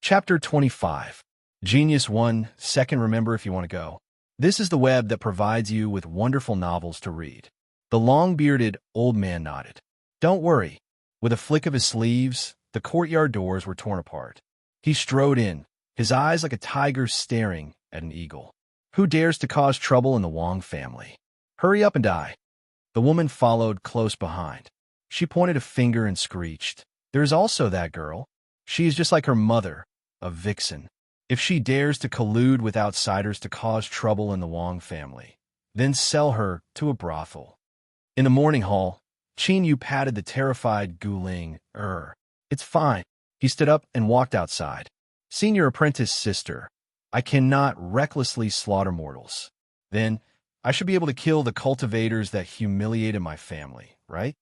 Chapter 25. Genius 1. Second, remember if you want to go. This is the web that provides you with wonderful novels to read. The long-bearded old man nodded. Don't worry. With a flick of his sleeves, the courtyard doors were torn apart. He strode in, his eyes like a tiger staring at an eagle. Who dares to cause trouble in the Wong family? Hurry up and die. The woman followed close behind. She pointed a finger and screeched. There is also that girl. She is just like her mother, a vixen. If she dares to collude with outsiders to cause trouble in the Wong family, then sell her to a brothel. In the morning hall, Qin Yu patted the terrified Gu Ling. It's fine. He stood up and walked outside. Senior apprentice sister, I cannot recklessly slaughter mortals. Then, I should be able to kill the cultivators that humiliated my family, right?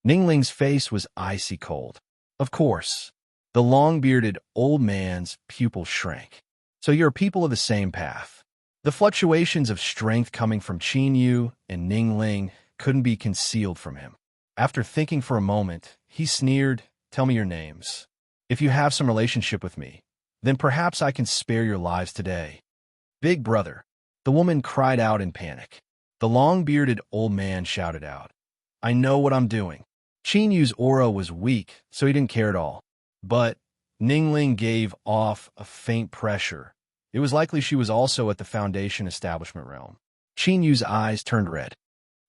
Ningling's face was icy cold. Of course. The long-bearded old man's pupil shrank. So you're people of the same path. The fluctuations of strength coming from Qin Yu and Ningling couldn't be concealed from him. After thinking for a moment, he sneered, Tell me your names. If you have some relationship with me, then perhaps I can spare your lives today. Big brother, the woman cried out in panic. The long-bearded old man shouted out, I know what I'm doing. Qin Yu's aura was weak, so he didn't care at all. But Ningling gave off a faint pressure. It was likely she was also at the Foundation establishment realm. Qin Yu's eyes turned red.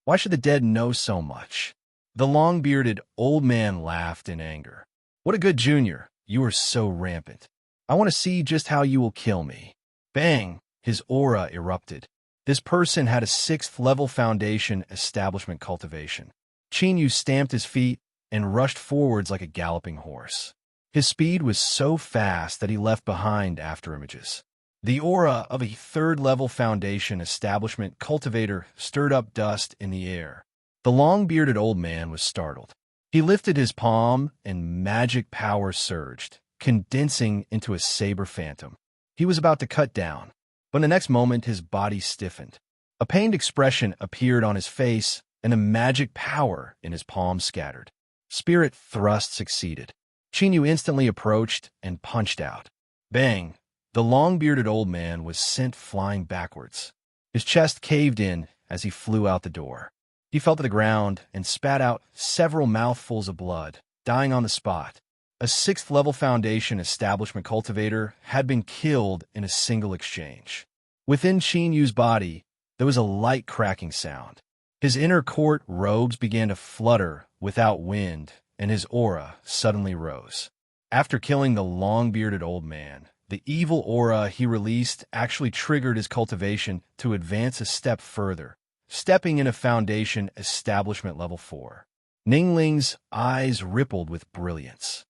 Why should the dead know so much? The long-bearded old man laughed in anger. What a good junior. You are so rampant. I want to see just how you will kill me. Bang! His aura erupted. This person had a 6th-level Foundation establishment cultivation. Qin Yu stamped his feet and rushed forwards like a galloping horse. His speed was so fast that he left behind afterimages. The aura of a 3rd-level Foundation establishment cultivator stirred up dust in the air. The long-bearded old man was startled. He lifted his palm, and magic power surged, condensing into a saber phantom. He was about to cut down, but in the next moment his body stiffened. A pained expression appeared on his face, and the magic power in his palm scattered. Spirit thrust succeeded. Qin Yu instantly approached and punched out. Bang! The long-bearded old man was sent flying backwards. His chest caved in as he flew out the door. He fell to the ground and spat out several mouthfuls of blood, dying on the spot. A 6th-level Foundation establishment cultivator had been killed in a single exchange. Within Qin Yu's body, there was a light cracking sound. His inner court robes began to flutter without wind, and his aura suddenly rose. After killing the long-bearded old man, the evil aura he released actually triggered his cultivation to advance a step further, stepping in a Foundation establishment level 4. Ningling's eyes rippled with brilliance.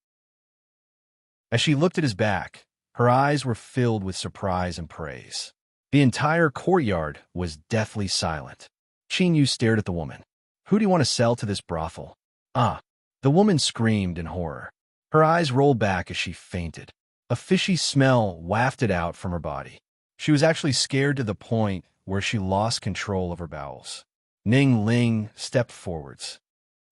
As she looked at his back, her eyes were filled with surprise and praise. The entire courtyard was deathly silent. Qin Yu stared at the woman. Who do you want to sell to this brothel? The woman screamed in horror. Her eyes rolled back as she fainted. A fishy smell wafted out from her body. She was actually scared to the point where she lost control of her bowels. Ningling stepped forwards.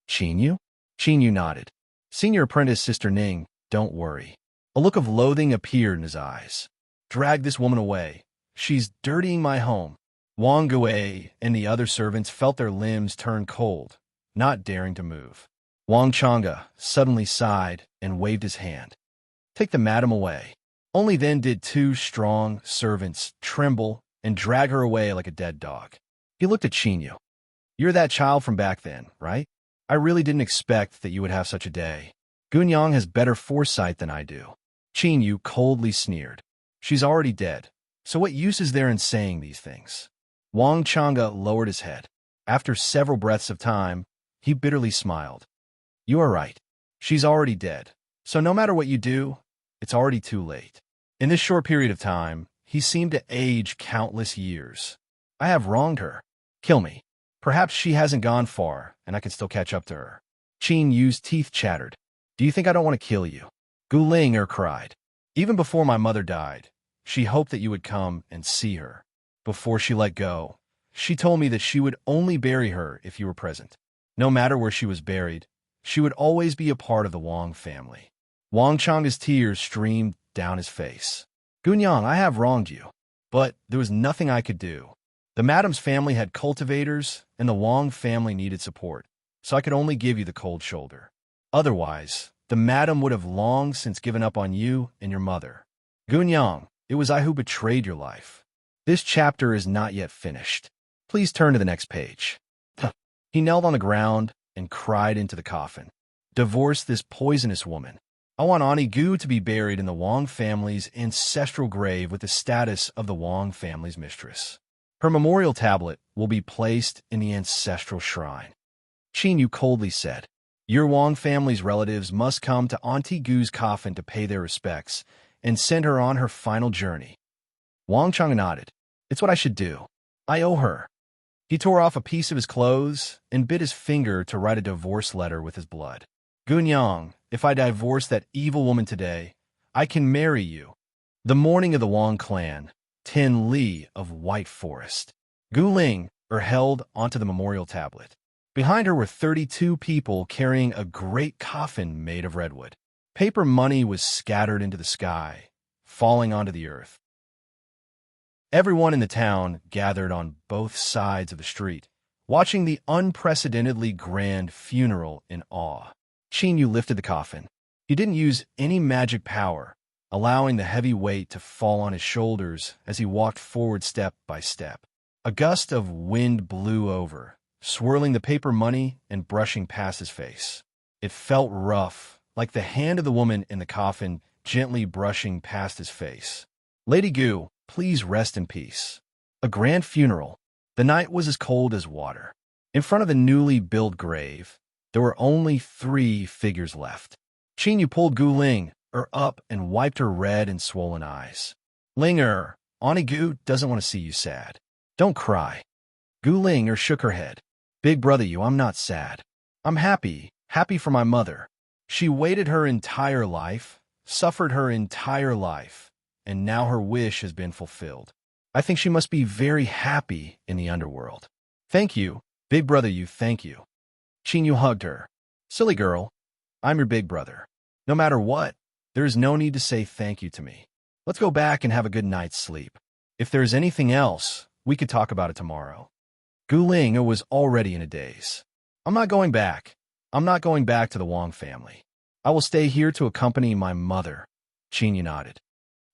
Qin Yu? Qin Yu nodded. Senior apprentice Sister Ning, don't worry. A look of loathing appeared in his eyes. Drag this woman away. She's dirtying my home. Wang Gui and the other servants felt their limbs turn cold, not daring to move. Wang Chang'e suddenly sighed and waved his hand. Take the madam away. Only then did 2 strong servants tremble and drag her away like a dead dog. He looked at Qin Yu. You're that child from back then, right? I really didn't expect that you would have such a day. Gunyang has better foresight than I do. Qin Yu coldly sneered. She's already dead, so what use is there in saying these things? Wang Chang'e lowered his head. After several breaths of time, he bitterly smiled. You are right. She's already dead. So no matter what you do, it's already too late. In this short period of time, he seemed to age countless years. I have wronged her. Kill me. Perhaps she hasn't gone far, and I can still catch up to her. Qin Yu's teeth chattered. Do you think I don't want to kill you? Gu Ling cried. Even before my mother died, she hoped that you would come and see her. Before she let go, she told me that she would only bury her if you were present. No matter where she was buried, she would always be a part of the Wang family. Wang Chang'e's tears streamed down his face. Gunyang, I have wronged you, but there was nothing I could do. The madam's family had cultivators, and the Wang family needed support, so I could only give you the cold shoulder. Otherwise, the madam would have long since given up on you and your mother. Gunyang, it was I who betrayed your life. This chapter is not yet finished. Please turn to the next page. He knelt on the ground and cried into the coffin. Divorce this poisonous woman. I want Ani Gu to be buried in the Wang family's ancestral grave with the status of the Wang family's mistress. Her memorial tablet will be placed in the ancestral shrine. Qin Yu coldly said, Your Wang family's relatives must come to Auntie Gu's coffin to pay their respects and send her on her final journey. Wang Chang nodded. It's what I should do. I owe her. He tore off a piece of his clothes and bit his finger to write a divorce letter with his blood. Gunyang, if I divorce that evil woman today, I can marry you. The morning of the Wang clan, 10 li of White Forest. Gu Ling are held onto the memorial tablet. Behind her were 32 people carrying a great coffin made of redwood. Paper money was scattered into the sky, falling onto the earth. Everyone in the town gathered on both sides of the street, watching the unprecedentedly grand funeral in awe. Qin Yu lifted the coffin. He didn't use any magic power, allowing the heavy weight to fall on his shoulders as he walked forward step by step. A gust of wind blew over, swirling the paper money and brushing past his face. It felt rough, like the hand of the woman in the coffin gently brushing past his face. Lady Gu, please rest in peace. A grand funeral. The night was as cold as water. In front of the newly built grave, there were only 3 figures left. Qin Yu pulled Gu Ling up and wiped her red and swollen eyes. Ling Auntie Gu doesn't want to see you sad. Don't cry. Gu Ling shook her head. Big brother Yu, I'm not sad. I'm happy for my mother. She waited her entire life, suffered her entire life, and now her wish has been fulfilled. I think she must be very happy in the underworld. Thank you, big brother Yu, thank you. Qin Yu hugged her. Silly girl, I'm your big brother. No matter what, there is no need to say thank you to me. Let's go back and have a good night's sleep. If there is anything else, we could talk about it tomorrow. Gu Ling was already in a daze. I'm not going back. I'm not going back to the Wang family. I will stay here to accompany my mother. Qin Yu nodded.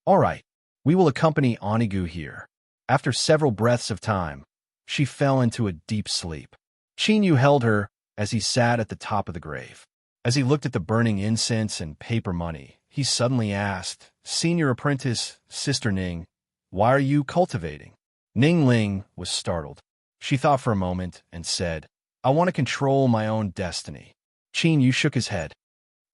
All right, we will accompany Auntie Gu here. After several breaths of time, she fell into a deep sleep. Qin Yu held her as he sat at the top of the grave. As he looked at the burning incense and paper money, he suddenly asked, Senior Apprentice, Sister Ning, why are you cultivating? Ning Ling was startled. She thought for a moment and said, I want to control my own destiny. Qin Yu shook his head.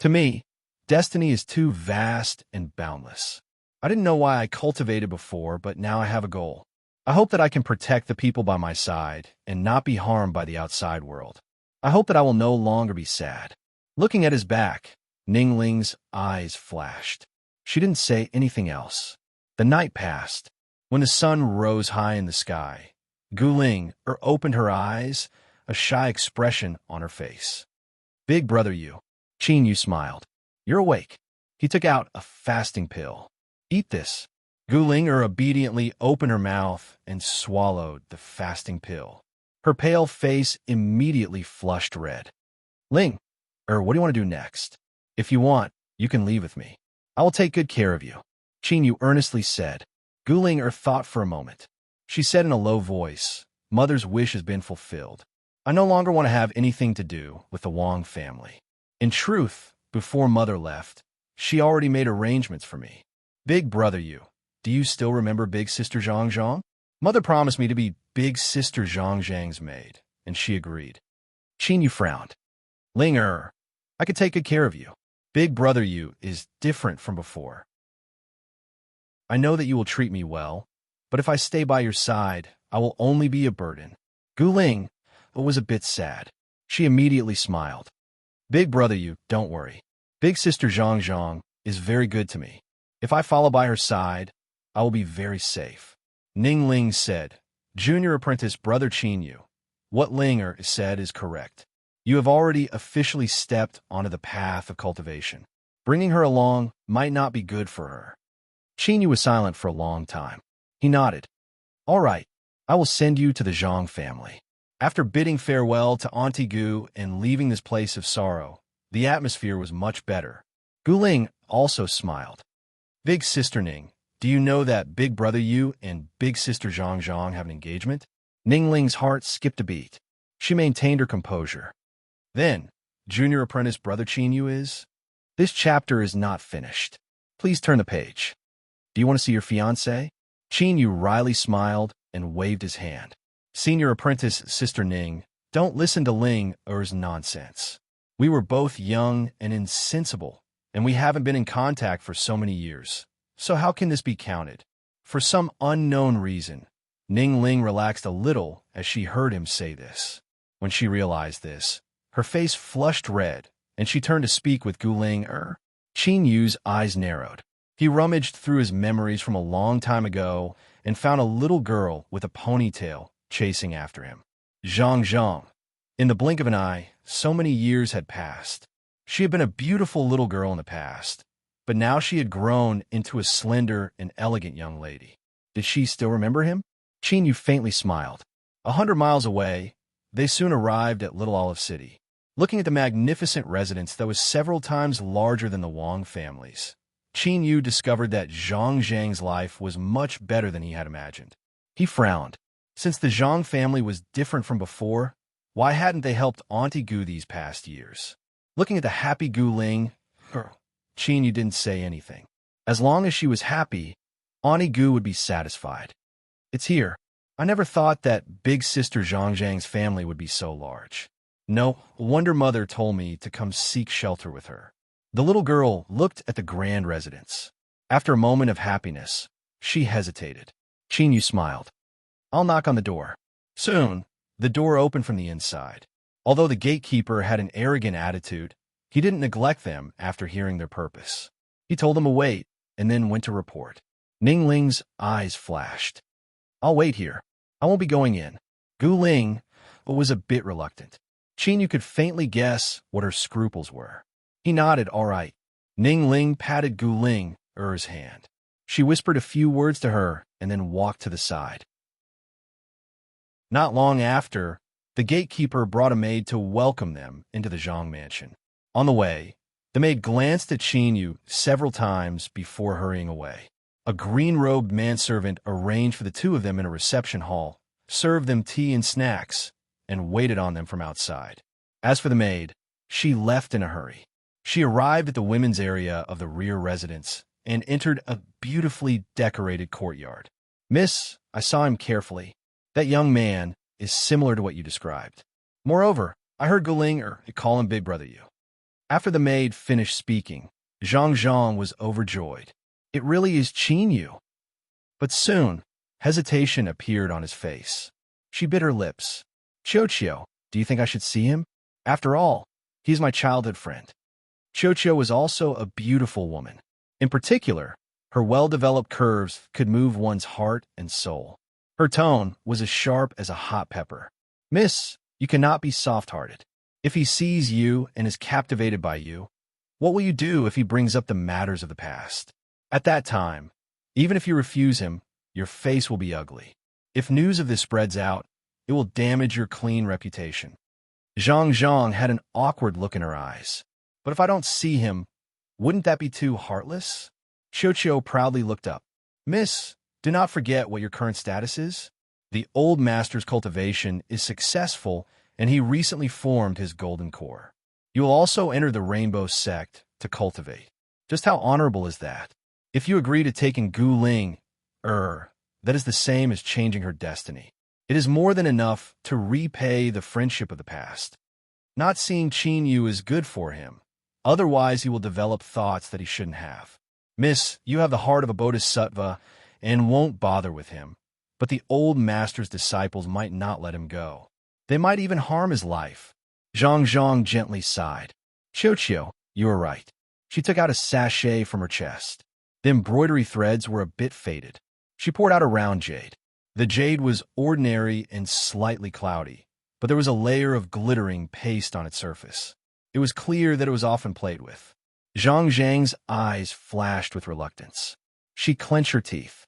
To me, destiny is too vast and boundless. I didn't know why I cultivated before, but now I have a goal. I hope that I can protect the people by my side and not be harmed by the outside world. I hope that I will no longer be sad. Looking at his back, Ning Ling's eyes flashed. She didn't say anything else. The night passed. When the sun rose high in the sky, Gu Ling opened her eyes, a shy expression on her face. Big brother Yu. Qin Yu smiled. You're awake. He took out a fasting pill. Eat this. Gu Ling obediently opened her mouth and swallowed the fasting pill. Her pale face immediately flushed red. Ling, what do you want to do next? If you want, you can leave with me. I will take good care of you. Qin Yu earnestly said. Gu Ling thought for a moment. She said in a low voice, Mother's wish has been fulfilled. I no longer want to have anything to do with the Wang family. In truth, before Mother left, she already made arrangements for me. Big brother Yu, do you still remember Big Sister Zhang Zhang? Mother promised me to be Big Sister Zhang Zhang's maid, and she agreed. Qin Yu frowned. Ling I could take good care of you. Big brother Yu is different from before. I know that you will treat me well, but if I stay by your side, I will only be a burden. Gu Ling was a bit sad. She immediately smiled. Big brother Yu, don't worry. Big Sister Zhang Zhang is very good to me. If I follow by her side, I will be very safe. Ning Ling said, Junior Apprentice Brother Qin Yu, what Ling said is correct. You have already officially stepped onto the path of cultivation. Bringing her along might not be good for her. Qingyu was silent for a long time. He nodded. All right, I will send you to the Zhang family. After bidding farewell to Auntie Gu and leaving this place of sorrow, the atmosphere was much better. Guling also smiled. Big Sister Ning, do you know that Big Brother Yu and Big Sister Zhang have an engagement? Ningling's heart skipped a beat. She maintained her composure. Then, Junior Apprentice Brother Qingyu is? This chapter is not finished. Please turn the page. Do you want to see your fiancé? Qingyu wryly smiled and waved his hand. Senior Apprentice Sister Ning, don't listen to Ling Er's nonsense. We were both young and insensible, and we haven't been in contact for so many years. So how can this be counted? For some unknown reason, Ning Ling relaxed a little as she heard him say this. When she realized this, her face flushed red, and she turned to speak with Guling Er. Qinyu's eyes narrowed. He rummaged through his memories from a long time ago and found a little girl with a ponytail chasing after him. Zhang. In the blink of an eye, so many years had passed. She had been a beautiful little girl in the past, but now she had grown into a slender and elegant young lady. Did she still remember him? Qingyu faintly smiled. 100 miles away, they soon arrived at Little Olive City. Looking at the magnificent residence that was several times larger than the Wang family's, Qingyu discovered that Zhang Zhang's life was much better than he had imagined. He frowned. Since the Zhang family was different from before, why hadn't they helped Auntie Gu these past years? Looking at the happy Guling, Qingyu didn't say anything. As long as she was happy, Auntie Gu would be satisfied. It's here. I never thought that Big Sister Zhang Zhang's family would be so large. No wonder Mother told me to come seek shelter with her. The little girl looked at the grand residence. After a moment of happiness, she hesitated. Qingyu smiled. I'll knock on the door. Soon, the door opened from the inside. Although the gatekeeper had an arrogant attitude, he didn't neglect them after hearing their purpose. He told them to wait and then went to report. Ningling's eyes flashed. I'll wait here. I won't be going in. Guling was a bit reluctant. Qingyu could faintly guess what her scruples were. He nodded, all right. Ningling patted Guling Er's hand. She whispered a few words to her and then walked to the side. Not long after, the gatekeeper brought a maid to welcome them into the Zhang mansion. On the way, the maid glanced at Qingyu several times before hurrying away. A green-robed manservant arranged for the two of them in a reception hall, served them tea and snacks, and waited on them from outside. As for the maid, she left in a hurry. She arrived at the women's area of the rear residence and entered a beautifully decorated courtyard. Miss, I saw him carefully. That young man is similar to what you described. Moreover, I heard Guling call him Big Brother Yu. After the maid finished speaking, Zhang was overjoyed. It really is Qingyu. But soon, hesitation appeared on his face. She bit her lips. Qiu, do you think I should see him? After all, he's my childhood friend. Qiu was also a beautiful woman. In particular, her well-developed curves could move one's heart and soul. Her tone was as sharp as a hot pepper. Miss, you cannot be soft-hearted. If he sees you and is captivated by you, what will you do if he brings up the matters of the past? At that time, even if you refuse him, your face will be ugly. If news of this spreads out, it will damage your clean reputation. Zhang had an awkward look in her eyes. But if I don't see him, wouldn't that be too heartless? Qiu proudly looked up. Miss, do not forget what your current status is. The old master's cultivation is successful, and he recently formed his golden core. You will also enter the rainbow sect to cultivate. Just how honorable is that? If you agree to take in Guling that is the same as changing her destiny. It is more than enough to repay the friendship of the past. Not seeing Qingyu is good for him. Otherwise, he will develop thoughts that he shouldn't have. Miss, you have the heart of a bodhisattva and won't bother with him. But the old master's disciples might not let him go. They might even harm his life. Zhang gently sighed. Qiu, you are right. She took out a sachet from her chest. The embroidery threads were a bit faded. She poured out a round jade. The jade was ordinary and slightly cloudy, but there was a layer of glittering paste on its surface. It was clear that it was often played with. Zhang's eyes flashed with reluctance. She clenched her teeth.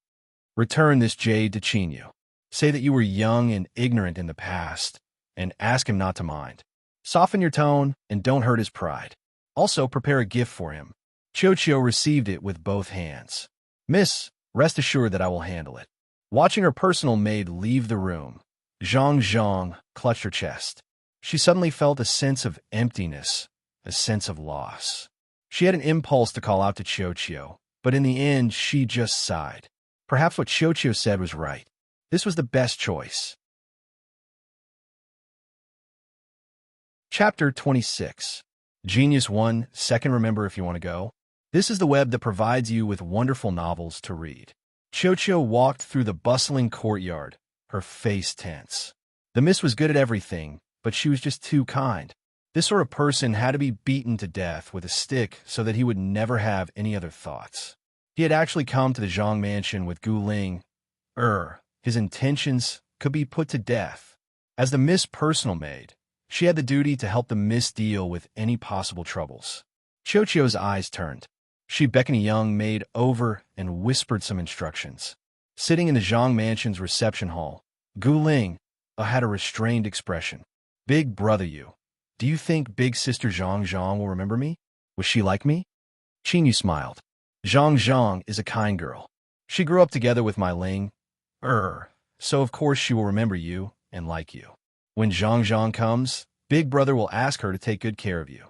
Return this jade to Chinyu. Say that you were young and ignorant in the past, and ask him not to mind. Soften your tone and don't hurt his pride. Also, prepare a gift for him. Chochio received it with both hands. Miss, rest assured that I will handle it. Watching her personal maid leave the room, Zhang clutched her chest. She suddenly felt a sense of emptiness, a sense of loss. She had an impulse to call out to Chochio, but in the end, she just sighed. Perhaps what Chochio said was right. This was the best choice. Chapter 26. Genius 1, second remember if you want to go. This is the web that provides you with wonderful novels to read. Chochio walked through the bustling courtyard, her face tense. The miss was good at everything, but she was just too kind. This sort of person had to be beaten to death with a stick so that he would never have any other thoughts. He had actually come to the Zhang mansion with Gu Ling. His intentions could be put to death. As the miss personal maid, she had the duty to help the miss deal with any possible troubles. Chochio's eyes turned. She beckoned a young maid over and whispered some instructions. Sitting in the Zhang mansion's reception hall, Gu Ling had a restrained expression. Big brother you. Do you think big sister Zhang will remember me? Was she like me? Chinyu smiled. Zhang is a kind girl. She grew up together with my Ling. So of course she will remember you and like you. When Zhang comes, big brother will ask her to take good care of you.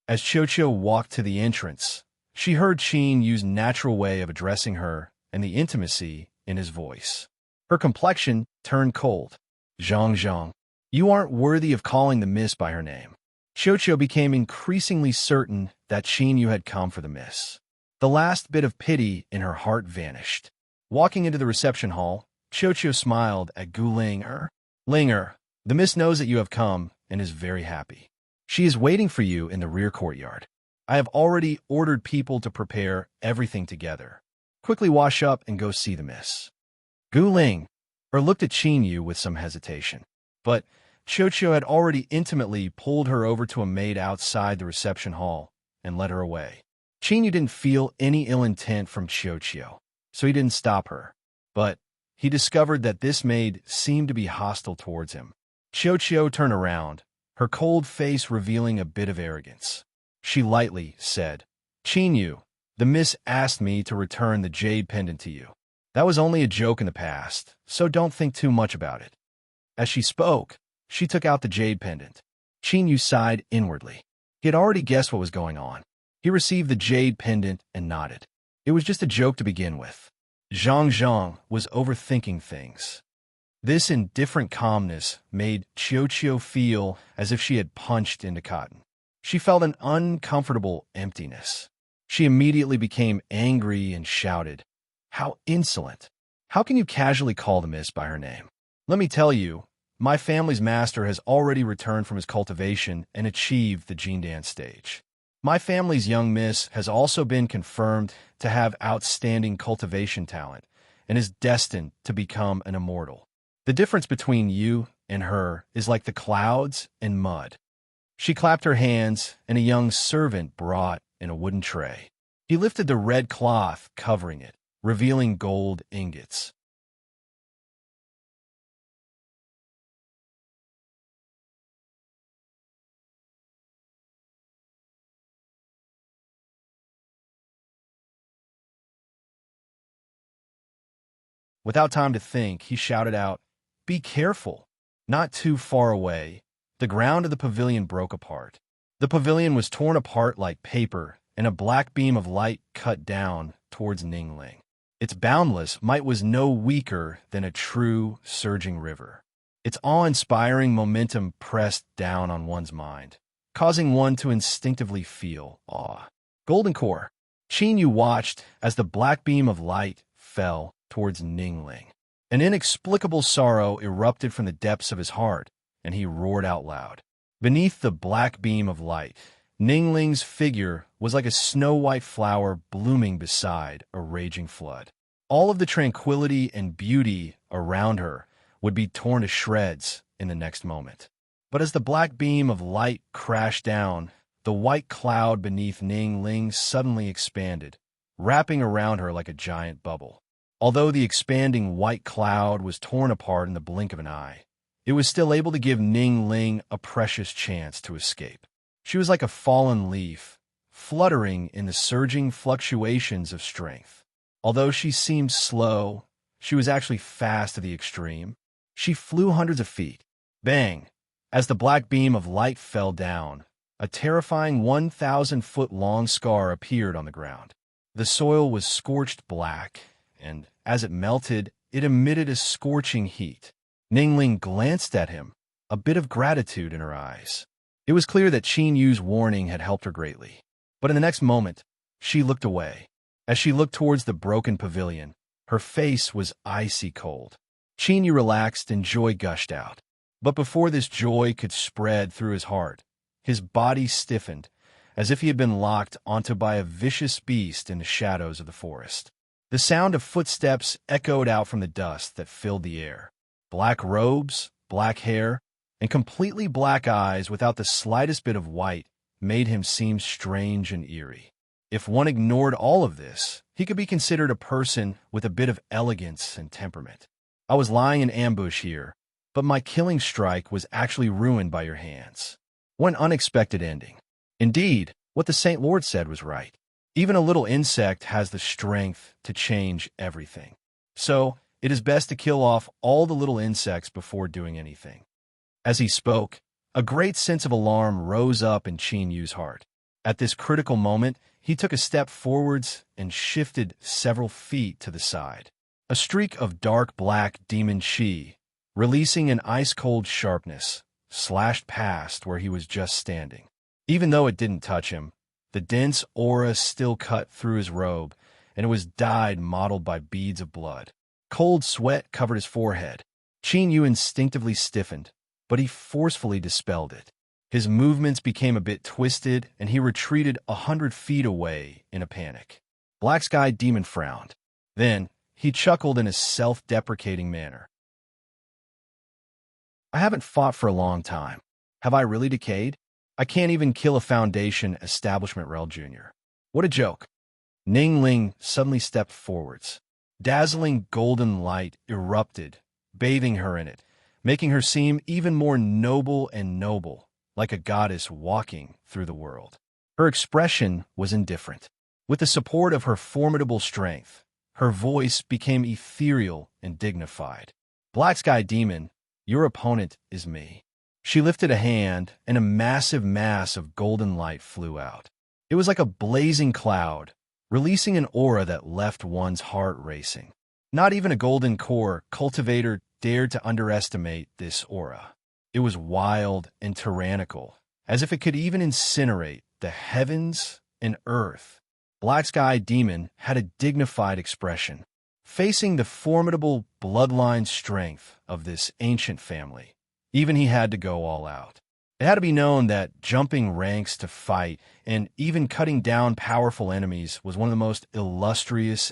As Chochio walked to the entrance, she heard Qin use natural way of addressing her and the intimacy in his voice. Her complexion turned cold. Zhang, you aren't worthy of calling the miss by her name. Chochio became increasingly certain that Qin had come for the miss. The last bit of pity in her heart vanished. Walking into the reception hall, Chochio smiled at Gu Linger. Linger, the miss knows that you have come and is very happy. She is waiting for you in the rear courtyard. I have already ordered people to prepare everything together. Quickly wash up and go see the miss. Gu Ling looked at Qin with some hesitation. But Chochio had already intimately pulled her over to a maid outside the reception hall and led her away. Qin didn't feel any ill intent from Chochio, so he didn't stop her. But he discovered that this maid seemed to be hostile towards him. Chochio turned around, her cold face revealing a bit of arrogance. She lightly said, Qin, the miss asked me to return the jade pendant to you. That was only a joke in the past, so don't think too much about it. As she spoke, she took out the jade pendant. Qin sighed inwardly. He had already guessed what was going on. He received the jade pendant and nodded. It was just a joke to begin with. Zhang was overthinking things. This indifferent calmness made Chochio feel as if she had punched into cotton. She felt an uncomfortable emptiness. She immediately became angry and shouted, How insolent! How can you casually call the miss by her name? Let me tell you, my family's master has already returned from his cultivation and achieved the Jindan stage. My family's young miss has also been confirmed to have outstanding cultivation talent and is destined to become an immortal. The difference between you and her is like the clouds and mud. She clapped her hands, and a young servant brought in a wooden tray. He lifted the red cloth covering it, revealing gold ingots. Without time to think, he shouted out, Be careful! Not too far away, the ground of the pavilion broke apart. The pavilion was torn apart like paper, and a black beam of light cut down towards Ningling. Its boundless might was no weaker than a true, surging river. Its awe-inspiring momentum pressed down on one's mind, causing one to instinctively feel awe. Golden Core. Qin watched as the black beam of light fell towards Ningling. An inexplicable sorrow erupted from the depths of his heart, and he roared out loud. Beneath the black beam of light, Ningling's figure was like a snow-white flower blooming beside a raging flood. All of the tranquility and beauty around her would be torn to shreds in the next moment. But as the black beam of light crashed down, the white cloud beneath Ningling suddenly expanded, wrapping around her like a giant bubble. Although the expanding white cloud was torn apart in the blink of an eye, it was still able to give Ning Ling a precious chance to escape. She was like a fallen leaf, fluttering in the surging fluctuations of strength. Although she seemed slow, she was actually fast to the extreme. She flew hundreds of feet. Bang! As the black beam of light fell down, a terrifying 1,000-foot-long scar appeared on the ground. The soil was scorched black, and as it melted, it emitted a scorching heat. Ningling glanced at him, a bit of gratitude in her eyes. It was clear that Qin Yu's warning had helped her greatly. But in the next moment, she looked away. As she looked towards the broken pavilion, her face was icy cold. Qin Yu relaxed and joy gushed out. But before this joy could spread through his heart, his body stiffened, as if he had been locked onto by a vicious beast in the shadows of the forest. The sound of footsteps echoed out from the dust that filled the air. Black robes, black hair, and completely black eyes without the slightest bit of white made him seem strange and eerie. If one ignored all of this, he could be considered a person with a bit of elegance and temperament. I was lying in ambush here, but my killing strike was actually ruined by your hands. What an unexpected ending. Indeed, what the Saint Lord said was right. Even a little insect has the strength to change everything. So, it is best to kill off all the little insects before doing anything. As he spoke, a great sense of alarm rose up in Qin Yu's heart. At this critical moment, he took a step forwards and shifted several feet to the side. A streak of dark black demon chi, releasing an ice-cold sharpness, slashed past where he was just standing. Even though it didn't touch him, the dense aura still cut through his robe, and it was dyed mottled by beads of blood. Cold sweat covered his forehead. Qin Yu instinctively stiffened, but he forcefully dispelled it. His movements became a bit twisted, and he retreated 100 feet away in a panic. Black Sky Demon frowned. Then, he chuckled in a self-deprecating manner. I haven't fought for a long time. Have I really decayed? I can't even kill a Foundation Establishment Rel Jr. What a joke. Ning Ling suddenly stepped forwards. Dazzling golden light erupted, bathing her in it, making her seem even more noble and noble, like a goddess walking through the world. Her expression was indifferent. With the support of her formidable strength, her voice became ethereal and dignified. Black Sky Demon, your opponent is me. She lifted a hand, and a massive mass of golden light flew out. It was like a blazing cloud, releasing an aura that left one's heart racing. Not even a golden core cultivator dared to underestimate this aura. It was wild and tyrannical, as if it could even incinerate the heavens and earth. Black Sky Demon had a dignified expression. Facing the formidable bloodline strength of this ancient family, even he had to go all out. It had to be known that jumping ranks to fight and even cutting down powerful enemies was one of the most illustrious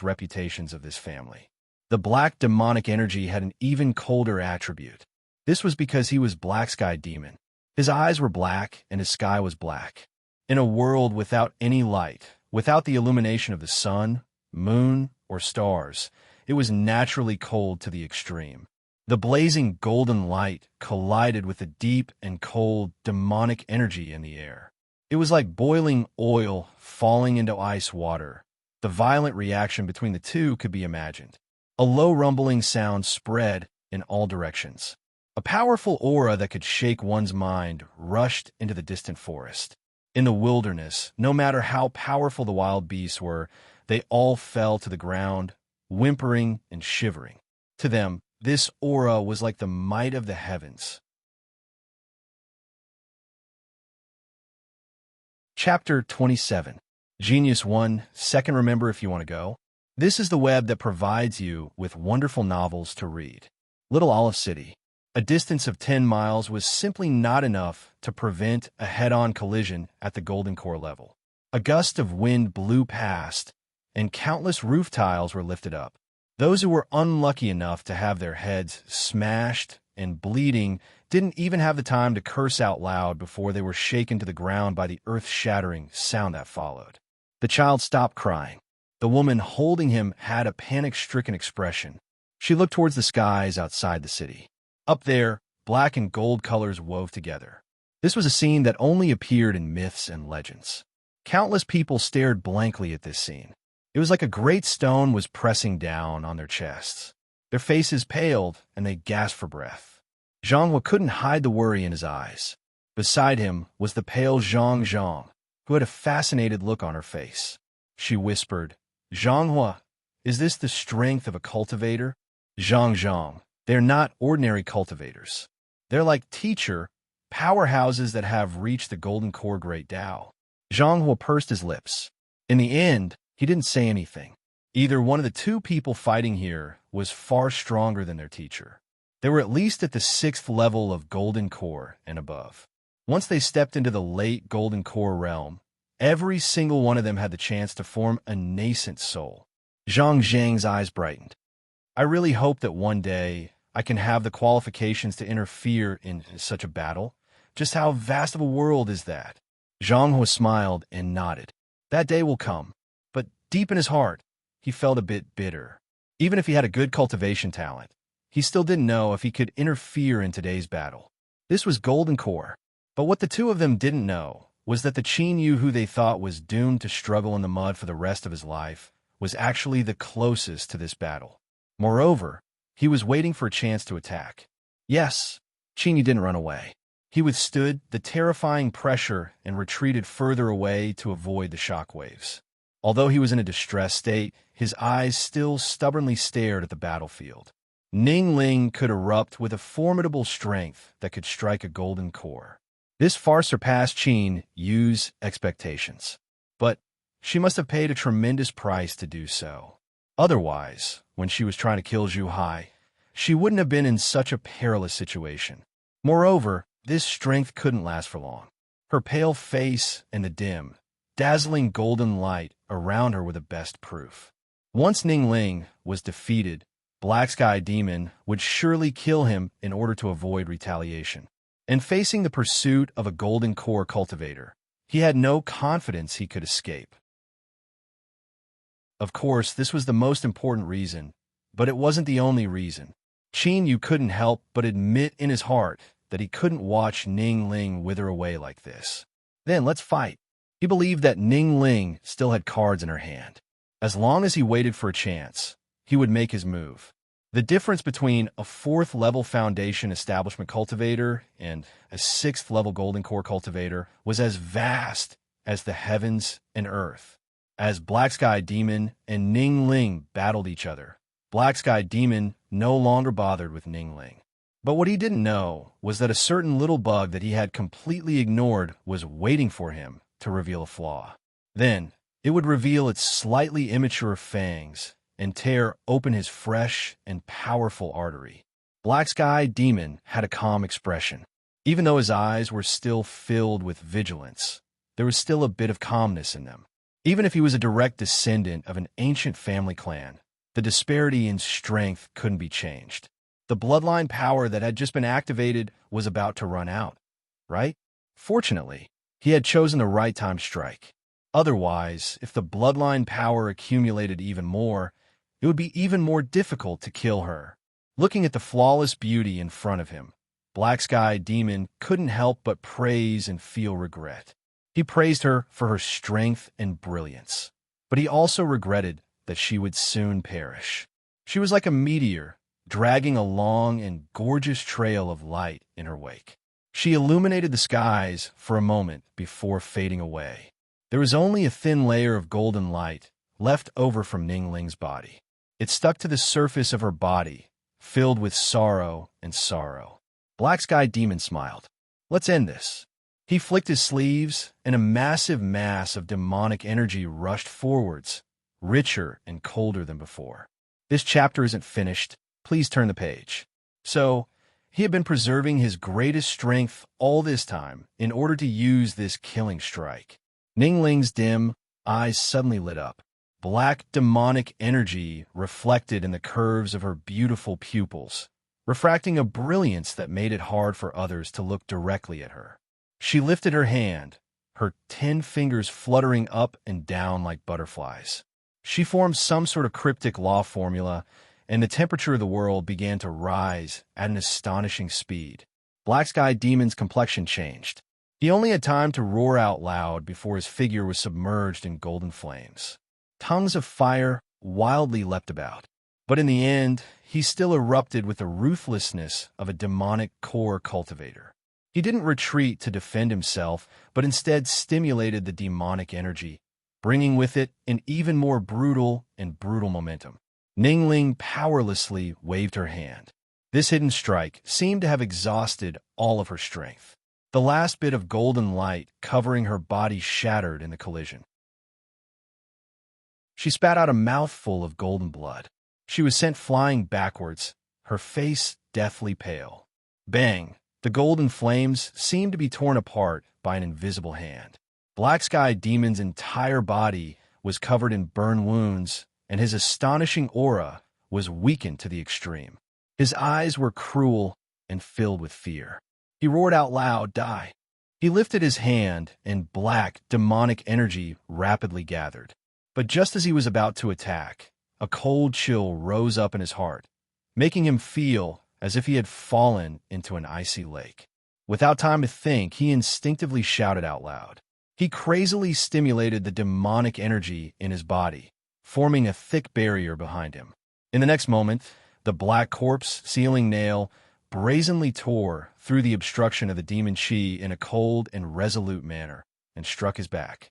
reputations of this family. The black demonic energy had an even colder attribute. This was because he was Black Sky Demon. His eyes were black and his sky was black. In a world without any light, without the illumination of the sun, moon, or stars, it was naturally cold to the extreme. The blazing golden light collided with the deep and cold demonic energy in the air. It was like boiling oil falling into ice water. The violent reaction between the two could be imagined. A low rumbling sound spread in all directions. A powerful aura that could shake one's mind rushed into the distant forest. In the wilderness, no matter how powerful the wild beasts were, they all fell to the ground, whimpering and shivering. To them, this aura was like the might of the heavens. Chapter 27. Genius 1. Second, remember if you want to go. This is the web that provides you with wonderful novels to read. Little Olive City. A distance of 10 miles was simply not enough to prevent a head-on collision at the Golden Core level. A gust of wind blew past, and countless roof tiles were lifted up. Those who were unlucky enough to have their heads smashed and bleeding didn't even have the time to curse out loud before they were shaken to the ground by the earth-shattering sound that followed. The child stopped crying. The woman holding him had a panic-stricken expression. She looked towards the skies outside the city. Up there, black and gold colors wove together. This was a scene that only appeared in myths and legends. Countless people stared blankly at this scene. It was like a great stone was pressing down on their chests. Their faces paled, and they gasped for breath. Zhang couldn't hide the worry in his eyes. Beside him was the pale Zhang, who had a fascinated look on her face. She whispered, "Zhanghua, is this the strength of a cultivator?" Zhang, they're not ordinary cultivators. They're like teacher, powerhouses that have reached the golden core great Tao. Zhanghua pursed his lips. In the end, he didn't say anything. Either one of the two people fighting here was far stronger than their teacher. They were at least at the 6th level of golden core and above. Once they stepped into the late golden core realm, every single one of them had the chance to form a nascent soul. Zhang Zhang's eyes brightened. I really hope that one day I can have the qualifications to interfere in such a battle. Just how vast of a world is that? Zhang smiled and nodded. That day will come. But deep in his heart, he felt a bit bitter. Even if he had a good cultivation talent, he still didn't know if he could interfere in today's battle. This was golden core. But what the two of them didn't know was that the Qin Yu who they thought was doomed to struggle in the mud for the rest of his life was actually the closest to this battle. Moreover, he was waiting for a chance to attack. Yes, Qin Yu didn't run away. He withstood the terrifying pressure and retreated further away to avoid the shockwaves. Although he was in a distressed state, his eyes still stubbornly stared at the battlefield. Ning Ling could erupt with a formidable strength that could strike a golden core. This far surpassed Qin Yu's expectations. But she must have paid a tremendous price to do so. Otherwise, when she was trying to kill Zhu Hai, she wouldn't have been in such a perilous situation. Moreover, this strength couldn't last for long. Her pale face and the dim, dazzling golden light around her were the best proof. Once Ning Ling was defeated, Black Sky Demon would surely kill him in order to avoid retaliation. And facing the pursuit of a golden core cultivator, he had no confidence he could escape. Of course, this was the most important reason, but it wasn't the only reason. Qin Yu couldn't help but admit in his heart that he couldn't watch Ning Ling wither away like this. Then let's fight. He believed that Ning Ling still had cards in her hand. As long as he waited for a chance, he would make his move. The difference between a 4th level foundation establishment cultivator and a 6th level golden core cultivator was as vast as the heavens and earth. As Black Sky Demon and Ning Ling battled each other, Black Sky Demon no longer bothered with Ning Ling. But what he didn't know was that a certain little bug that he had completely ignored was waiting for him to reveal a flaw. Then, it would reveal its slightly immature fangs and tear open his fresh and powerful artery. Black Sky Demon had a calm expression. Even though his eyes were still filled with vigilance, there was still a bit of calmness in them. Even if he was a direct descendant of an ancient family clan, the disparity in strength couldn't be changed. The bloodline power that had just been activated was about to run out, right? Fortunately, he had chosen the right time to strike. Otherwise, if the bloodline power accumulated even more, it would be even more difficult to kill her. Looking at the flawless beauty in front of him, Black Sky Demon couldn't help but praise and feel regret. He praised her for her strength and brilliance, but he also regretted that she would soon perish. She was like a meteor, dragging a long and gorgeous trail of light in her wake. She illuminated the skies for a moment before fading away. There was only a thin layer of golden light left over from Ning Ling's body. It stuck to the surface of her body, filled with sorrow and sorrow. Black Sky Demon smiled. Let's end this. He flicked his sleeves, and a massive mass of demonic energy rushed forwards, richer and colder than before. This chapter isn't finished. Please turn the page. So, he had been preserving his greatest strength all this time in order to use this killing strike. Ning Ling's dim eyes suddenly lit up. Black demonic energy reflected in the curves of her beautiful pupils, refracting a brilliance that made it hard for others to look directly at her. She lifted her hand, her 10 fingers fluttering up and down like butterflies. She formed some sort of cryptic law formula, and the temperature of the world began to rise at an astonishing speed. Black Sky Demon's complexion changed. He only had time to roar out loud before his figure was submerged in golden flames. Tongues of fire wildly leapt about. But in the end, he still erupted with the ruthlessness of a demonic core cultivator. He didn't retreat to defend himself, but instead stimulated the demonic energy, bringing with it an even more brutal momentum. Ningling powerlessly waved her hand. This hidden strike seemed to have exhausted all of her strength. The last bit of golden light covering her body shattered in the collision. She spat out a mouthful of golden blood. She was sent flying backwards, her face deathly pale. Bang! The golden flames seemed to be torn apart by an invisible hand. Black Sky Demon's entire body was covered in burn wounds, and his astonishing aura was weakened to the extreme. His eyes were cruel and filled with fear. He roared out loud, "Die!" He lifted his hand, and black, demonic energy rapidly gathered. But just as he was about to attack, a cold chill rose up in his heart, making him feel as if he had fallen into an icy lake. Without time to think, he instinctively shouted out loud. He crazily stimulated the demonic energy in his body, forming a thick barrier behind him. In the next moment, the black corpse sealing nail brazenly tore through the obstruction of the demon chi in a cold and resolute manner and struck his back.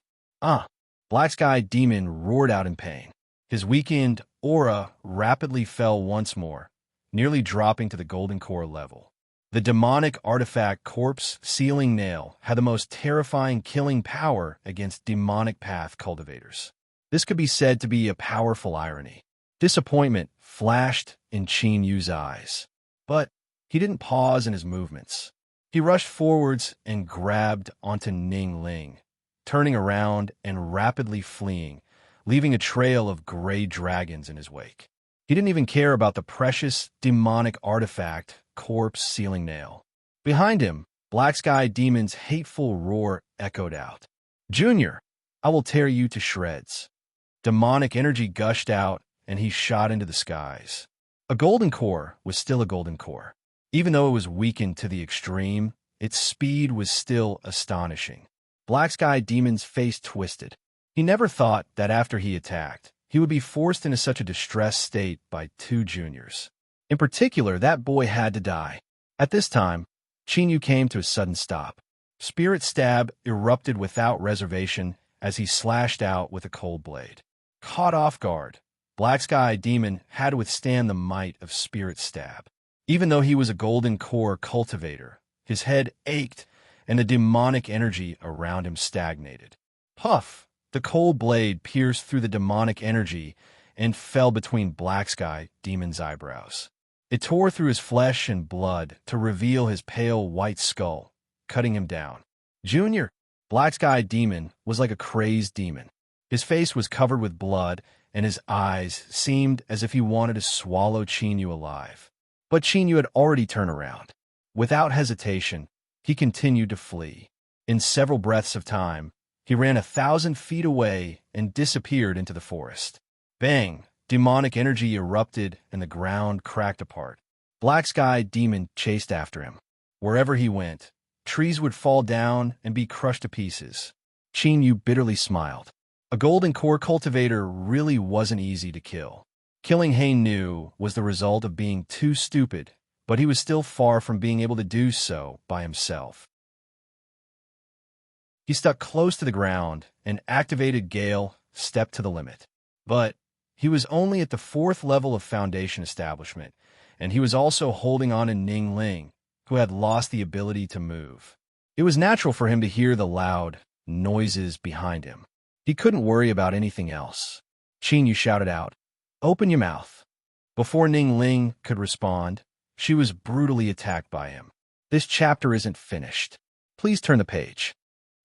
Black Sky Demon roared out in pain. His weakened aura rapidly fell once more, nearly dropping to the golden core level. The demonic artifact corpse sealing nail had the most terrifying killing power against demonic path cultivators. This could be said to be a powerful irony. Disappointment flashed in Qin Yu's eyes. But he didn't pause in his movements. He rushed forwards and grabbed onto Ning Ling, turning around and rapidly fleeing, leaving a trail of gray dragons in his wake. He didn't even care about the precious demonic artifact corpse sealing nail. Behind him, Black Sky Demon's hateful roar echoed out. "Junior, I will tear you to shreds." Demonic energy gushed out, and he shot into the skies. A golden core was still a golden core. Even though it was weakened to the extreme, its speed was still astonishing. Black Sky Demon's face twisted. He never thought that after he attacked, he would be forced into such a distressed state by two juniors. In particular, that boy had to die. At this time, Qin Yu came to a sudden stop. Spirit Stab erupted without reservation as he slashed out with a cold blade. Caught off guard, Black Sky Demon had to withstand the might of Spirit Stab. Even though he was a golden core cultivator, his head ached and the demonic energy around him stagnated. Puff! The cold blade pierced through the demonic energy and fell between Black Sky Demon's eyebrows. It tore through his flesh and blood to reveal his pale white skull, cutting him down. Junior! Black Sky Demon was like a crazed demon. His face was covered with blood, and his eyes seemed as if he wanted to swallow Qin Yu alive. But Qin Yu had already turned around. Without hesitation, he continued to flee. In several breaths of time, he ran 1,000 feet away and disappeared into the forest. Bang! Demonic energy erupted and the ground cracked apart. Black Sky Demon chased after him. Wherever he went, trees would fall down and be crushed to pieces. Qin Yu bitterly smiled. A golden core cultivator really wasn't easy to kill. Killing Hein Nu was the result of being too stupid, but he was still far from being able to do so by himself. He stuck close to the ground and activated Gale stepped to the limit. But he was only at the 4th level of Foundation establishment, and he was also holding on to Ning Ling, who had lost the ability to move. It was natural for him to hear the loud noises behind him. He couldn't worry about anything else. Qin Yu shouted out, "Open your mouth." Before Ning Ling could respond, she was brutally attacked by him. This chapter isn't finished. Please turn the page.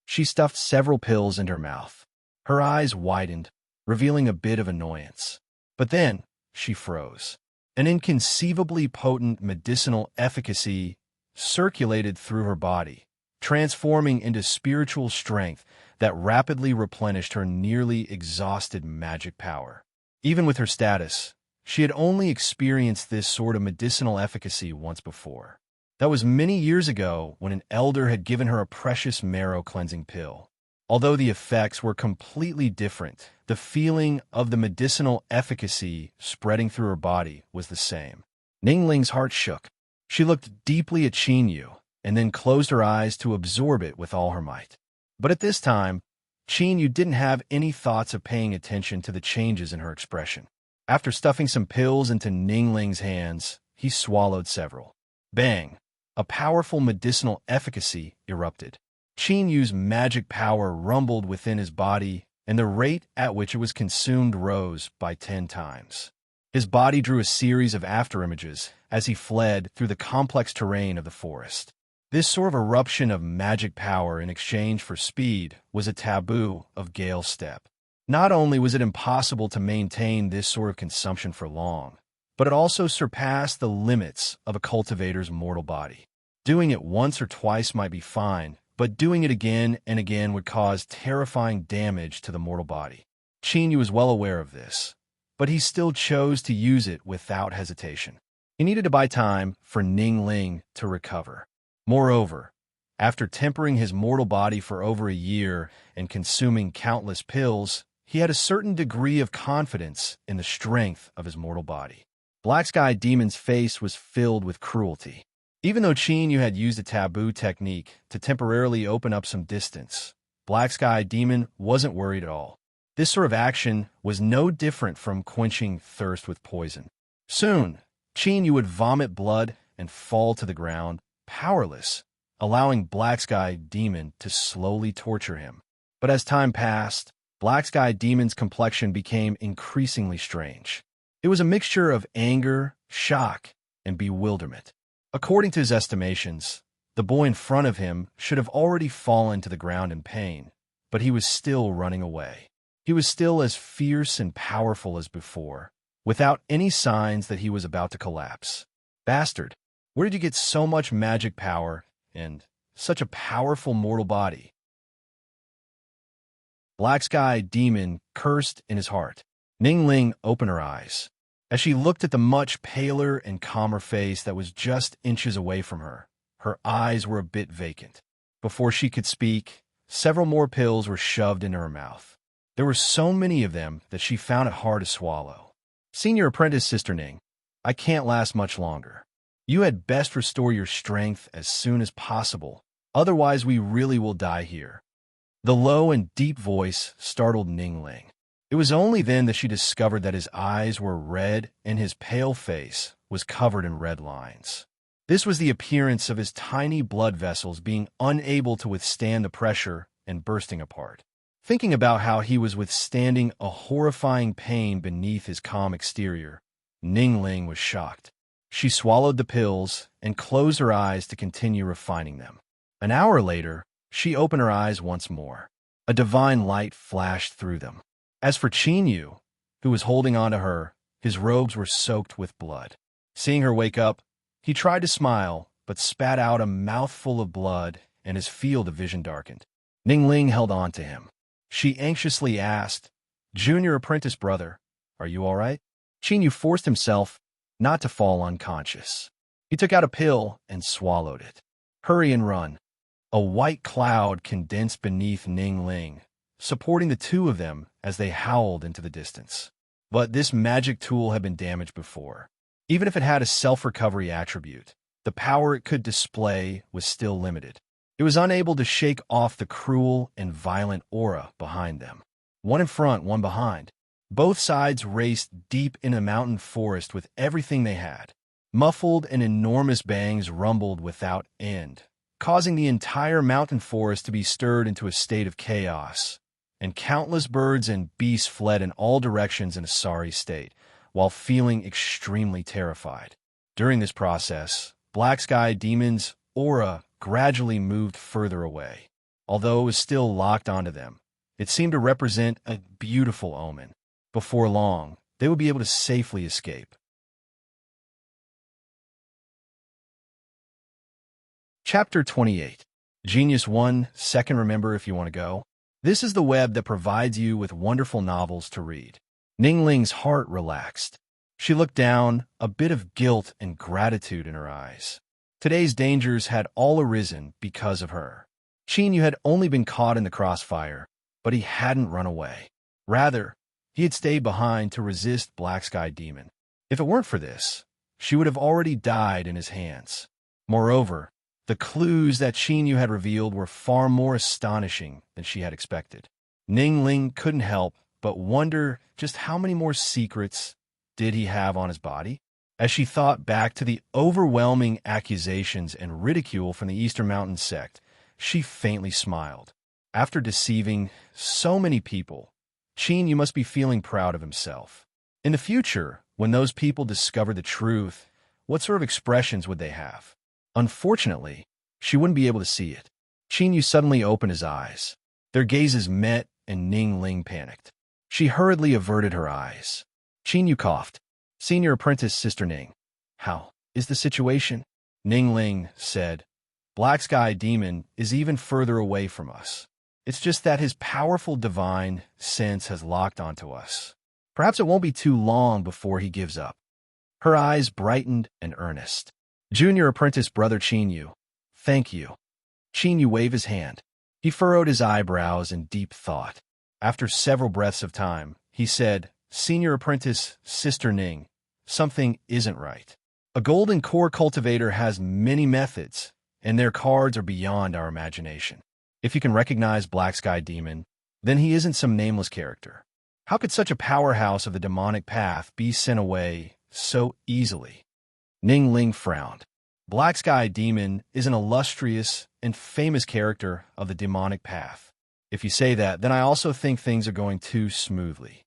She stuffed several pills into her mouth. Her eyes widened, revealing a bit of annoyance. But then, she froze. An inconceivably potent medicinal efficacy circulated through her body, transforming into spiritual strength that rapidly replenished her nearly exhausted magic power. Even with her status, she had only experienced this sort of medicinal efficacy once before. That was many years ago when an elder had given her a precious marrow-cleansing pill. Although the effects were completely different, the feeling of the medicinal efficacy spreading through her body was the same. Ningling's heart shook. She looked deeply at Qin Yu, and then closed her eyes to absorb it with all her might. But at this time, Qin Yu didn't have any thoughts of paying attention to the changes in her expression. After stuffing some pills into Ningling's hands, he swallowed several. Bang! A powerful medicinal efficacy erupted. Qin Yu's magic power rumbled within his body, and the rate at which it was consumed rose by 10 times. His body drew a series of afterimages as he fled through the complex terrain of the forest. This sort of eruption of magic power in exchange for speed was a taboo of Gale's Step. Not only was it impossible to maintain this sort of consumption for long, but it also surpassed the limits of a cultivator's mortal body. Doing it once or twice might be fine, but doing it again and again would cause terrifying damage to the mortal body. Qin Yu was well aware of this, but he still chose to use it without hesitation. He needed to buy time for Ningling to recover. Moreover, after tempering his mortal body for over a year and consuming countless pills, he had a certain degree of confidence in the strength of his mortal body. Black Sky Demon's face was filled with cruelty. Even though Qin Yu had used a taboo technique to temporarily open up some distance, Black Sky Demon wasn't worried at all. This sort of action was no different from quenching thirst with poison. Soon, Qin Yu would vomit blood and fall to the ground, powerless, allowing Black Sky Demon to slowly torture him. But as time passed, Black Sky Demon's complexion became increasingly strange. It was a mixture of anger, shock, and bewilderment. According to his estimations, the boy in front of him should have already fallen to the ground in pain, but he was still running away. He was still as fierce and powerful as before, without any signs that he was about to collapse. Bastard, where did you get so much magic power and such a powerful mortal body? Black Sky Demon cursed in his heart. Ningling opened her eyes. As she looked at the much paler and calmer face that was just inches away from her, her eyes were a bit vacant. Before she could speak, several more pills were shoved into her mouth. There were so many of them that she found it hard to swallow. Senior Apprentice Sister Ning, I can't last much longer. You had best restore your strength as soon as possible, otherwise we really will die here. The low and deep voice startled Ningling. It was only then that she discovered that his eyes were red and his pale face was covered in red lines. This was the appearance of his tiny blood vessels being unable to withstand the pressure and bursting apart. Thinking about how he was withstanding a horrifying pain beneath his calm exterior, Ningling was shocked. She swallowed the pills and closed her eyes to continue refining them. An hour later, she opened her eyes once more. A divine light flashed through them. As for Qin Yu, who was holding on to her, his robes were soaked with blood. Seeing her wake up, he tried to smile, but spat out a mouthful of blood, and his field of vision darkened. Ningling held on to him. She anxiously asked, Junior Apprentice Brother, are you all right? Qin Yu forced himself not to fall unconscious. He took out a pill and swallowed it. Hurry and run. A white cloud condensed beneath Ningling, supporting the two of them as they howled into the distance. But this magic tool had been damaged before. Even if it had a self-recovery attribute, the power it could display was still limited. It was unable to shake off the cruel and violent aura behind them. One in front, one behind. Both sides raced deep in a mountain forest with everything they had. Muffled and enormous bangs rumbled without end, causing the entire mountain forest to be stirred into a state of chaos, and countless birds and beasts fled in all directions in a sorry state, while feeling extremely terrified. During this process, Black Sky Demon's aura gradually moved further away. Although it was still locked onto them, it seemed to represent a beautiful omen. Before long, they would be able to safely escape. Chapter 28. Genius 1 second remember if you want to go. This is the web that provides you with wonderful novels to read. Ning Ling's heart relaxed. She looked down, a bit of guilt and gratitude in her eyes. Today's dangers had all arisen because of her. Qin Yu had only been caught in the crossfire, but he hadn't run away. Rather, he had stayed behind to resist Black Sky Demon. If it weren't for this, she would have already died in his hands. Moreover, the clues that Qin Yu had revealed were far more astonishing than she had expected. Ning Ling couldn't help but wonder just how many more secrets did he have on his body? As she thought back to the overwhelming accusations and ridicule from the Eastern Mountain sect, she faintly smiled. After deceiving so many people, Qin Yu must be feeling proud of himself. In the future, when those people discovered the truth, what sort of expressions would they have? Unfortunately, she wouldn't be able to see it. Qin Yu suddenly opened his eyes. Their gazes met, and Ning Ling panicked. She hurriedly averted her eyes. Qin Yu coughed. Senior apprentice Sister Ning. How is the situation? Ning Ling said, Black Sky Demon is even further away from us. It's just that his powerful divine sense has locked onto us. Perhaps it won't be too long before he gives up. Her eyes brightened and earnest. Junior apprentice brother Qin Yu. Thank you. Qin Yu waved his hand. He furrowed his eyebrows in deep thought. After several breaths of time, he said, Senior apprentice Sister Ning, something isn't right. A golden core cultivator has many methods, and their cards are beyond our imagination. If you can recognize Black Sky Demon, then he isn't some nameless character. How could such a powerhouse of the demonic path be sent away so easily? Ning Ling frowned. Black Sky Demon is an illustrious and famous character of the demonic path. If you say that, then I also think things are going too smoothly.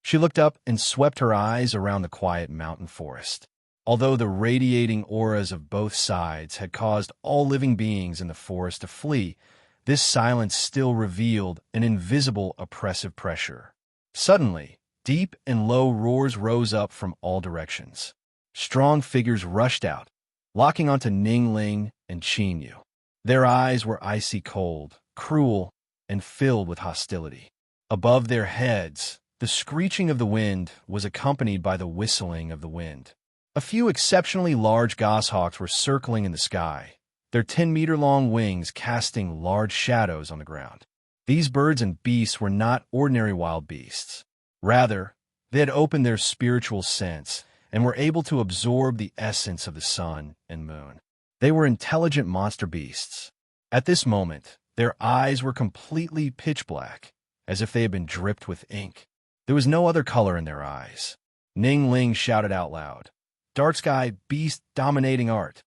She looked up and swept her eyes around the quiet mountain forest. Although the radiating auras of both sides had caused all living beings in the forest to flee, this silence still revealed an invisible oppressive pressure. Suddenly, deep and low roars rose up from all directions. Strong figures rushed out, locking onto Ning Ling and Qin Yu. Their eyes were icy cold, cruel, and filled with hostility. Above their heads, the screeching of the wind was accompanied by the whistling of the wind. A few exceptionally large goshawks were circling in the sky, their 10-meter-long wings casting large shadows on the ground. These birds and beasts were not ordinary wild beasts. Rather, they had opened their spiritual sense and were able to absorb the essence of the sun and moon. They were intelligent monster beasts. At this moment, their eyes were completely pitch black, as if they had been dripped with ink. There was no other color in their eyes. Ning Ling shouted out loud, Dark Sky Beast Dominating Art.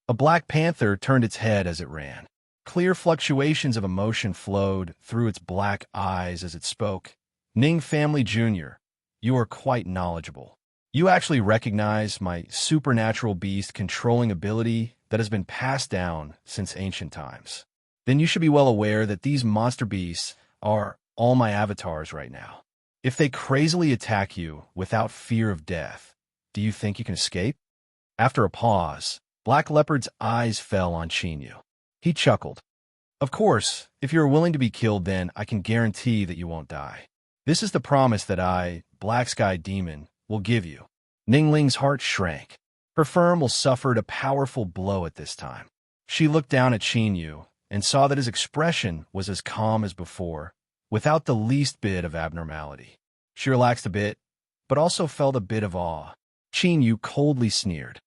A black panther turned its head as it ran. Clear fluctuations of emotion flowed through its black eyes as it spoke. Ning Family Jr., you are quite knowledgeable. You actually recognize my supernatural beast controlling ability that has been passed down since ancient times. Then you should be well aware that these monster beasts are all my avatars right now. If they crazily attack you without fear of death, do you think you can escape? After a pause, Black Leopard's eyes fell on Qin Yu. He chuckled. Of course, if you're willing to be killed, then I can guarantee that you won't die. This is the promise that I, Black Sky Demon, will give you. Ning Ling's heart shrank. Her firm will suffer a powerful blow at this time. She looked down at Qin Yu and saw that his expression was as calm as before, without the least bit of abnormality. She relaxed a bit, but also felt a bit of awe. Qin Yu coldly sneered.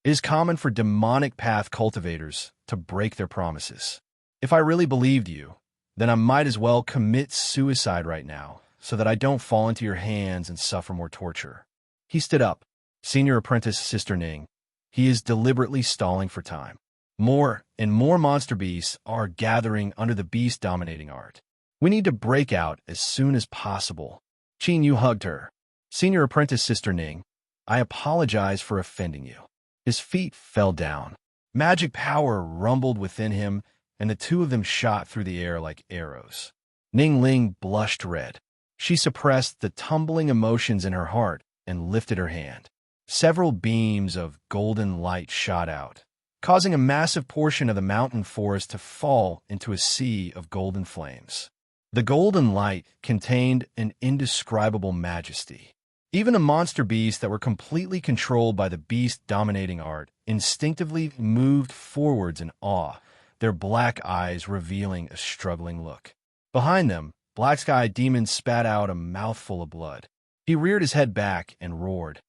It is common for demonic path cultivators to break their promises. If I really believed you, then I might as well commit suicide right now, so that I don't fall into your hands and suffer more torture. He stood up. Senior apprentice Sister Ning. He is deliberately stalling for time. More and more monster beasts are gathering under the beast dominating art. We need to break out as soon as possible. Qin Yu hugged her. Senior apprentice Sister Ning, I apologize for offending you. His feet fell down. Magic power rumbled within him, and the two of them shot through the air like arrows. Ning Ling blushed red. She suppressed the tumbling emotions in her heart and lifted her hand. Several beams of golden light shot out, causing a massive portion of the mountain forest to fall into a sea of golden flames. The golden light contained an indescribable majesty. Even the monster beasts that were completely controlled by the beast-dominating art instinctively moved forwards in awe, their black eyes revealing a struggling look. Behind them, Black Sky Demon spat out a mouthful of blood. He reared his head back and roared,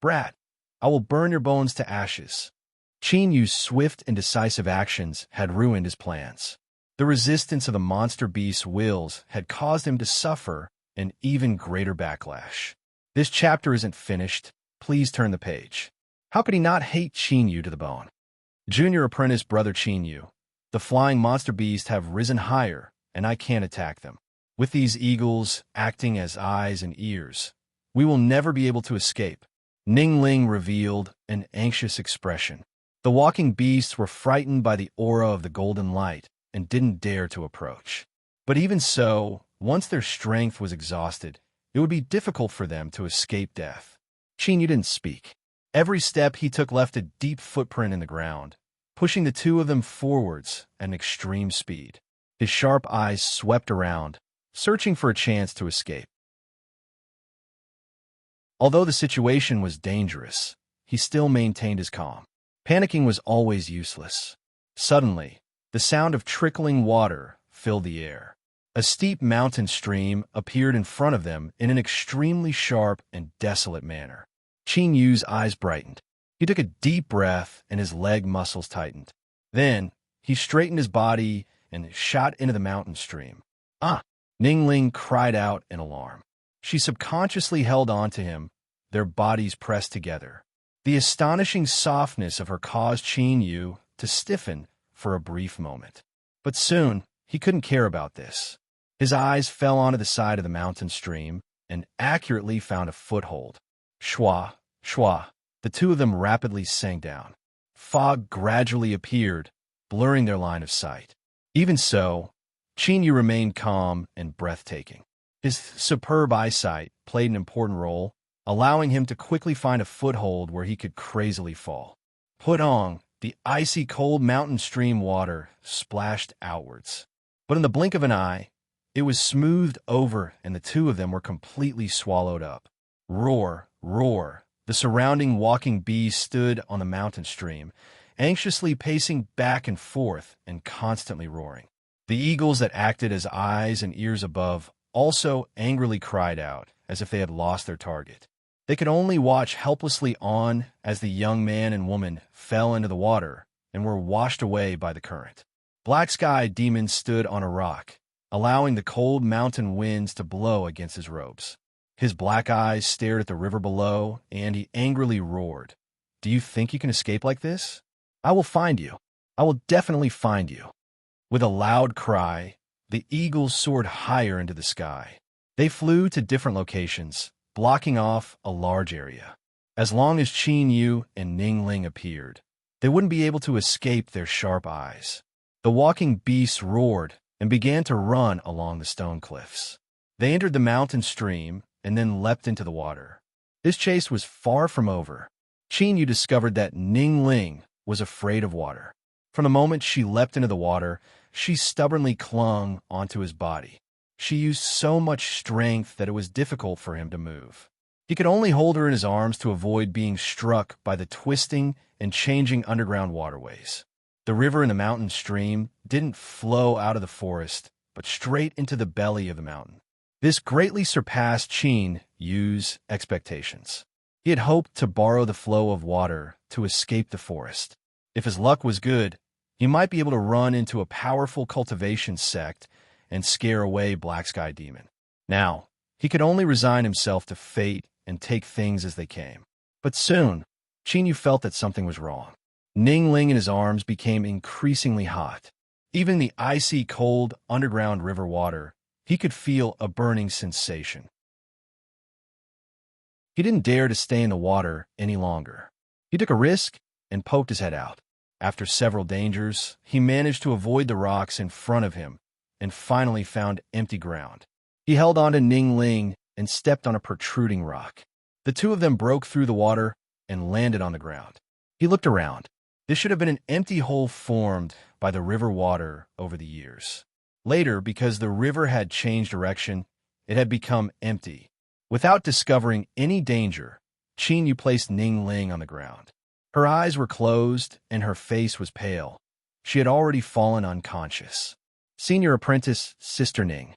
"Brat, I will burn your bones to ashes." Qin Yu's swift and decisive actions had ruined his plans. The resistance of the monster beast's wills had caused him to suffer an even greater backlash. This chapter isn't finished. Please turn the page. How could he not hate Qin Yu to the bone? Junior apprentice brother Qin Yu, the flying monster beasts have risen higher, and I can't attack them. With these eagles acting as eyes and ears, we will never be able to escape. Ning Ling revealed an anxious expression. The walking beasts were frightened by the aura of the golden light and didn't dare to approach. But even so, once their strength was exhausted, it would be difficult for them to escape death. Qin Yu didn't speak. Every step he took left a deep footprint in the ground, pushing the two of them forwards at an extreme speed. His sharp eyes swept around, searching for a chance to escape. Although the situation was dangerous, he still maintained his calm. Panicking was always useless. Suddenly, the sound of trickling water filled the air. A steep mountain stream appeared in front of them in an extremely sharp and desolate manner. Qin Yu's eyes brightened. He took a deep breath and his leg muscles tightened. Then, he straightened his body and shot into the mountain stream. "Ah!" Ning Ling cried out in alarm. She subconsciously held on to him, their bodies pressed together. The astonishing softness of her caused Qin Yu to stiffen for a brief moment. But soon, he couldn't care about this. His eyes fell onto the side of the mountain stream and accurately found a foothold. Shwa, shwa, the two of them rapidly sank down. Fog gradually appeared, blurring their line of sight. Even so, Qin Yu remained calm and breathtaking. His superb eyesight played an important role, allowing him to quickly find a foothold where he could crazily fall. Putong, the icy cold mountain stream water splashed outwards. But in the blink of an eye, it was smoothed over and the two of them were completely swallowed up. Roar, roar. The surrounding walking bees stood on the mountain stream, anxiously pacing back and forth and constantly roaring. The eagles that acted as eyes and ears above also angrily cried out, as if they had lost their target. They could only watch helplessly on as the young man and woman fell into the water and were washed away by the current. Black Sky Demon stood on a rock, allowing the cold mountain winds to blow against his robes. His black eyes stared at the river below, and he angrily roared, "Do you think you can escape like this? I will find you. I will definitely find you." With a loud cry, the eagles soared higher into the sky. They flew to different locations, blocking off a large area. As long as Qin Yu and Ning Ling appeared, they wouldn't be able to escape their sharp eyes. The walking beasts roared and began to run along the stone cliffs. They entered the mountain stream and then leapt into the water. This chase was far from over. Qin Yu discovered that Ning Ling was afraid of water. From the moment she leapt into the water, she stubbornly clung onto his body. She used so much strength that it was difficult for him to move. He could only hold her in his arms to avoid being struck by the twisting and changing underground waterways. The river in the mountain stream didn't flow out of the forest, but straight into the belly of the mountain. This greatly surpassed Qin Yu's expectations. He had hoped to borrow the flow of water to escape the forest. If his luck was good, he might be able to run into a powerful cultivation sect and scare away Black Sky Demon. Now, he could only resign himself to fate and take things as they came. But soon, Qin Yu felt that something was wrong. Ning Ling in his arms became increasingly hot. Even the icy cold underground river water, he could feel a burning sensation. He didn't dare to stay in the water any longer. He took a risk and poked his head out. After several dangers, he managed to avoid the rocks in front of him and finally found empty ground. He held on to Ning Ling and stepped on a protruding rock. The two of them broke through the water and landed on the ground. He looked around. This should have been an empty hole formed by the river water over the years. Later, because the river had changed direction, it had become empty. Without discovering any danger, Qin Yu placed Ning Ling on the ground. Her eyes were closed and her face was pale. She had already fallen unconscious. "Senior apprentice, Sister Ning,"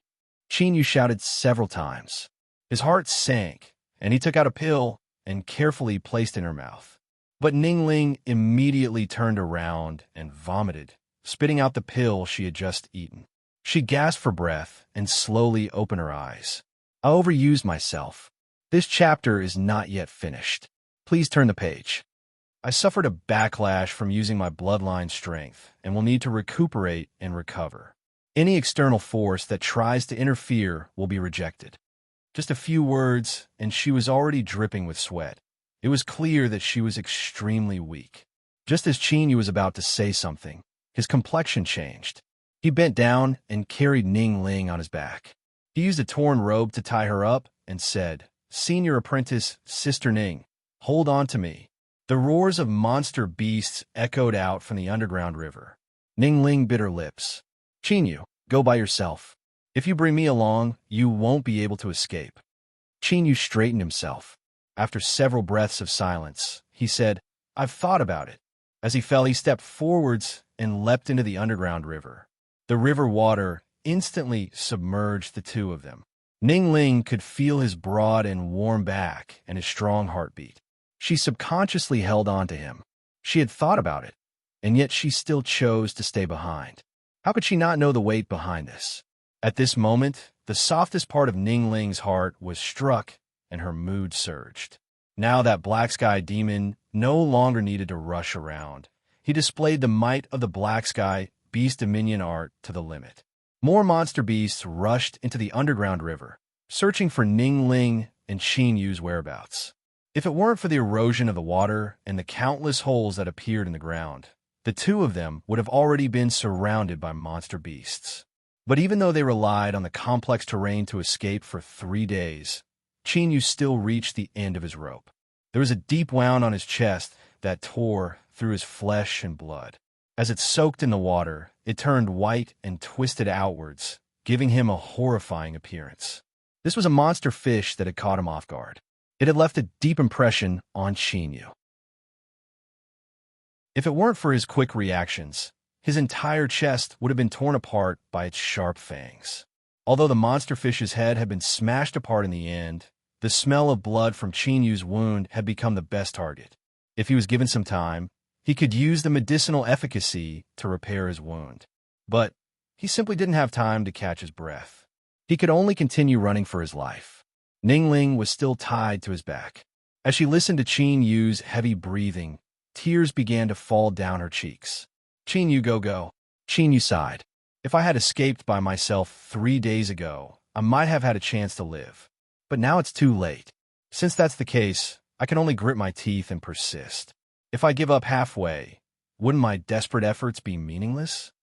Qin Yu shouted several times. His heart sank, and he took out a pill and carefully placed it in her mouth. But Ning Ling immediately turned around and vomited, spitting out the pill she had just eaten. She gasped for breath and slowly opened her eyes. "I overused myself. This chapter is not yet finished. Please turn the page. I suffered a backlash from using my bloodline strength and will need to recuperate and recover. Any external force that tries to interfere will be rejected." Just a few words, and she was already dripping with sweat. It was clear that she was extremely weak. Just as Qin Yu was about to say something, his complexion changed. He bent down and carried Ning Ling on his back. He used a torn robe to tie her up and said, "Senior apprentice, Sister Ning, hold on to me." The roars of monster beasts echoed out from the underground river. Ning Ling bit her lips. "Qin Yu, go by yourself. If you bring me along, you won't be able to escape." Qin Yu straightened himself. After several breaths of silence, he said, "I've thought about it." As he fell, he stepped forwards and leapt into the underground river. The river water instantly submerged the two of them. Ning Ling could feel his broad and warm back and his strong heartbeat. She subconsciously held on to him. She had thought about it, and yet she still chose to stay behind. How could she not know the weight behind this? At this moment, the softest part of Ning Ling's heart was struck, and her mood surged. Now that Black Sky Demon no longer needed to rush around. He displayed the might of the Black Sky Beast Dominion art to the limit. More monster beasts rushed into the underground river, searching for Ning Ling and Qin Yu's whereabouts. If it weren't for the erosion of the water and the countless holes that appeared in the ground, the two of them would have already been surrounded by monster beasts. But even though they relied on the complex terrain to escape for 3 days, Qin Yu still reached the end of his rope. There was a deep wound on his chest that tore through his flesh and blood. As it soaked in the water, it turned white and twisted outwards, giving him a horrifying appearance. This was a monster fish that had caught him off guard. It had left a deep impression on Qin Yu. If it weren't for his quick reactions, his entire chest would have been torn apart by its sharp fangs. Although the monster fish's head had been smashed apart in the end, the smell of blood from Qin Yu's wound had become the best target. If he was given some time, he could use the medicinal efficacy to repair his wound. But he simply didn't have time to catch his breath. He could only continue running for his life. Ning Ling was still tied to his back. As she listened to Qin Yu's heavy breathing, tears began to fall down her cheeks. "Qin Yu, go. Qin Yu sighed. "If I had escaped by myself 3 days ago, I might have had a chance to live. But now it's too late. Since that's the case, I can only grit my teeth and persist. If I give up halfway, wouldn't my desperate efforts be meaningless?"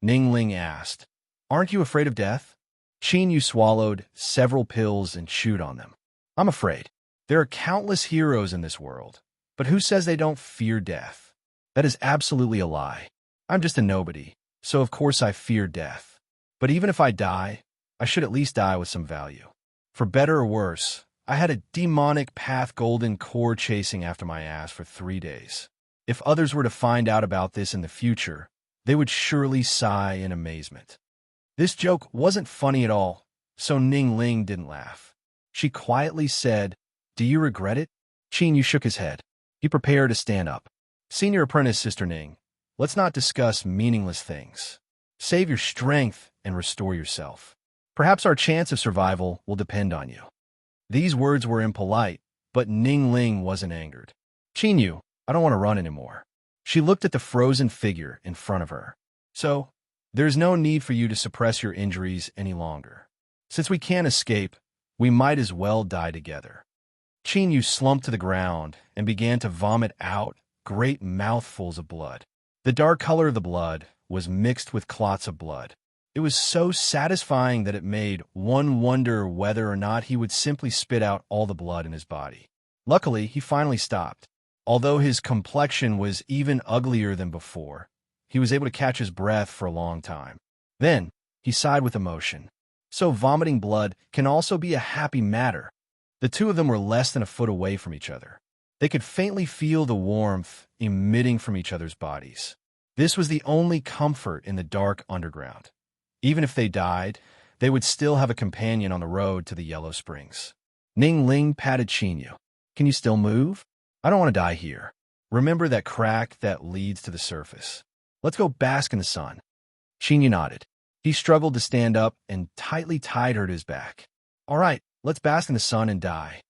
Ning Ling asked, "Aren't you afraid of death?" Qin Yu swallowed several pills and chewed on them. "I'm afraid. There are countless heroes in this world, but who says they don't fear death? That is absolutely a lie. I'm just a nobody, so of course I fear death. But even if I die, I should at least die with some value. For better or worse, I had a demonic path golden core chasing after my ass for 3 days. If others were to find out about this in the future, they would surely sigh in amazement." This joke wasn't funny at all, so Ning Ling didn't laugh. She quietly said, "Do you regret it?" Qin Yu shook his head. He prepared to stand up. "Senior apprentice, Sister Ning, let's not discuss meaningless things. Save your strength and restore yourself. Perhaps our chance of survival will depend on you." These words were impolite, but Ning Ling wasn't angered. "Qin Yu, I don't want to run anymore." She looked at the frozen figure in front of her. "So, there's no need for you to suppress your injuries any longer. Since we can't escape, we might as well die together." Qin Yu slumped to the ground and began to vomit out great mouthfuls of blood. The dark color of the blood was mixed with clots of blood. It was so satisfying that it made one wonder whether or not he would simply spit out all the blood in his body. Luckily, he finally stopped. Although his complexion was even uglier than before, he was able to catch his breath for a long time. Then, he sighed with emotion. So vomiting blood can also be a happy matter. The two of them were less than a foot away from each other. They could faintly feel the warmth emitting from each other's bodies. This was the only comfort in the dark underground. Even if they died, they would still have a companion on the road to the Yellow Springs. Ning Ling patted Chinyu. Can you still move? I don't want to die here. Remember that crack that leads to the surface. Let's go bask in the sun. Chinyu nodded. He struggled to stand up and tightly tied her to his back. All right, let's bask in the sun and die.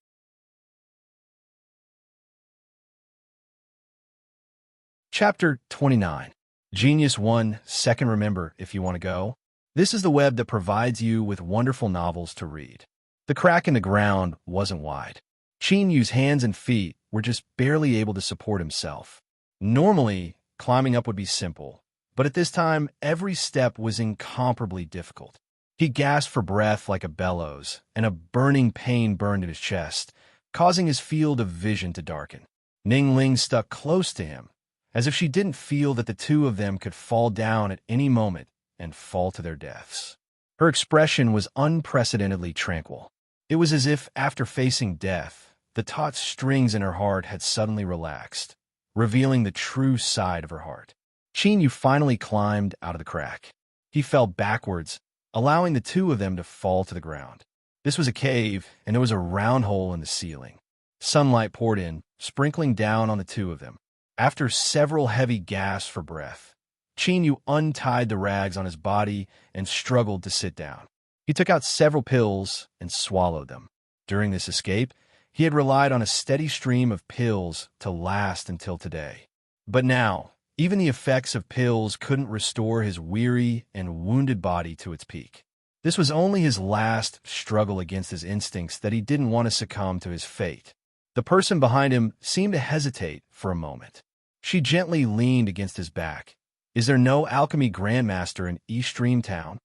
Chapter 29. Genius 1, Second Remember if you want to go. This is the web that provides you with wonderful novels to read. The crack in the ground wasn't wide. Chinyu's hands and feet were just barely able to support himself. Normally, climbing up would be simple, but at this time, every step was incomparably difficult. He gasped for breath like a bellows, and a burning pain burned in his chest, causing his field of vision to darken. Ning Ling stuck close to him, as if she didn't feel that the two of them could fall down at any moment and fall to their deaths. Her expression was unprecedentedly tranquil. It was as if, after facing death, the taut strings in her heart had suddenly relaxed, revealing the true side of her heart. Chinyu finally climbed out of the crack. He fell backwards, allowing the two of them to fall to the ground. This was a cave, and there was a round hole in the ceiling. Sunlight poured in, sprinkling down on the two of them. After several heavy gasps for breath, Chinyu untied the rags on his body and struggled to sit down. He took out several pills and swallowed them. During this escape, he had relied on a steady stream of pills to last until today. But now, even the effects of pills couldn't restore his weary and wounded body to its peak. This was only his last struggle against his instincts that he didn't want to succumb to his fate. The person behind him seemed to hesitate for a moment. She gently leaned against his back. Is there no alchemy grandmaster in East Dreamtown?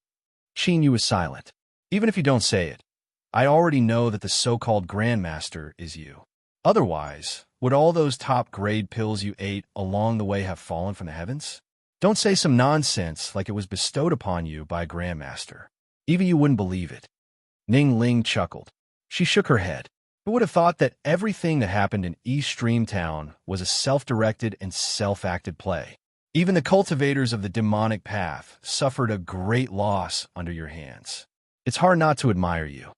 Chinyu was silent. Even if you don't say it, I already know that the so-called grandmaster is you. Otherwise, would all those top-grade pills you ate along the way have fallen from the heavens? Don't say some nonsense like it was bestowed upon you by a grandmaster. Even you wouldn't believe it. Ning Ling chuckled. She shook her head. Who would have thought that everything that happened in East Dreamtown was a self-directed and self-acted play? Even the cultivators of the demonic path suffered a great loss under your hands. It's hard not to admire you.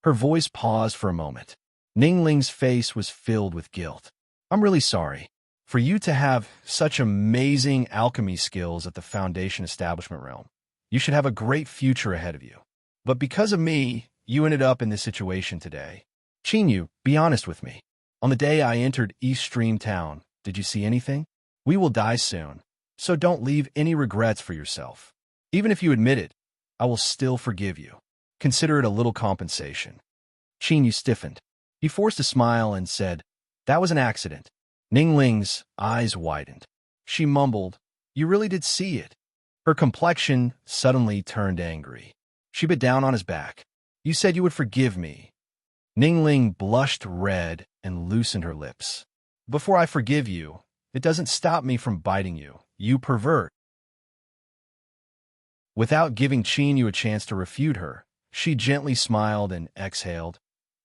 Her voice paused for a moment. Ning Ling's face was filled with guilt. I'm really sorry. For you to have such amazing alchemy skills at the Foundation Establishment realm, you should have a great future ahead of you. But because of me, you ended up in this situation today. Chinyu, be honest with me. On the day I entered East Stream Town, did you see anything? We will die soon, so don't leave any regrets for yourself. Even if you admit it, I will still forgive you. Consider it a little compensation. Chinyu stiffened. He forced a smile and said, that was an accident. Ning Ling's eyes widened. She mumbled, you really did see it. Her complexion suddenly turned angry. She bit down on his back. You said you would forgive me. Ning Ling blushed red and loosened her lips. Before I forgive you, it doesn't stop me from biting you, you pervert. Without giving Chinyu a chance to refute her, she gently smiled and exhaled.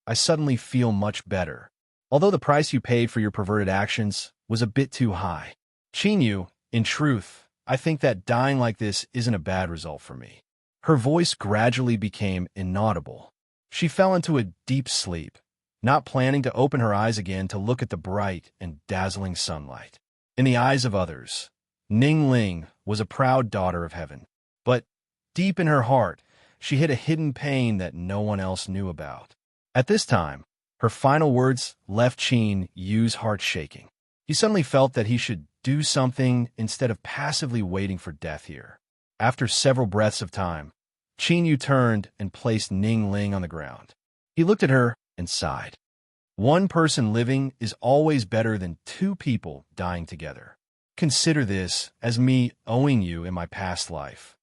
I suddenly feel much better. Although the price you paid for your perverted actions was a bit too high. Chinyu, in truth, I think that dying like this isn't a bad result for me. Her voice gradually became inaudible. She fell into a deep sleep, not planning to open her eyes again to look at the bright and dazzling sunlight. In the eyes of others, Ning Ling was a proud daughter of heaven. But deep in her heart, she hid a hidden pain that no one else knew about. At this time, her final words left Chin Yu's heart shaking. He suddenly felt that he should do something instead of passively waiting for death here. After several breaths of time, Chin Yu turned and placed Ning Ling on the ground. He looked at her and sighed. One person living is always better than two people dying together. Consider this as me owing you in my past life.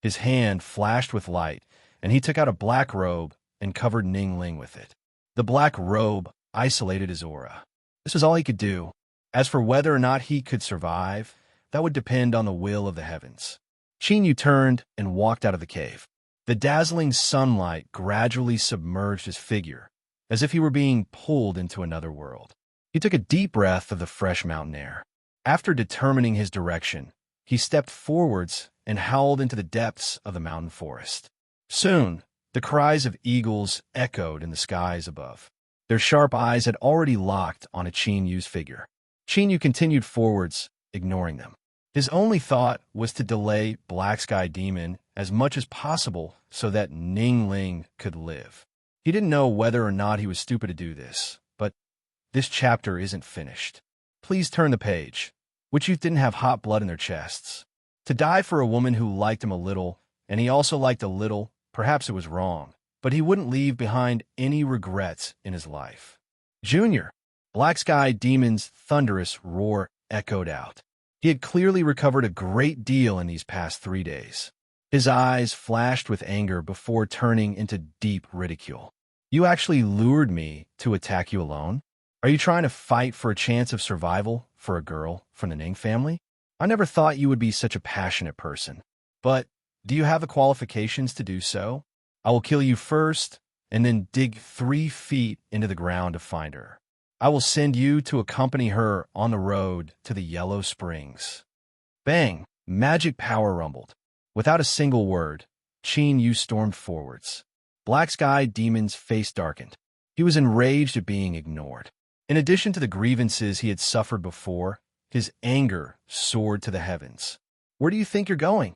His hand flashed with light, and he took out a black robe and covered Ning Ling with it. The black robe isolated his aura. This was all he could do. As for whether or not he could survive, that would depend on the will of the heavens. Qin Yu turned and walked out of the cave. The dazzling sunlight gradually submerged his figure, as if he were being pulled into another world. He took a deep breath of the fresh mountain air. After determining his direction, he stepped forwards and howled into the depths of the mountain forest. Soon, the cries of eagles echoed in the skies above. Their sharp eyes had already locked on a Qin Yu's figure. Qin Yu continued forwards, ignoring them. His only thought was to delay Black Sky Demon as much as possible so that Ning Ling could live. He didn't know whether or not he was stupid to do this, but this chapter isn't finished. Please turn the page. Which youth didn't have hot blood in their chests? To die for a woman who liked him a little, and he also liked a little, perhaps it was wrong, but he wouldn't leave behind any regrets in his life. Junior! Black Sky Demon's thunderous roar echoed out. He had clearly recovered a great deal in these past 3 days. His eyes flashed with anger before turning into deep ridicule. You actually lured me to attack you alone? Are you trying to fight for a chance of survival for a girl from the Ning family? I never thought you would be such a passionate person. But do you have the qualifications to do so? I will kill you first, and then dig 3 feet into the ground to find her. I will send you to accompany her on the road to the Yellow Springs. Bang! Magic power rumbled. Without a single word, Qin Yu stormed forwards. Black Sky Demon's face darkened. He was enraged at being ignored. In addition to the grievances he had suffered before, his anger soared to the heavens. Where do you think you're going?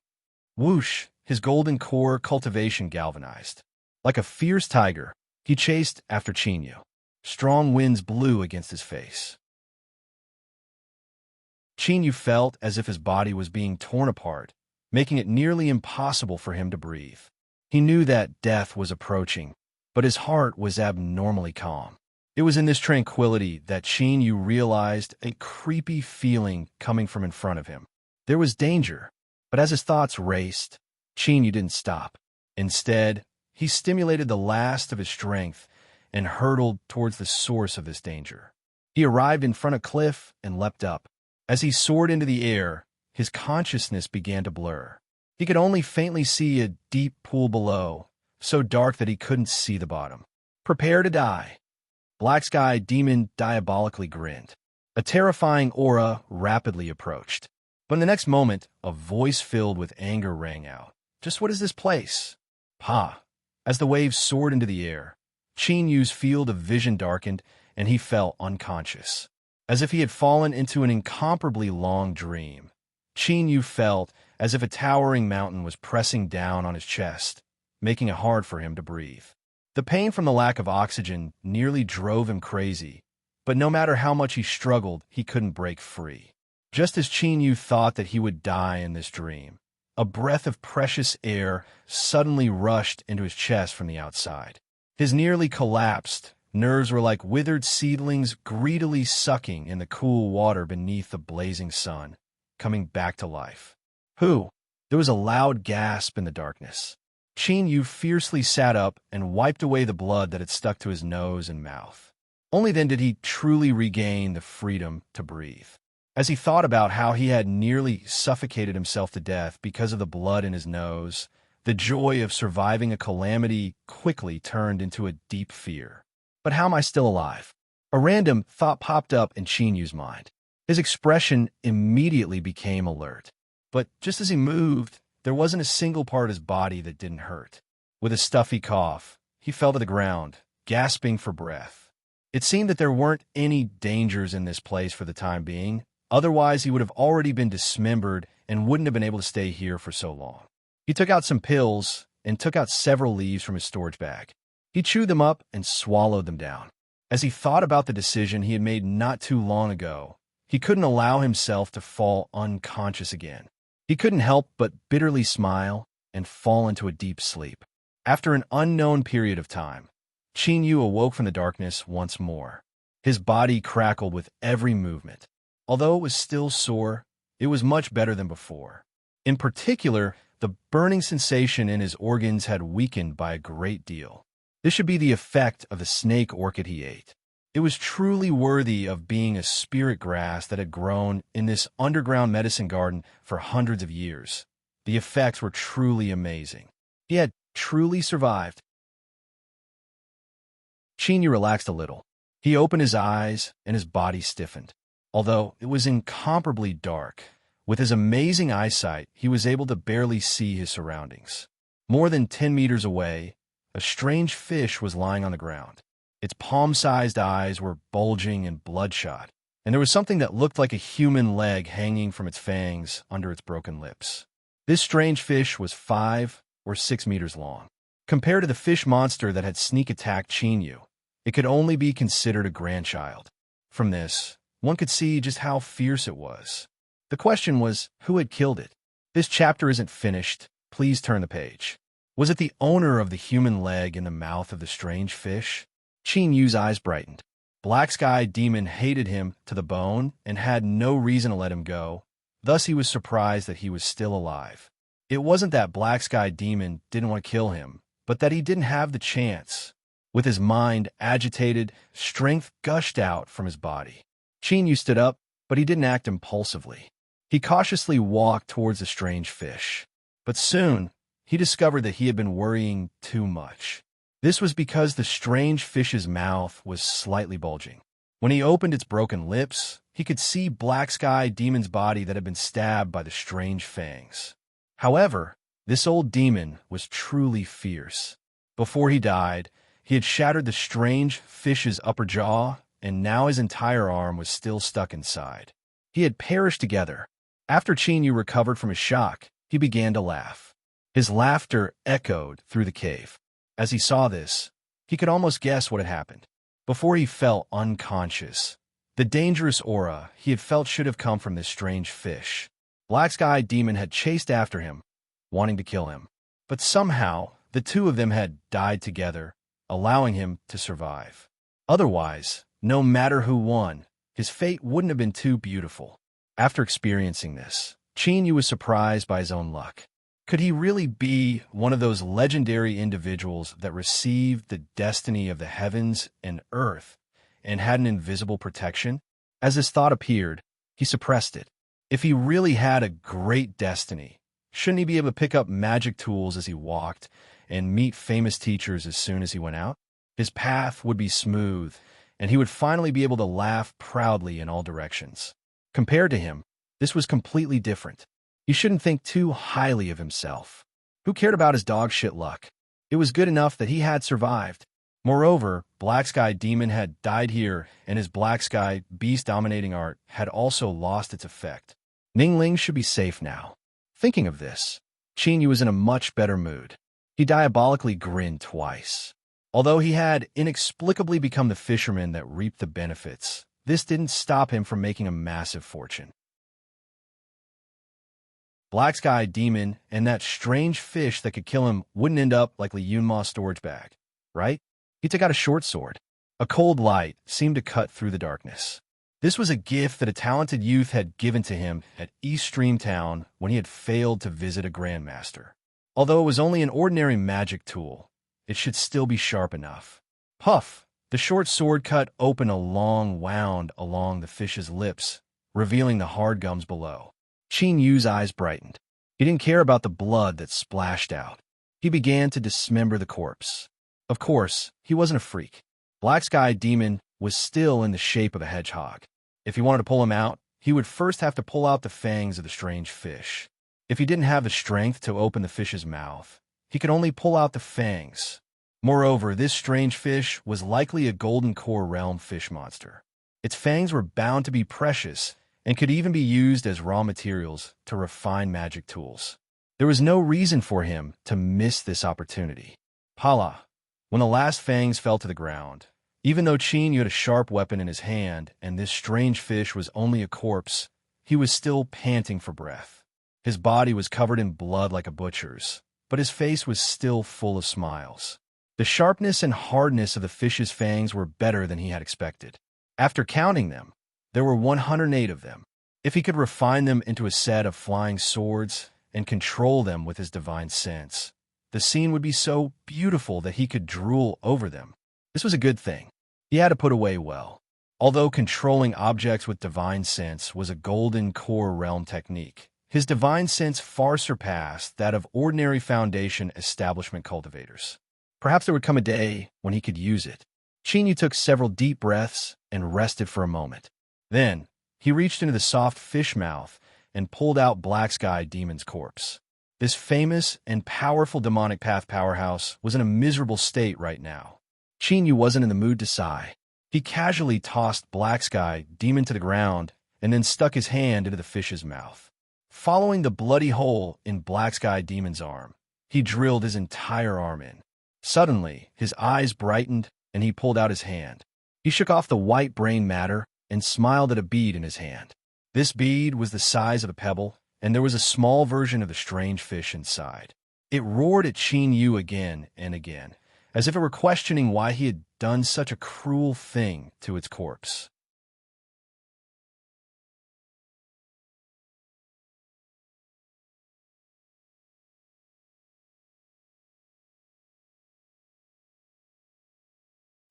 Whoosh! His golden core cultivation galvanized. Like a fierce tiger, he chased after Qin Yu. Strong winds blew against his face. Qin Yu felt as if his body was being torn apart, making it nearly impossible for him to breathe. He knew that death was approaching, but his heart was abnormally calm. It was in this tranquility that Qin Yu realized a creepy feeling coming from in front of him. There was danger, but as his thoughts raced, Qin Yu didn't stop. Instead, he stimulated the last of his strength and hurtled towards the source of this danger. He arrived in front of a cliff and leapt up. As he soared into the air, his consciousness began to blur. He could only faintly see a deep pool below, so dark that he couldn't see the bottom. Prepare to die. Black Sky Demon diabolically grinned. A terrifying aura rapidly approached. But in the next moment, a voice filled with anger rang out. Just what is this place? Pa! As the waves soared into the air, Qin Yu's field of vision darkened, and he fell unconscious. As if he had fallen into an incomparably long dream, Qin Yu felt as if a towering mountain was pressing down on his chest, making it hard for him to breathe. The pain from the lack of oxygen nearly drove him crazy, but no matter how much he struggled, he couldn't break free. Just as Qin Yu thought that he would die in this dream, a breath of precious air suddenly rushed into his chest from the outside. His nearly collapsed nerves were like withered seedlings greedily sucking in the cool water beneath the blazing sun, coming back to life. Who? There was a loud gasp in the darkness. Qin Yu fiercely sat up and wiped away the blood that had stuck to his nose and mouth. Only then did he truly regain the freedom to breathe. As he thought about how he had nearly suffocated himself to death because of the blood in his nose, the joy of surviving a calamity quickly turned into a deep fear. But how am I still alive? A random thought popped up in Qin Yu's mind. His expression immediately became alert. But just as he moved, there wasn't a single part of his body that didn't hurt. With a stuffy cough, he fell to the ground, gasping for breath. It seemed that there weren't any dangers in this place for the time being. Otherwise, he would have already been dismembered and wouldn't have been able to stay here for so long. He took out some pills and took out several leaves from his storage bag. He chewed them up and swallowed them down. As he thought about the decision he had made not too long ago, he couldn't allow himself to fall unconscious again. He couldn't help but bitterly smile and fall into a deep sleep. After an unknown period of time, Qin Yu awoke from the darkness once more. His body crackled with every movement. Although it was still sore, it was much better than before. In particular, the burning sensation in his organs had weakened by a great deal. This should be the effect of the snake orchid he ate. It was truly worthy of being a spirit grass that had grown in this underground medicine garden for hundreds of years. The effects were truly amazing. He had truly survived. Chinyu relaxed a little. He opened his eyes and his body stiffened. Although it was incomparably dark, with his amazing eyesight, he was able to barely see his surroundings. More than 10 meters away, a strange fish was lying on the ground. Its palm-sized eyes were bulging and bloodshot, and there was something that looked like a human leg hanging from its fangs under its broken lips. This strange fish was 5 or 6 meters long. Compared to the fish monster that had sneak-attacked Chinyu, it could only be considered a grandchild. From this, one could see just how fierce it was. The question was, who had killed it? This chapter isn't finished. Please turn the page. Was it the owner of the human leg in the mouth of the strange fish? Chinyu's eyes brightened. Black Sky Demon hated him to the bone and had no reason to let him go. Thus he was surprised that he was still alive. It wasn't that Black Sky Demon didn't want to kill him, but that he didn't have the chance. With his mind agitated, strength gushed out from his body. Chinyu stood up, but he didn't act impulsively. He cautiously walked towards the strange fish. But soon, he discovered that he had been worrying too much. This was because the strange fish's mouth was slightly bulging. When he opened its broken lips, he could see Black Sky Demon's body that had been stabbed by the strange fangs. However, this old demon was truly fierce. Before he died, he had shattered the strange fish's upper jaw, and now his entire arm was still stuck inside. He had perished together. After Chinyu recovered from his shock, he began to laugh. His laughter echoed through the cave. As he saw this, he could almost guess what had happened. Before he fell unconscious, the dangerous aura he had felt should have come from this strange fish. Black Sky Demon had chased after him, wanting to kill him. But somehow, the two of them had died together, allowing him to survive. Otherwise, no matter who won, his fate wouldn't have been too beautiful. After experiencing this, Chinyu was surprised by his own luck. Could he really be one of those legendary individuals that received the destiny of the heavens and earth and had an invisible protection? As this thought appeared, he suppressed it. If he really had a great destiny, shouldn't he be able to pick up magic tools as he walked and meet famous teachers as soon as he went out? His path would be smooth, and he would finally be able to laugh proudly in all directions. Compared to him, this was completely different. He shouldn't think too highly of himself. Who cared about his dog shit luck? It was good enough that he had survived. Moreover, Black Sky Demon had died here, and his Black Sky beast-dominating art had also lost its effect. Ningling should be safe now. Thinking of this, Chinyu was in a much better mood. He diabolically grinned twice. Although he had inexplicably become the fisherman that reaped the benefits, this didn't stop him from making a massive fortune. Black Sky Demon and that strange fish that could kill him wouldn't end up like Li Yunma's storage bag, right? He took out a short sword. A cold light seemed to cut through the darkness. This was a gift that a talented youth had given to him at East Stream Town when he had failed to visit a grandmaster. Although it was only an ordinary magic tool, it should still be sharp enough. Puff! The short sword cut open a long wound along the fish's lips, revealing the hard gums below. Chinyu's eyes brightened. He didn't care about the blood that splashed out. He began to dismember the corpse. Of course, he wasn't a freak. Black Sky Demon was still in the shape of a hedgehog. If he wanted to pull him out, he would first have to pull out the fangs of the strange fish. If he didn't have the strength to open the fish's mouth, he could only pull out the fangs. Moreover, this strange fish was likely a Golden Core Realm fish monster. Its fangs were bound to be precious and could even be used as raw materials to refine magic tools. There was no reason for him to miss this opportunity. Pala, when the last fangs fell to the ground, even though Chinyu had a sharp weapon in his hand and this strange fish was only a corpse, he was still panting for breath. His body was covered in blood like a butcher's, but his face was still full of smiles. The sharpness and hardness of the fish's fangs were better than he had expected. After counting them, there were 108 of them. If he could refine them into a set of flying swords and control them with his divine sense, the scene would be so beautiful that he could drool over them. This was a good thing. he had to put away well. Although controlling objects with divine sense was a golden core realm technique, his divine sense far surpassed that of ordinary foundation establishment cultivators. Perhaps there would come a day when he could use it. Chinyu took several deep breaths and rested for a moment. Then, he reached into the soft fish mouth and pulled out Black Sky Demon's corpse. This famous and powerful demonic path powerhouse was in a miserable state right now. Chinyu wasn't in the mood to sigh. He casually tossed Black Sky Demon to the ground and then stuck his hand into the fish's mouth. Following the bloody hole in Black Sky Demon's arm, he drilled his entire arm in. Suddenly, his eyes brightened and he pulled out his hand. He shook off the white brain matter and smiled at a bead in his hand. This bead was the size of a pebble, and there was a small version of the strange fish inside. It roared at Chinyu again and again, as if it were questioning why he had done such a cruel thing to its corpse.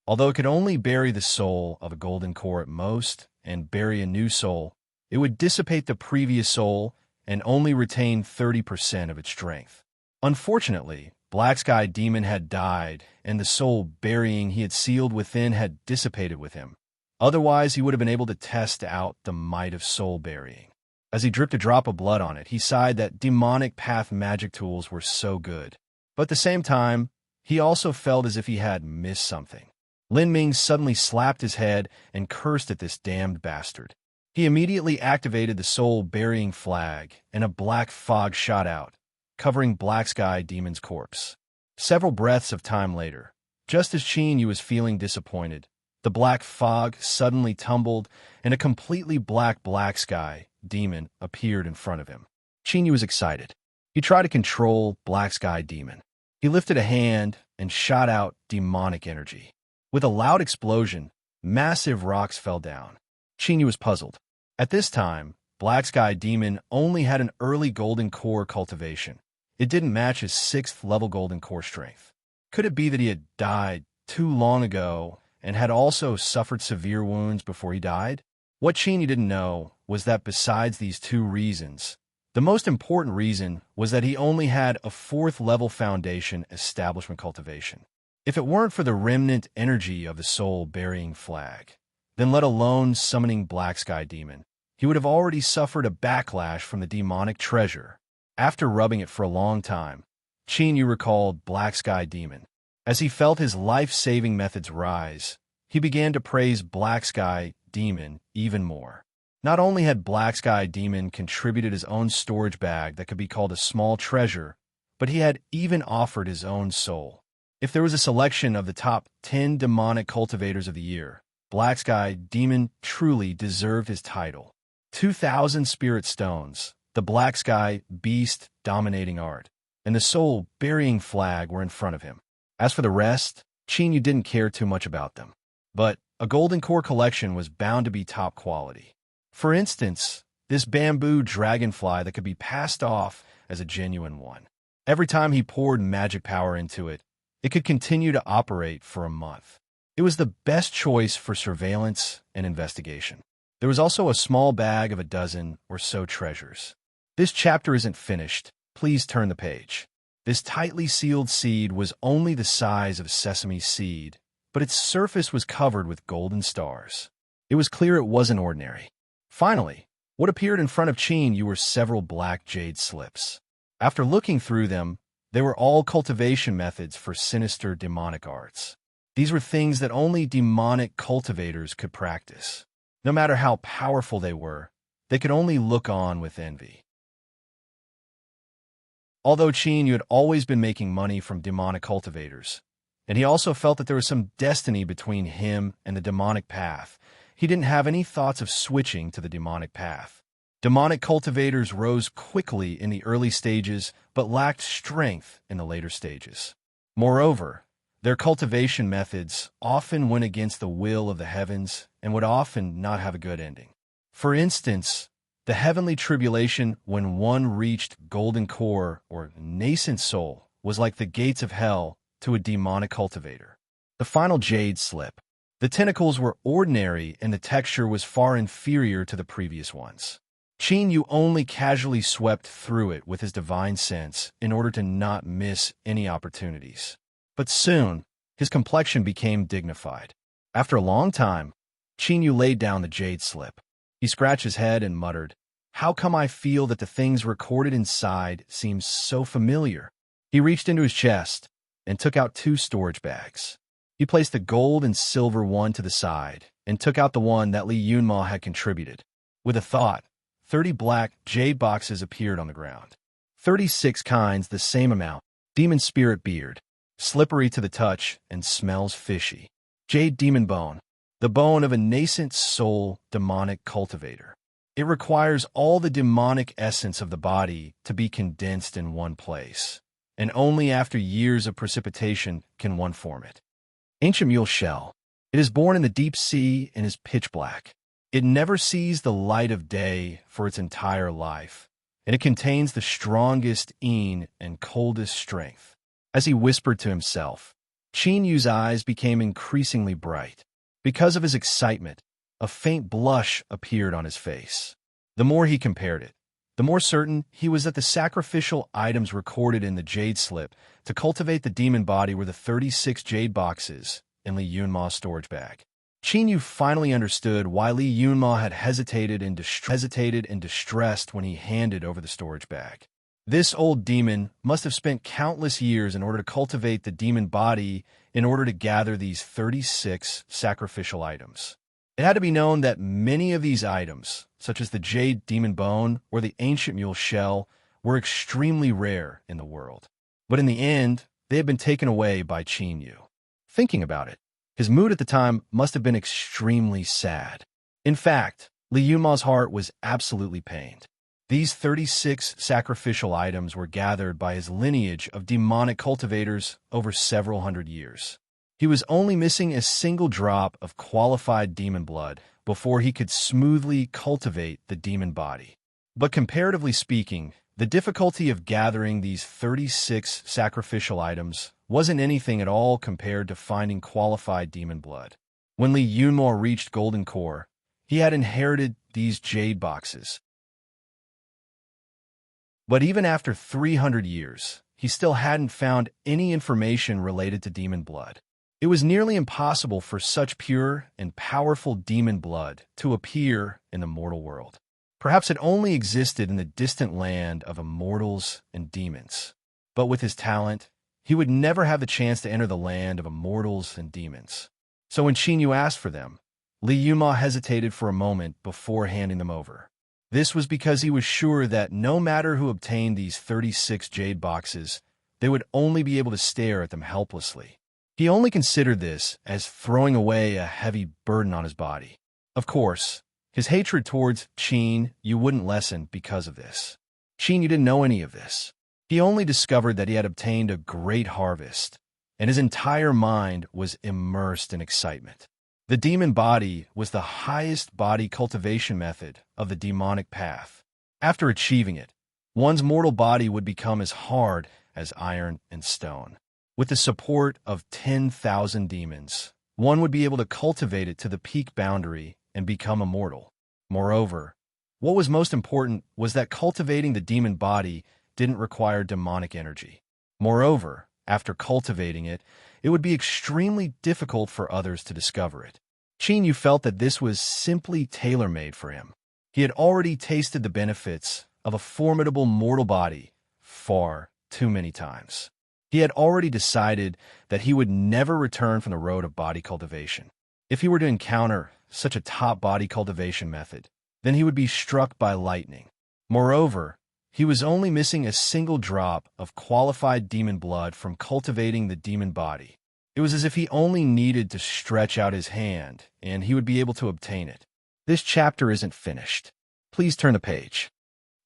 Although it could only bury the soul of a golden core at most and bury a new soul, it would dissipate the previous soul and only retain 30% of its strength. Unfortunately, Black Sky Demon had died, and the soul burying he had sealed within had dissipated with him. Otherwise, he would have been able to test out the might of soul burying. As he dripped a drop of blood on it, he sighed that demonic path magic tools were so good. But at the same time, he also felt as if he had missed something. Lin Ming suddenly slapped his head and cursed at this damned bastard. He immediately activated the soul-burying flag, and a black fog shot out, covering Black Sky Demon's corpse. Several breaths of time later, just as Chinyu was feeling disappointed, the black fog suddenly tumbled, and a completely Black Sky Demon appeared in front of him. Chinyu was excited. He tried to control Black Sky Demon. He lifted a hand and shot out demonic energy. With a loud explosion, massive rocks fell down. Chinyu was puzzled. At this time, Black Sky Demon only had an early golden core cultivation. It didn't match his 6th level golden core strength. Could it be that he had died too long ago and had also suffered severe wounds before he died? What Chinyu didn't know was that besides these two reasons, the most important reason was that he only had a 4th level foundation establishment cultivation. If it weren't for the remnant energy of the soul-burying flag, then let alone summoning Black Sky Demon, he would have already suffered a backlash from the demonic treasure. After rubbing it for a long time, Chinyu recalled Black Sky Demon. As he felt his life-saving methods rise, he began to praise Black Sky Demon even more. Not only had Black Sky Demon contributed his own storage bag that could be called a small treasure, but he had even offered his own soul. If there was a selection of the top 10 demonic cultivators of the year, Black Sky Demon truly deserved his title. 2,000 spirit stones, the Black Sky Beast dominating art, and the soul-burying flag were in front of him. As for the rest, Chinyu didn't care too much about them. But a golden core collection was bound to be top quality. For instance, this bamboo dragonfly that could be passed off as a genuine one. Every time he poured magic power into it, it could continue to operate for a month. It was the best choice for surveillance and investigation. There was also a small bag of a dozen or so treasures. This chapter isn't finished. Please turn the page. This tightly sealed seed was only the size of a sesame seed, but its surface was covered with golden stars. It was clear it wasn't ordinary. Finally, what appeared in front of Chinyu were several black jade slips. After looking through them, they were all cultivation methods for sinister demonic arts. These were things that only demonic cultivators could practice. No matter how powerful they were, they could only look on with envy. Although Chinyu had always been making money from demonic cultivators, and he also felt that there was some destiny between him and the demonic path, he didn't have any thoughts of switching to the demonic path. Demonic cultivators rose quickly in the early stages, but lacked strength in the later stages. Moreover, their cultivation methods often went against the will of the heavens and would often not have a good ending. For instance, the heavenly tribulation when one reached golden core or nascent soul was like the gates of hell to a demonic cultivator. The final jade slip. The tentacles were ordinary and the texture was far inferior to the previous ones. Qin Yu only casually swept through it with his divine sense in order to not miss any opportunities. But soon, his complexion became dignified. After a long time, Qin Yu laid down the jade slip. He scratched his head and muttered, "How come I feel that the things recorded inside seem so familiar?" He reached into his chest and took out 2 storage bags. He placed the gold and silver one to the side and took out the one that Li Yunma had contributed. With a thought, 30 black jade boxes appeared on the ground. 36 kinds, the same amount. Demon spirit beard, slippery to the touch and smells fishy. Jade demon bone, the bone of a nascent soul demonic cultivator. It requires all the demonic essence of the body to be condensed in one place, and only after years of precipitation can one form it. Ancient mule shell. It is born in the deep sea and is pitch black. It never sees the light of day for its entire life, and it contains the strongest yin and coldest strength. As he whispered to himself, Qin Yu's eyes became increasingly bright. Because of his excitement, a faint blush appeared on his face. The more he compared it, the more certain he was that the sacrificial items recorded in the jade slip to cultivate the demon body were the 36 jade boxes in Li Yunma's storage bag. Qin Yu finally understood why Li Yunma had hesitated and distressed when he handed over the storage bag. This old demon must have spent countless years in order to cultivate the demon body in order to gather these 36 sacrificial items. It had to be known that many of these items, such as the jade demon bone or the ancient mule shell, were extremely rare in the world. But in the end, they had been taken away by Qin Yu. Thinking about it, his mood at the time must have been extremely sad. In fact, Li Yunma's heart was absolutely pained. These 36 sacrificial items were gathered by his lineage of demonic cultivators over several hundred years. He was only missing a single drop of qualified demon blood before he could smoothly cultivate the demon body. But comparatively speaking, the difficulty of gathering these 36 sacrificial items wasn't anything at all compared to finding qualified demon blood. When Li Yunma reached Golden Core, he had inherited these jade boxes. But even after 300 years, he still hadn't found any information related to demon blood. It was nearly impossible for such pure and powerful demon blood to appear in the mortal world. Perhaps it only existed in the distant land of immortals and demons. But with his talent, he would never have the chance to enter the land of immortals and demons. So when Qin Yu asked for them, Li Yunma hesitated for a moment before handing them over. This was because he was sure that no matter who obtained these 36 jade boxes, they would only be able to stare at them helplessly. He only considered this as throwing away a heavy burden on his body. Of course, his hatred towards Qin Yu wouldn't lessen because of this. Qin Yu didn't know any of this. He only discovered that he had obtained a great harvest, and his entire mind was immersed in excitement. The demon body was the highest body cultivation method of the demonic path. After achieving it, one's mortal body would become as hard as iron and stone. With the support of 10,000 demons, one would be able to cultivate it to the peak boundary and become immortal. Moreover, what was most important was that cultivating the demon body didn't require demonic energy. Moreover, after cultivating it, it would be extremely difficult for others to discover it. Qin Yu felt that this was simply tailor-made for him. He had already tasted the benefits of a formidable mortal body far too many times. He had already decided that he would never return from the road of body cultivation. If he were to encounter such a top body cultivation method, then he would be struck by lightning. Moreover, he was only missing a single drop of qualified demon blood from cultivating the demon body. It was as if he only needed to stretch out his hand, and he would be able to obtain it. This chapter isn't finished. Please turn the page.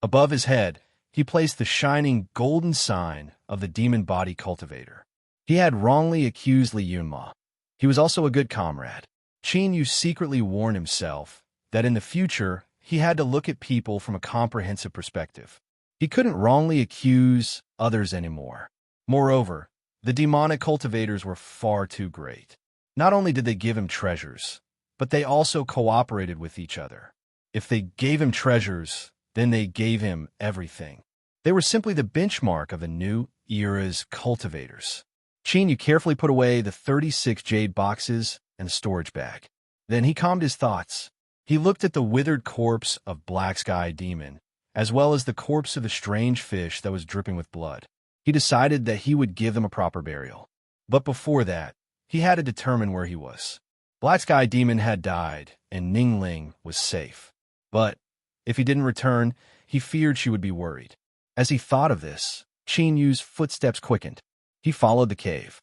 Above his head, he placed the shining golden sign of the demon body cultivator. He had wrongly accused Li Yunma. He was also a good comrade. Qin Yu secretly warned himself that in the future, he had to look at people from a comprehensive perspective. He couldn't wrongly accuse others anymore. Moreover, the demonic cultivators were far too great. Not only did they give him treasures, but they also cooperated with each other. If they gave him treasures, then they gave him everything. They were simply the benchmark of the new era's cultivators. Chinyu carefully put away the 36 jade boxes and the storage bag. Then he calmed his thoughts. He looked at the withered corpse of Black Sky Demon, as well as the corpse of the strange fish that was dripping with blood. He decided that he would give them a proper burial. But before that, he had to determine where he was. Black Sky Demon had died, and Ningling was safe. But if he didn't return, he feared she would be worried. As he thought of this, Chinyu's footsteps quickened. He followed the cave.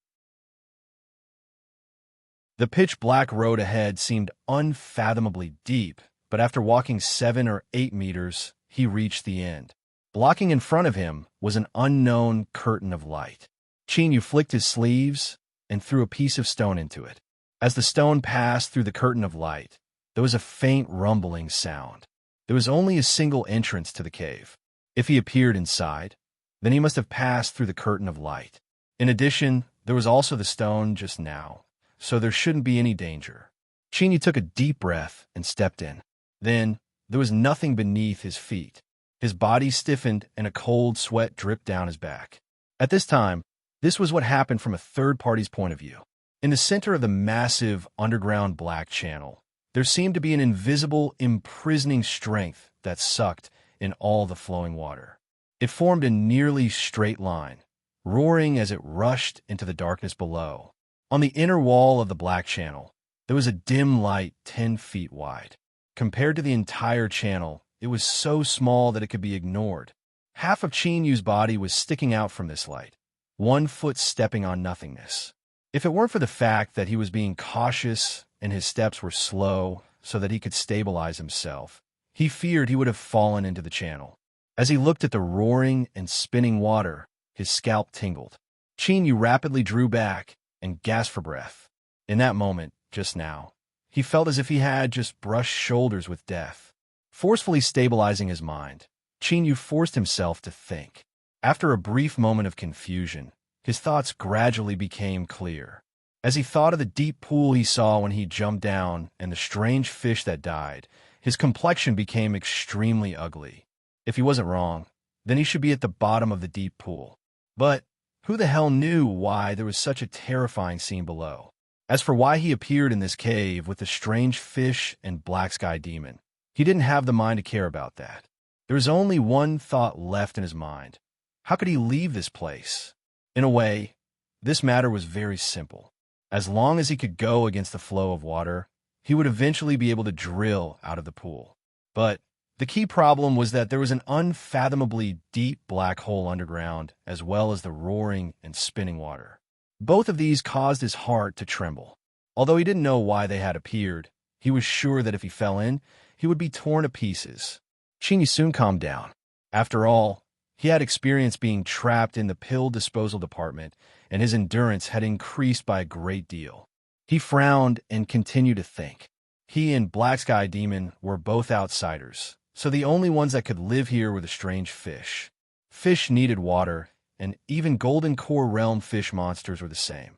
The pitch-black road ahead seemed unfathomably deep, but after walking 7 or 8 meters, he reached the end. Blocking in front of him was an unknown curtain of light. Chinyu flicked his sleeves and threw a piece of stone into it. As the stone passed through the curtain of light, there was a faint rumbling sound. There was only a single entrance to the cave. If he appeared inside, then he must have passed through the curtain of light. In addition, there was also the stone just now, so there shouldn't be any danger. Chinyu took a deep breath and stepped in. Then, there was nothing beneath his feet. His body stiffened and a cold sweat dripped down his back. At this time, this was what happened from a third party's point of view. In the center of the massive underground black channel, there seemed to be an invisible, imprisoning strength that sucked in all the flowing water. It formed a nearly straight line, roaring as it rushed into the darkness below. On the inner wall of the black channel, there was a dim light 10 feet wide. Compared to the entire channel, it was so small that it could be ignored. Half of Chinyu's body was sticking out from this light, 1 foot stepping on nothingness. If it weren't for the fact that he was being cautious and his steps were slow so that he could stabilize himself, he feared he would have fallen into the channel. As he looked at the roaring and spinning water, his scalp tingled. Chinyu rapidly drew back and gasped for breath. In that moment, just now, he felt as if he had just brushed shoulders with death. Forcefully stabilizing his mind, Chinyu forced himself to think. After a brief moment of confusion, his thoughts gradually became clear. As he thought of the deep pool he saw when he jumped down and the strange fish that died, his complexion became extremely ugly. If he wasn't wrong, then he should be at the bottom of the deep pool. But who the hell knew why there was such a terrifying scene below? As for why he appeared in this cave with the strange fish and Black Sky Demon, he didn't have the mind to care about that. There was only one thought left in his mind. How could he leave this place? In a way, this matter was very simple. As long as he could go against the flow of water, he would eventually be able to drill out of the pool. But the key problem was that there was an unfathomably deep black hole underground, as well as the roaring and spinning water. Both of these caused his heart to tremble. Although he didn't know why they had appeared, he was sure that if he fell in, he would be torn to pieces. Chinyu soon calmed down. After all, he had experience being trapped in the pill disposal department, and his endurance had increased by a great deal. He frowned and continued to think. He and Black Sky Demon were both outsiders, so the only ones that could live here were the strange fish. Fish needed water, and even Golden Core Realm fish monsters were the same.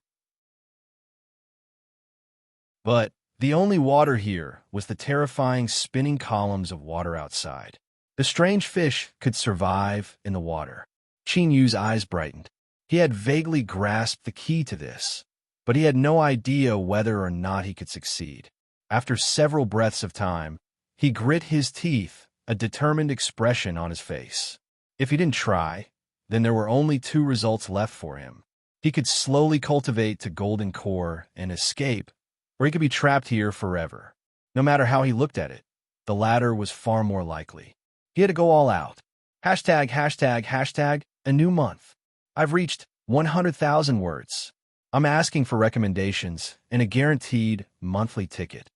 But the only water here was the terrifying spinning columns of water outside. The strange fish could survive in the water. Chinyu's eyes brightened. He had vaguely grasped the key to this, but he had no idea whether or not he could succeed. After several breaths of time, he grit his teeth, a determined expression on his face. If he didn't try, then there were only 2 results left for him. He could slowly cultivate to Golden Core and escape, or he could be trapped here forever. No matter how he looked at it, the latter was far more likely. He had to go all out. ####, a new month. I've reached 100,000 words. I'm asking for recommendations and a guaranteed monthly ticket.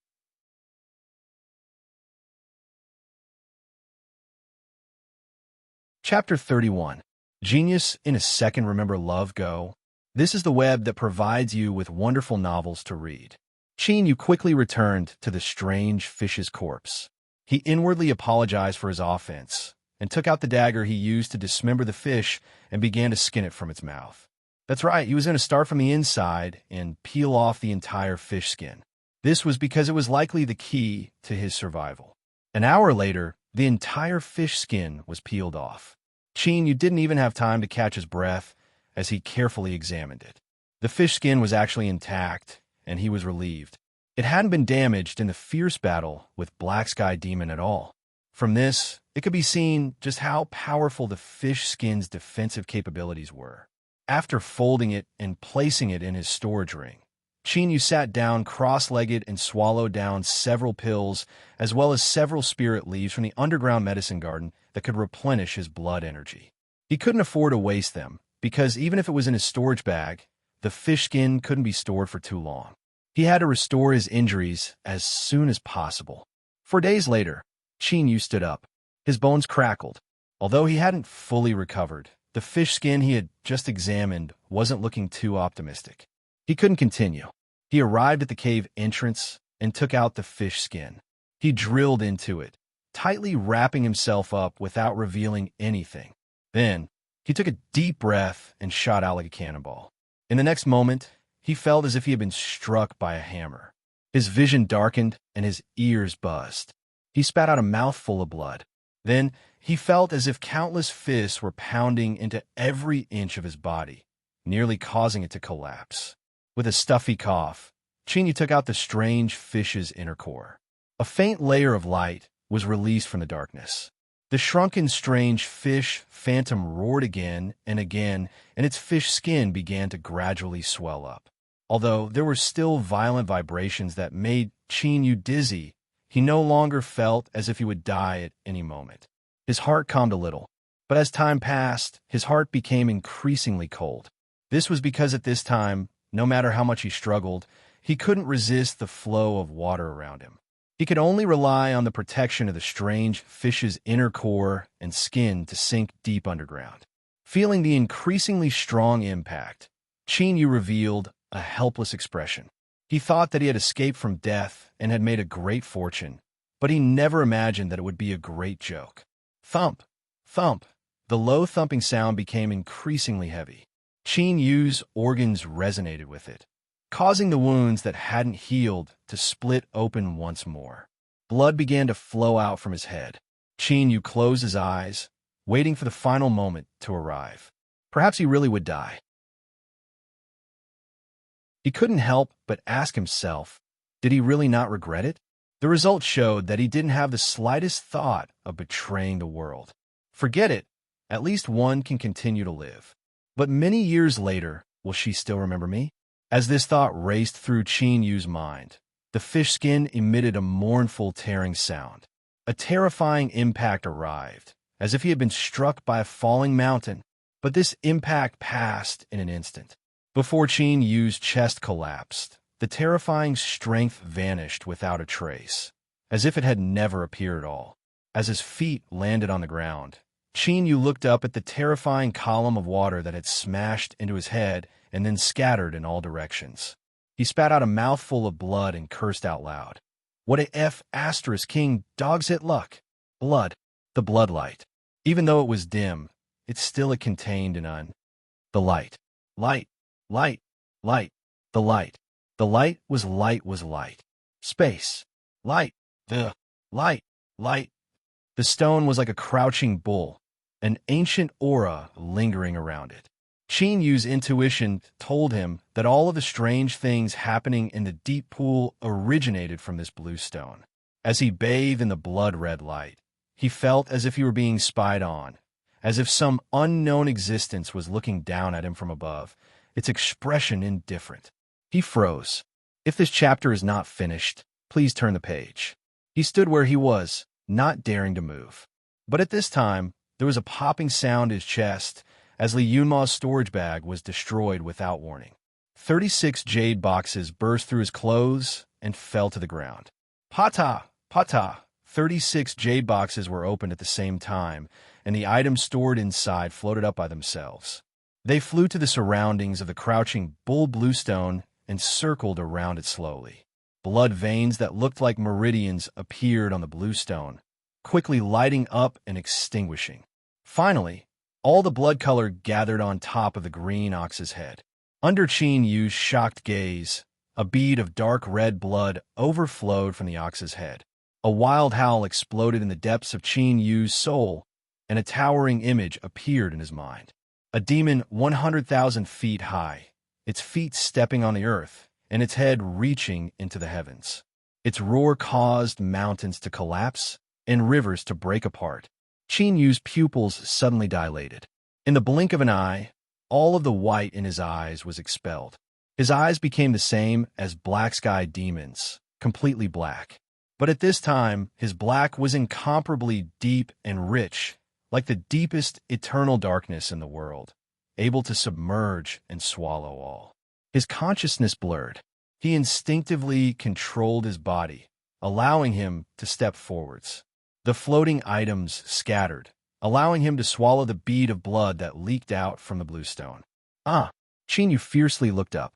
Chapter 31. Genius in a Second. Remember Love Go? This is the web that provides you with wonderful novels to read. Chinyu quickly returned to the strange fish's corpse. He inwardly apologized for his offense and took out the dagger he used to dismember the fish and began to skin it from its mouth. That's right, he was going to start from the inside and peel off the entire fish skin. This was because it was likely the key to his survival. An hour later, the entire fish skin was peeled off. Chin didn't even have time to catch his breath as he carefully examined it. The fish skin was actually intact, and he was relieved. It hadn't been damaged in the fierce battle with Black Sky Demon at all. From this, it could be seen just how powerful the fish skin's defensive capabilities were. After folding it and placing it in his storage ring, Chin sat down cross-legged and swallowed down several pills as well as several spirit leaves from the underground medicine garden that could replenish his blood energy. He couldn't afford to waste them because even if it was in his storage bag, the fish skin couldn't be stored for too long. He had to restore his injuries as soon as possible. 4 days later, Chin stood up. His bones crackled. Although he hadn't fully recovered, the fish skin he had just examined wasn't looking too optimistic. He couldn't continue. He arrived at the cave entrance and took out the fish skin. He drilled into it, tightly wrapping himself up without revealing anything. Then, he took a deep breath and shot out like a cannonball. In the next moment, he felt as if he had been struck by a hammer. His vision darkened and his ears buzzed. He spat out a mouthful of blood. Then, he felt as if countless fists were pounding into every inch of his body, nearly causing it to collapse. With a stuffy cough, Chin took out the strange fish's inner core. A faint layer of light was released from the darkness. The shrunken, strange fish phantom roared again, and its fish skin began to gradually swell up. Although there were still violent vibrations that made Chin dizzy, he no longer felt as if he would die at any moment. His heart calmed a little, but as time passed, his heart became increasingly cold. This was because at this time, no matter how much he struggled, he couldn't resist the flow of water around him. He could only rely on the protection of the strange fish's inner core and skin to sink deep underground. Feeling the increasingly strong impact, Chin revealed a helpless expression. He thought that he had escaped from death and had made a great fortune, but he never imagined that it would be a great joke. Thump! Thump! The low thumping sound became increasingly heavy. Chin-Yu's organs resonated with it, causing the wounds that hadn't healed to split open once more. Blood began to flow out from his head. Chin-Yu closed his eyes, waiting for the final moment to arrive. Perhaps he really would die. He couldn't help but ask himself, did he really not regret it? The results showed that he didn't have the slightest thought of betraying the world. Forget it. At least one can continue to live. But many years later, will she still remember me? As this thought raced through Chin-Yu's mind, the fish skin emitted a mournful tearing sound. A terrifying impact arrived, as if he had been struck by a falling mountain, but this impact passed in an instant. Before Chin-Yu's chest collapsed, the terrifying strength vanished without a trace, as if it had never appeared at all. As his feet landed on the ground, Chin-Yu looked up at the terrifying column of water that had smashed into his head and then scattered in all directions. He spat out a mouthful of blood and cursed out loud. What a F***king dog's hit luck! Blood. The bloodlight. Even though it was dim, it still contained the light. Light. Light. Light. The light. The light was light. Space. Light. The light. Light. The stone was like a crouching bull, an ancient aura lingering around it. Chin-Yu's intuition told him that all of the strange things happening in the deep pool originated from this blue stone. As he bathed in the blood-red light, he felt as if he were being spied on, as if some unknown existence was looking down at him from above, its expression indifferent. He froze. If this chapter is not finished, please turn the page. He stood where he was, not daring to move. But at this time, there was a popping sound in his chest as Li Yunma's storage bag was destroyed without warning. 36 jade boxes burst through his clothes and fell to the ground. Pata! Pata! 36 jade boxes were opened at the same time, and the items stored inside floated up by themselves. They flew to the surroundings of the crouching bull bluestone and circled around it slowly. Blood veins that looked like meridians appeared on the bluestone, quickly lighting up and extinguishing. Finally, All the blood color gathered on top of the green ox's head. Under Qin Yu's shocked gaze, a bead of dark red blood overflowed from the ox's head. A wild howl exploded in the depths of Qin Yu's soul, and a towering image appeared in his mind. A demon 100,000 feet high, its feet stepping on the earth, and its head reaching into the heavens. Its roar caused mountains to collapse and rivers to break apart. Qin Yu's pupils suddenly dilated. In the blink of an eye, all of the white in his eyes was expelled. His eyes became the same as black sky demons, completely black. But at this time, his black was incomparably deep and rich, like the deepest eternal darkness in the world, able to submerge and swallow all. His consciousness blurred. He instinctively controlled his body, allowing him to step forwards. The floating items scattered, allowing him to swallow the bead of blood that leaked out from the blue stone. Ah! Qin Yu fiercely looked up.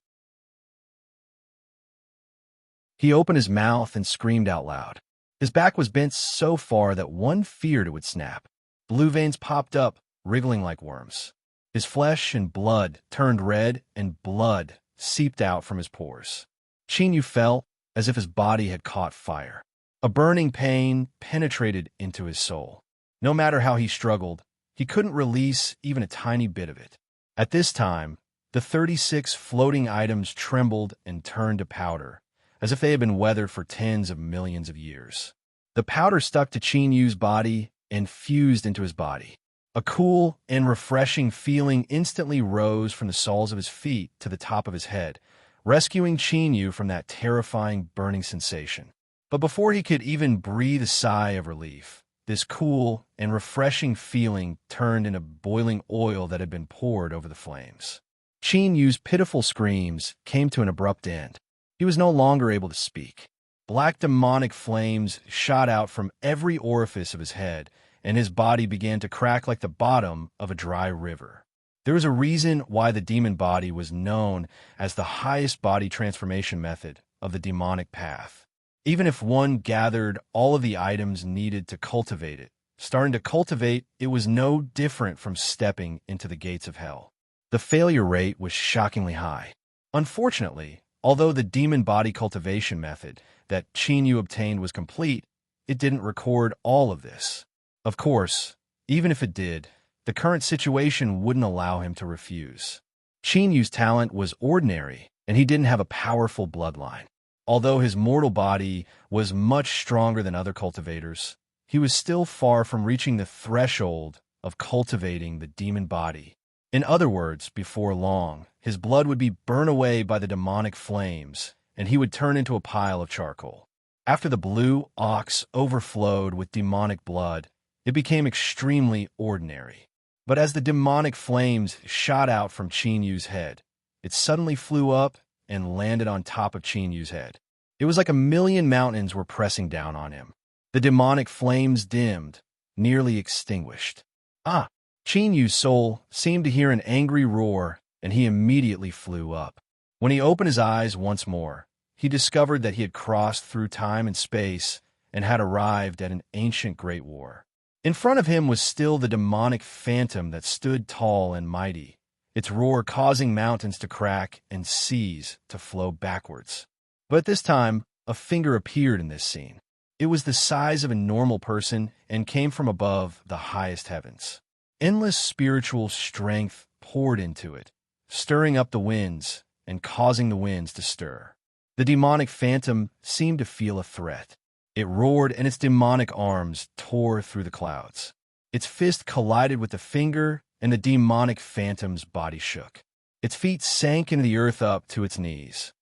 He opened his mouth and screamed out loud. His back was bent so far that one feared it would snap. Blue veins popped up, wriggling like worms. His flesh and blood turned red, and blood seeped out from his pores. Qin Yu felt as if his body had caught fire. A burning pain penetrated into his soul. No matter how he struggled, he couldn't release even a tiny bit of it. At this time, the 36 floating items trembled and turned to powder, as if they had been weathered for tens of millions of years. The powder stuck to Qin Yu's body and fused into his body. A cool and refreshing feeling instantly rose from the soles of his feet to the top of his head, rescuing Qin Yu from that terrifying burning sensation. But before he could even breathe a sigh of relief, this cool and refreshing feeling turned into boiling oil that had been poured over the flames. Qin Yu's pitiful screams came to an abrupt end. He was no longer able to speak. Black demonic flames shot out from every orifice of his head, and his body began to crack like the bottom of a dry river. There was a reason why the demon body was known as the highest body transformation method of the demonic path. Even if one gathered all of the items needed to cultivate it, starting to cultivate it was no different from stepping into the gates of hell. The failure rate was shockingly high. Unfortunately, although the demon body cultivation method that Qin Yu obtained was complete, it didn't record all of this. Of course, even if it did, the current situation wouldn't allow him to refuse. Qin Yu's talent was ordinary, and he didn't have a powerful bloodline. Although his mortal body was much stronger than other cultivators, he was still far from reaching the threshold of cultivating the demon body. In other words, before long, his blood would be burned away by the demonic flames, and he would turn into a pile of charcoal. After the blue ox overflowed with demonic blood, it became extremely ordinary. But as the demonic flames shot out from Qin Yu's head, it suddenly flew up and landed on top of Qin Yu's head. It was like a million mountains were pressing down on him. The demonic flames dimmed, nearly extinguished. Ah! Qin Yu's soul seemed to hear an angry roar, and he immediately flew up. When he opened his eyes once more, he discovered that he had crossed through time and space and had arrived at an ancient great war. In front of him was still the demonic phantom that stood tall and mighty, its roar causing mountains to crack and seas to flow backwards. But this time, a finger appeared in this scene. It was the size of a normal person and came from above the highest heavens. Endless spiritual strength poured into it, stirring up the winds and causing the winds to stir. The demonic phantom seemed to feel a threat. It roared, and its demonic arms tore through the clouds. Its fist collided with the finger, and the demonic phantom's body shook. Its feet sank into the earth up to its knees.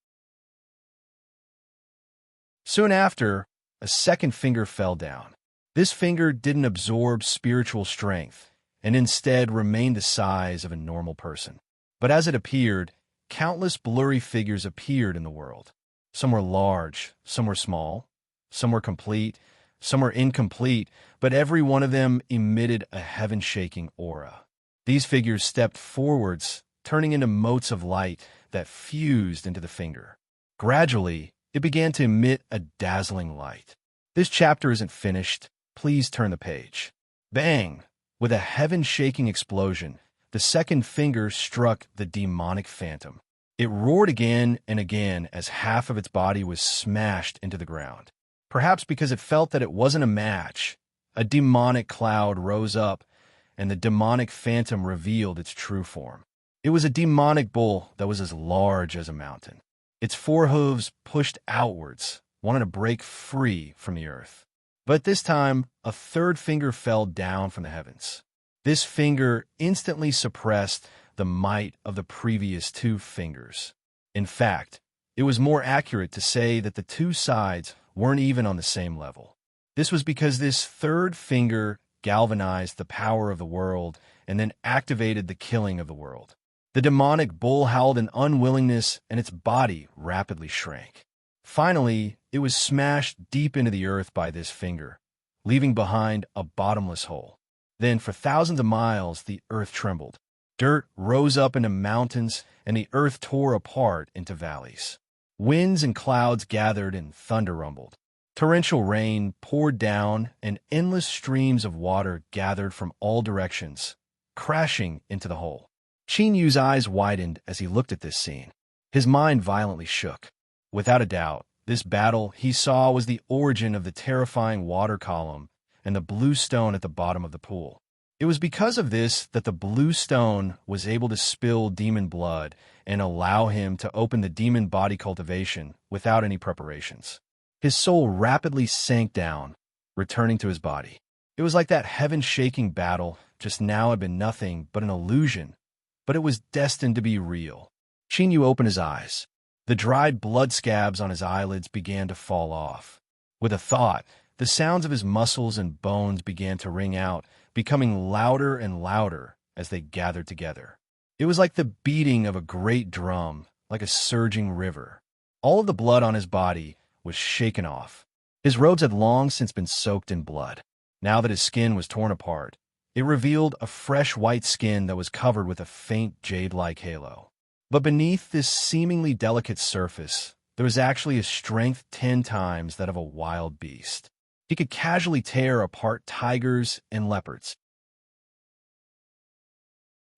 Soon after, a second finger fell down. This finger didn't absorb spiritual strength, and instead remained the size of a normal person. But as it appeared, countless blurry figures appeared in the world. Some were large, some were small, some were complete, some were incomplete, but every one of them emitted a heaven-shaking aura. These figures stepped forwards, turning into motes of light that fused into the finger. Gradually, it began to emit a dazzling light. This chapter isn't finished. Please turn the page. Bang! With a heaven-shaking explosion, the second finger struck the demonic phantom. It roared again and again as half of its body was smashed into the ground. Perhaps because it felt that it wasn't a match, a demonic cloud rose up, and the demonic phantom revealed its true form. It was a demonic bull that was as large as a mountain. Its forehooves pushed outwards, wanting to break free from the earth. But this time, a third finger fell down from the heavens. This finger instantly suppressed the might of the previous two fingers. In fact, it was more accurate to say that the two sides weren't even on the same level. This was because this third finger galvanized the power of the world and then activated the killing of the world. The demonic bull howled in unwillingness, and its body rapidly shrank. Finally, it was smashed deep into the earth by this finger, leaving behind a bottomless hole. Then, for thousands of miles, the earth trembled. Dirt rose up into mountains, and the earth tore apart into valleys. Winds and clouds gathered, and thunder rumbled. Torrential rain poured down, and endless streams of water gathered from all directions, crashing into the hole. Qin Yu's eyes widened as he looked at this scene. His mind violently shook. Without a doubt, this battle he saw was the origin of the terrifying water column and the blue stone at the bottom of the pool. It was because of this that the blue stone was able to spill demon blood and allow him to open the demon body cultivation without any preparations. His soul rapidly sank down, returning to his body. It was like that heaven-shaking battle just now had been nothing but an illusion, but it was destined to be real. Qin Yu opened his eyes. The dried blood scabs on his eyelids began to fall off. With a thought, the sounds of his muscles and bones began to ring out, becoming louder and louder as they gathered together. It was like the beating of a great drum, like a surging river. All of the blood on his body was shaken off. His robes had long since been soaked in blood. Now that his skin was torn apart, it revealed a fresh white skin that was covered with a faint jade-like halo. But beneath this seemingly delicate surface, there was actually a strength 10 times that of a wild beast. He could casually tear apart tigers and leopards.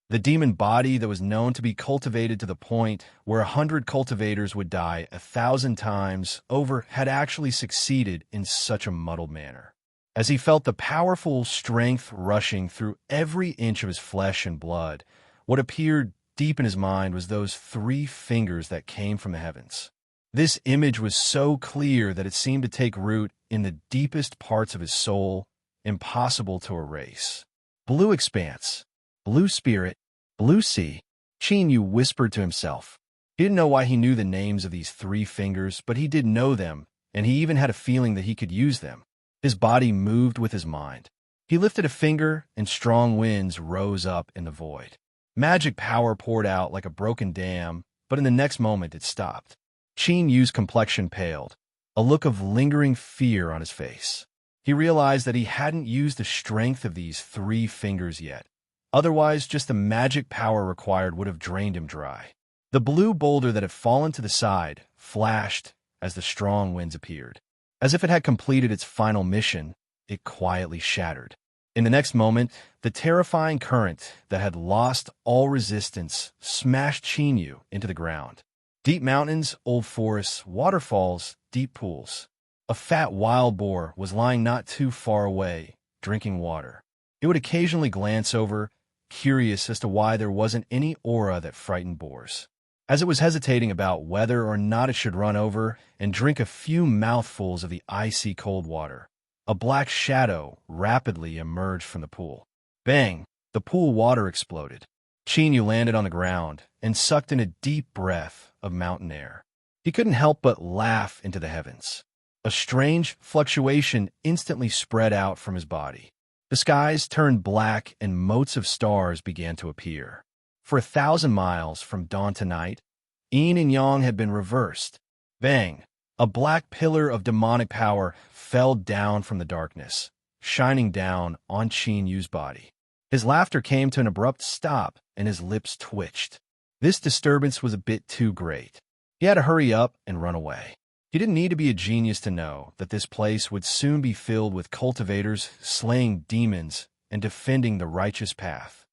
The demon body that was known to be cultivated to the point where 100 cultivators would die 1,000 times over had actually succeeded in such a muddled manner. As he felt the powerful strength rushing through every inch of his flesh and blood, what appeared deep in his mind was those 3 fingers that came from the heavens. This image was so clear that it seemed to take root in the deepest parts of his soul, impossible to erase. Blue expanse, blue spirit, blue sea, Qin Yu whispered to himself. He didn't know why he knew the names of these 3 fingers, but he did know them, and he even had a feeling that he could use them. His body moved with his mind. He lifted a finger, and strong winds rose up in the void. Magic power poured out like a broken dam, but in the next moment it stopped. Qin Yu's complexion paled, a look of lingering fear on his face. He realized that he hadn't used the strength of these 3 fingers yet. Otherwise, just the magic power required would have drained him dry. The blue boulder that had fallen to the side flashed as the strong winds appeared. As if it had completed its final mission, it quietly shattered. In the next moment, the terrifying current that had lost all resistance smashed Qin Yu into the ground. Deep mountains, old forests, waterfalls, deep pools. A fat wild boar was lying not too far away, drinking water. It would occasionally glance over, curious as to why there wasn't any aura that frightened boars. As it was hesitating about whether or not it should run over and drink a few mouthfuls of the icy cold water, a black shadow rapidly emerged from the pool. Bang! The pool water exploded. Qin Yu landed on the ground and sucked in a deep breath of mountain air. He couldn't help but laugh into the heavens. A strange fluctuation instantly spread out from his body. The skies turned black and motes of stars began to appear. For 1,000 miles from dawn to night, yin and yang had been reversed. Bang! A black pillar of demonic power fell down from the darkness, shining down on Qin Yu's body. His laughter came to an abrupt stop, and his lips twitched. This disturbance was a bit too great. He had to hurry up and run away. He didn't need to be a genius to know that this place would soon be filled with cultivators slaying demons and defending the righteous path.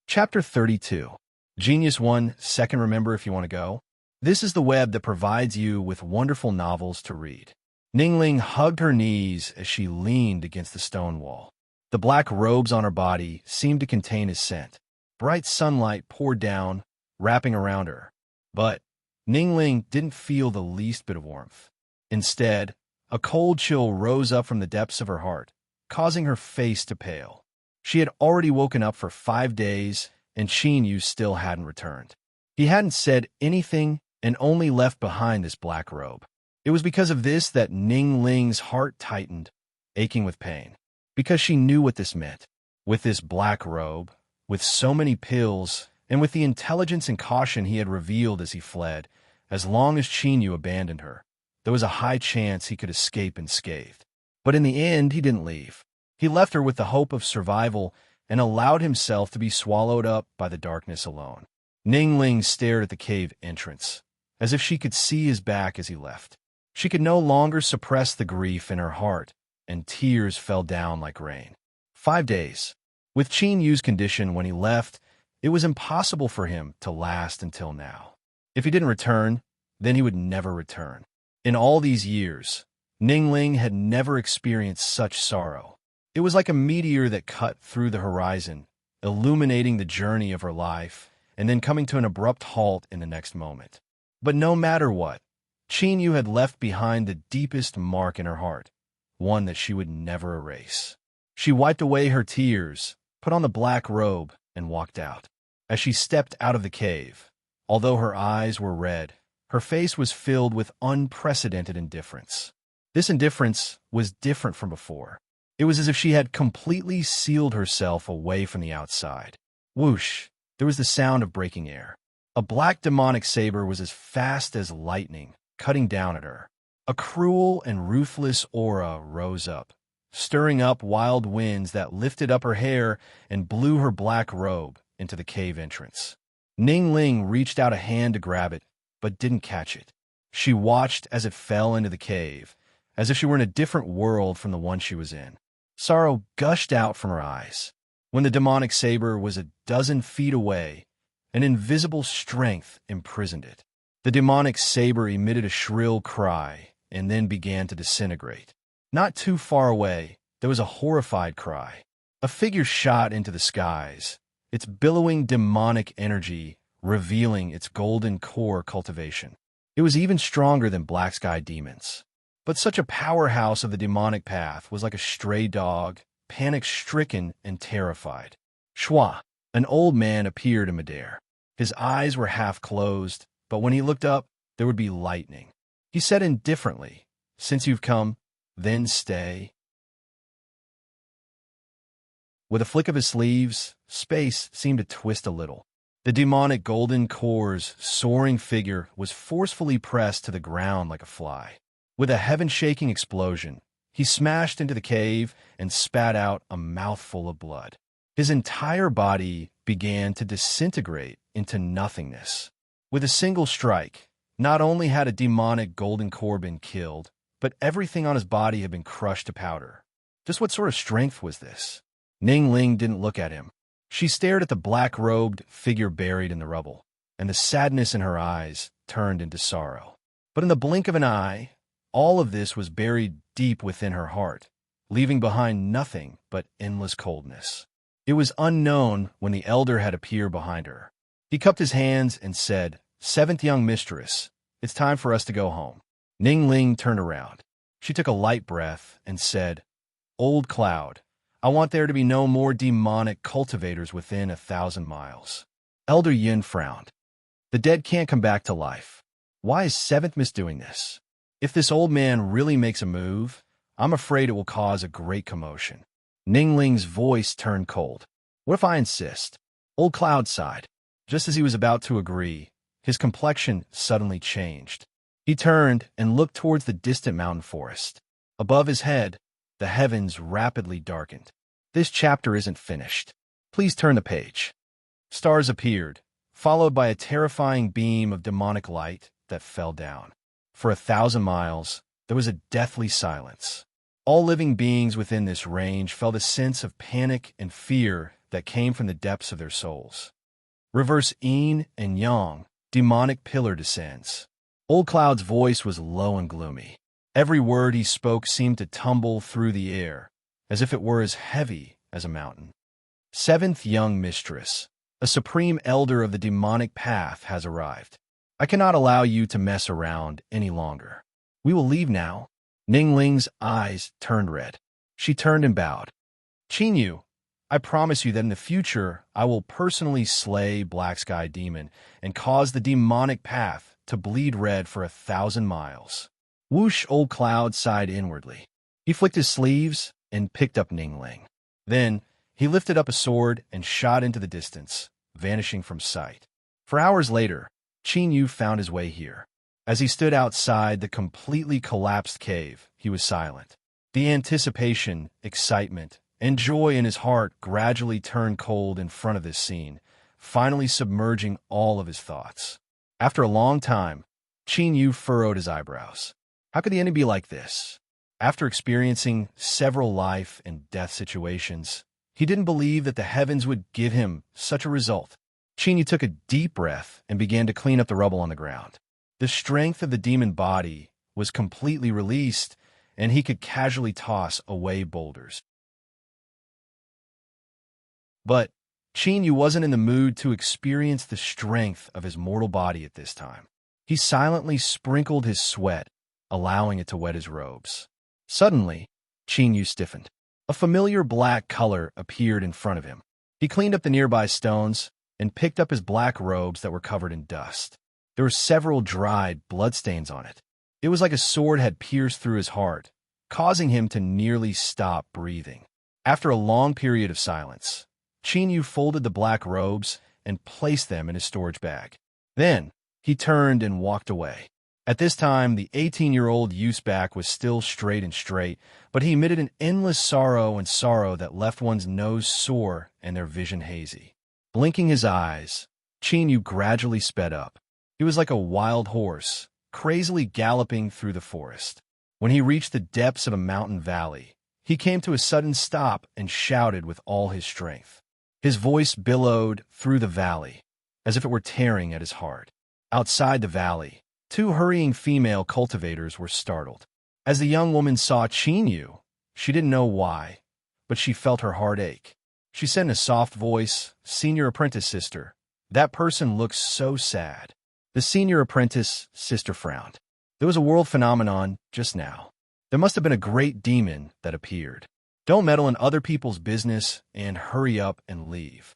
Chapter 32. Genius 1, second remember if you want to go. This is the web that provides you with wonderful novels to read. Ningling hugged her knees as she leaned against the stone wall. The black robes on her body seemed to contain his scent. Bright sunlight poured down, wrapping around her. But Ningling didn't feel the least bit of warmth. Instead, a cold chill rose up from the depths of her heart, causing her face to pale. She had already woken up for 5 days, and Yu still hadn't returned. He hadn't said anything and only left behind this black robe. It was because of this that Ningling's heart tightened, aching with pain, because she knew what this meant. With this black robe, with so many pills, and with the intelligence and caution he had revealed as he fled, as long as Yu abandoned her, there was a high chance he could escape unscathed. But in the end, he didn't leave. He left her with the hope of survival and allowed himself to be swallowed up by the darkness alone. Ningling stared at the cave entrance, as if she could see his back as he left. She could no longer suppress the grief in her heart, and tears fell down like rain. 5 days. With Yu's condition when he left, it was impossible for him to last until now. If he didn't return, then he would never return. In all these years, Ningling had never experienced such sorrow. It was like a meteor that cut through the horizon, illuminating the journey of her life, and then coming to an abrupt halt in the next moment. But no matter what, Yu had left behind the deepest mark in her heart, one that she would never erase. She wiped away her tears, put on the black robe, and walked out. As she stepped out of the cave, although her eyes were red, her face was filled with unprecedented indifference. This indifference was different from before. It was as if she had completely sealed herself away from the outside. Whoosh! There was the sound of breaking air. A black demonic saber was as fast as lightning, cutting down at her. A cruel and ruthless aura rose up, stirring up wild winds that lifted up her hair and blew her black robe into the cave entrance. Ningling reached out a hand to grab it, but didn't catch it. She watched as it fell into the cave, as if she were in a different world from the one she was in. Sorrow gushed out from her eyes. When the demonic saber was a dozen feet away, an invisible strength imprisoned it. The demonic saber emitted a shrill cry and then began to disintegrate. Not too far away, there was a horrified cry. A figure shot into the skies, its billowing demonic energy revealing its golden core cultivation. It was even stronger than black sky demons. But such a powerhouse of the demonic path was like a stray dog, panic-stricken and terrified. Shwa, an old man, appeared in midair. His eyes were half closed, but when he looked up, there would be lightning. He said indifferently, "Since you've come, then stay." With a flick of his sleeves, space seemed to twist a little. The demonic golden core's soaring figure was forcefully pressed to the ground like a fly. With a heaven-shaking explosion, he smashed into the cave and spat out a mouthful of blood. His entire body began to disintegrate into nothingness. With a single strike, not only had a demonic golden core been killed, but everything on his body had been crushed to powder. Just what sort of strength was this? Ningling didn't look at him. She stared at the black-robed figure buried in the rubble, and the sadness in her eyes turned into sorrow. But in the blink of an eye, all of this was buried deep within her heart, leaving behind nothing but endless coldness. It was unknown when the elder had appeared behind her. He cupped his hands and said, "Seventh young mistress, it's time for us to go home." Ningling turned around. She took a light breath and said, "Old Cloud, I want there to be no more demonic cultivators within 1,000 miles." Elder Yin frowned. "The dead can't come back to life. Why is Seventh Miss doing this? If this old man really makes a move, I'm afraid it will cause a great commotion." Ningling's voice turned cold. "What if I insist?" Old Cloud sighed. Just as he was about to agree, his complexion suddenly changed. He turned and looked towards the distant mountain forest. Above his head, the heavens rapidly darkened. This chapter isn't finished. Please turn the page. Stars appeared, followed by a terrifying beam of demonic light that fell down. For 1,000 miles, there was a deathly silence. All living beings within this range felt a sense of panic and fear that came from the depths of their souls. Reverse yin and yang, demonic pillar descends. Old Cloud's voice was low and gloomy. Every word he spoke seemed to tumble through the air, as if it were as heavy as a mountain. Seventh young mistress, a supreme elder of the demonic path, has arrived. I cannot allow you to mess around any longer. We will leave now. Ningling's eyes turned red. She turned and bowed. Qinyu, I promise you that in the future I will personally slay Black Sky Demon and cause the demonic path to bleed red for 1,000 miles. Whoosh! Old Cloud sighed inwardly. He flicked his sleeves and picked up Ningling. Then he lifted up a sword and shot into the distance, vanishing from sight. For hours later, Qinyu found his way here. As he stood outside the completely collapsed cave, he was silent. The anticipation, excitement, and joy in his heart gradually turned cold in front of this scene, finally submerging all of his thoughts. After a long time, Qinyu furrowed his eyebrows. How could the enemy be like this? After experiencing several life and death situations, he didn't believe that the heavens would give him such a result. Qinyu took a deep breath and began to clean up the rubble on the ground. The strength of the demon body was completely released, and he could casually toss away boulders. But Qinyu wasn't in the mood to experience the strength of his mortal body at this time. He silently sprinkled his sweat, allowing it to wet his robes. Suddenly, Qinyu stiffened. A familiar black color appeared in front of him. He cleaned up the nearby stones and picked up his black robes that were covered in dust. There were several dried bloodstains on it. It was like a sword had pierced through his heart, causing him to nearly stop breathing. After a long period of silence, Qinyu folded the black robes and placed them in his storage bag. Then, he turned and walked away. At this time, the 18-year-old youth's back was still straight, but he emitted an endless sorrow that left one's nose sore and their vision hazy. Blinking his eyes, Qinyu gradually sped up. He was like a wild horse, crazily galloping through the forest. When he reached the depths of a mountain valley, he came to a sudden stop and shouted with all his strength. His voice billowed through the valley, as if it were tearing at his heart. Outside the valley, 2 hurrying female cultivators were startled. As the young woman saw Qinyu, she didn't know why, but she felt her heart ache. She said in a soft voice, "Senior apprentice sister, that person looks so sad." The senior apprentice sister frowned. There was a world phenomenon just now. There must have been a great demon that appeared. Don't meddle in other people's business and hurry up and leave.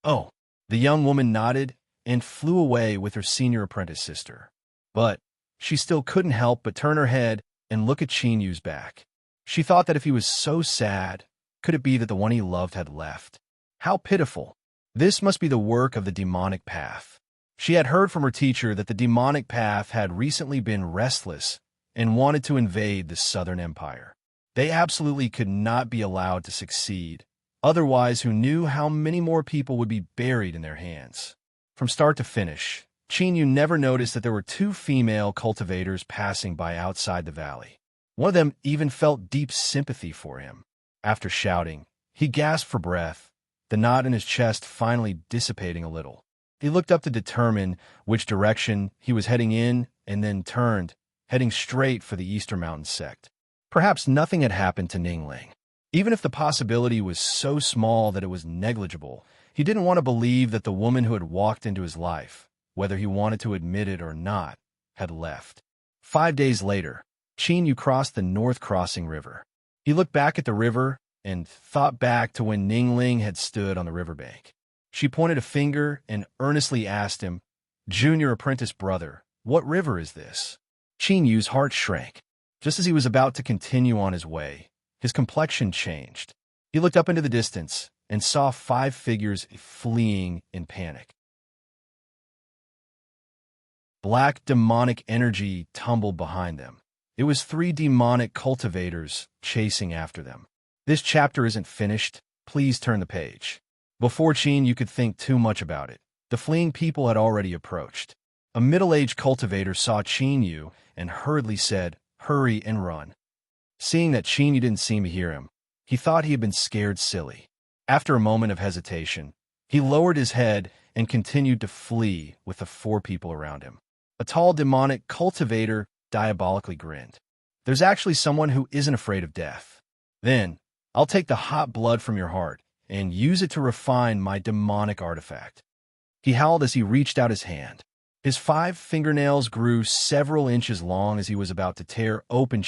Oh, the young woman nodded and flew away with her senior apprentice sister. But she still couldn't help but turn her head and look at Qinyu's back. She thought that if he was so sad, could it be that the one he loved had left? How pitiful. This must be the work of the demonic path. She had heard from her teacher that the demonic path had recently been restless and wanted to invade the Southern Empire. They absolutely could not be allowed to succeed, otherwise who knew how many more people would be buried in their hands. From start to finish, Qinyu never noticed that there were 2 female cultivators passing by outside the valley. One of them even felt deep sympathy for him. After shouting, he gasped for breath, the knot in his chest finally dissipating a little. He looked up to determine which direction he was heading in and then turned, heading straight for the Eastern Mountain sect. Perhaps nothing had happened to Ningling. Even if the possibility was so small that it was negligible, he didn't want to believe that the woman who had walked into his life, whether he wanted to admit it or not, had left. 5 days later, Qinyu crossed the North Crossing River. He looked back at the river and thought back to when Ningling had stood on the riverbank. She pointed a finger and earnestly asked him, "Junior apprentice brother, what river is this?" Qinyu's heart shrank. Just as he was about to continue on his way, his complexion changed. He looked up into the distance and saw 5 figures fleeing in panic. Black demonic energy tumbled behind them. It was 3 demonic cultivators chasing after them. This chapter isn't finished. Please turn the page. Before Qinyu could think too much about it, the fleeing people had already approached. A middle-aged cultivator saw Qinyu and hurriedly said, hurry and run. Seeing that Qin didn't seem to hear him, he thought he had been scared silly. After a moment of hesitation, he lowered his head and continued to flee with the 4 people around him. A tall demonic cultivator diabolically grinned. There's actually someone who isn't afraid of death. Then, I'll take the hot blood from your heart and use it to refine my demonic artifact. He howled as he reached out his hand. His 5 fingernails grew several inches long as he was about to tear open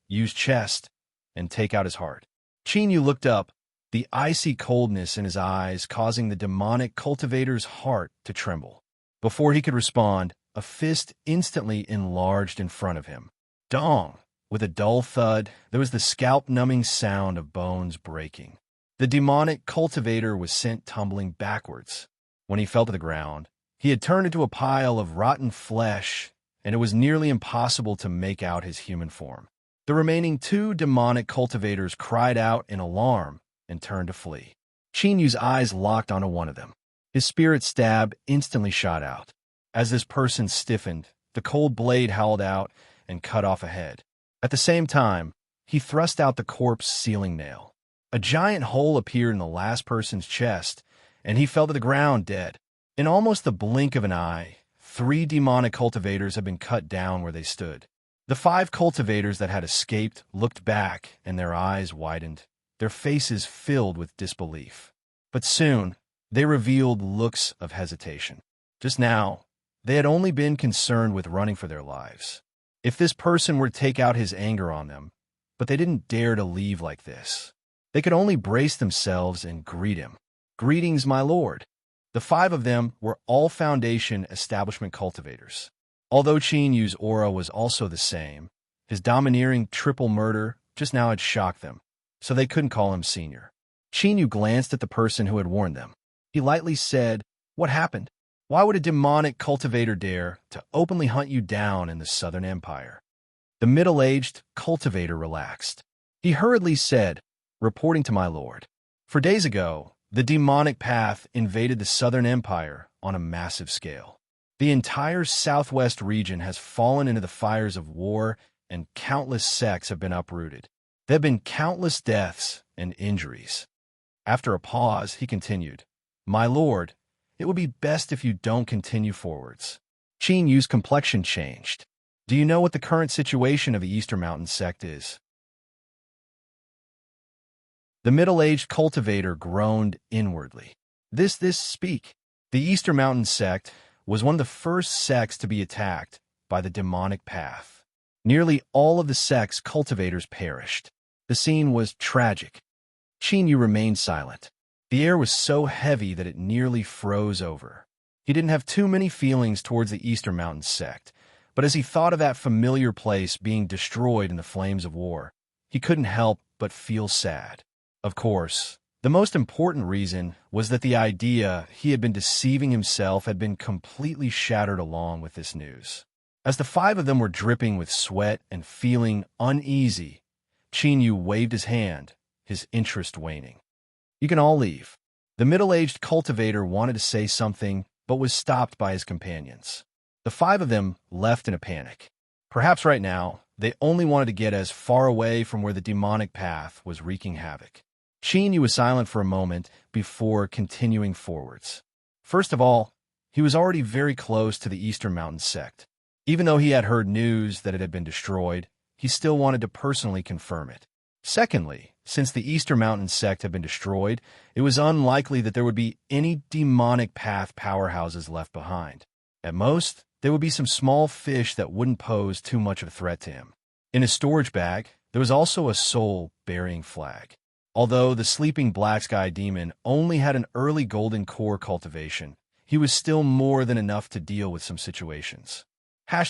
Yu's chest and take out his heart. Yu looked up, the icy coldness in his eyes causing the demonic cultivator's heart to tremble. Before he could respond, a fist instantly enlarged in front of him. Dong! With a dull thud, there was the scalp-numbing sound of bones breaking. The demonic cultivator was sent tumbling backwards. When he fell to the ground, he had turned into a pile of rotten flesh, and it was nearly impossible to make out his human form. The remaining 2 demonic cultivators cried out in alarm and turned to flee. Yu's eyes locked onto one of them. His spirit stab instantly shot out. As this person stiffened, the cold blade howled out and cut off a head. At the same time, he thrust out the corpse's sealing nail. A giant hole appeared in the last person's chest, and he fell to the ground dead. In almost the blink of an eye, 3 demonic cultivators had been cut down where they stood. The 5 cultivators that had escaped looked back, and their eyes widened, their faces filled with disbelief. But soon, they revealed looks of hesitation. Just now, they had only been concerned with running for their lives. If this person were to take out his anger on them, but they didn't dare to leave like this. They could only brace themselves and greet him. Greetings, my lord. The 5 of them were all Foundation establishment cultivators. Although Yu's aura was also the same, his domineering triple murder just now had shocked them, so they couldn't call him senior. Yu glanced at the person who had warned them. He lightly said, "What happened? Why would a demonic cultivator dare to openly hunt you down in the Southern Empire?" The middle-aged cultivator relaxed. He hurriedly said, "Reporting to my lord. For days ago, the demonic path invaded the Southern Empire on a massive scale. The entire southwest region has fallen into the fires of war, and countless sects have been uprooted. There have been countless deaths and injuries." After a pause, he continued, "My lord, it would be best if you don't continue forwards." Yu's complexion changed. "Do you know what the current situation of the Eastern Mountain sect is?" The middle-aged cultivator groaned inwardly. This speak. The Eastern Mountain sect was one of the first sects to be attacked by the demonic path. Nearly all of the sect's cultivators perished. The scene was tragic. Yu remained silent. The air was so heavy that it nearly froze over. He didn't have too many feelings towards the Eastern Mountain sect, but as he thought of that familiar place being destroyed in the flames of war, he couldn't help but feel sad. Of course, the most important reason was that the idea he had been deceiving himself had been completely shattered along with this news. As the 5 of them were dripping with sweat and feeling uneasy, Yu waved his hand, his interest waning. "You can all leave." The middle-aged cultivator wanted to say something, but was stopped by his companions. The 5 of them left in a panic. Perhaps right now, they only wanted to get as far away from where the demonic path was wreaking havoc. Yu was silent for a moment before continuing forwards. First of all, he was already very close to the Eastern Mountain sect. Even though he had heard news that it had been destroyed, he still wanted to personally confirm it. Secondly, since the Eastern Mountain sect had been destroyed, it was unlikely that there would be any demonic path powerhouses left behind. At most, there would be some small fish that wouldn't pose too much of a threat to him. In his storage bag, there was also a soul-burying flag. Although the sleeping black sky demon only had an early golden core cultivation, he was still more than enough to deal with some situations. ######,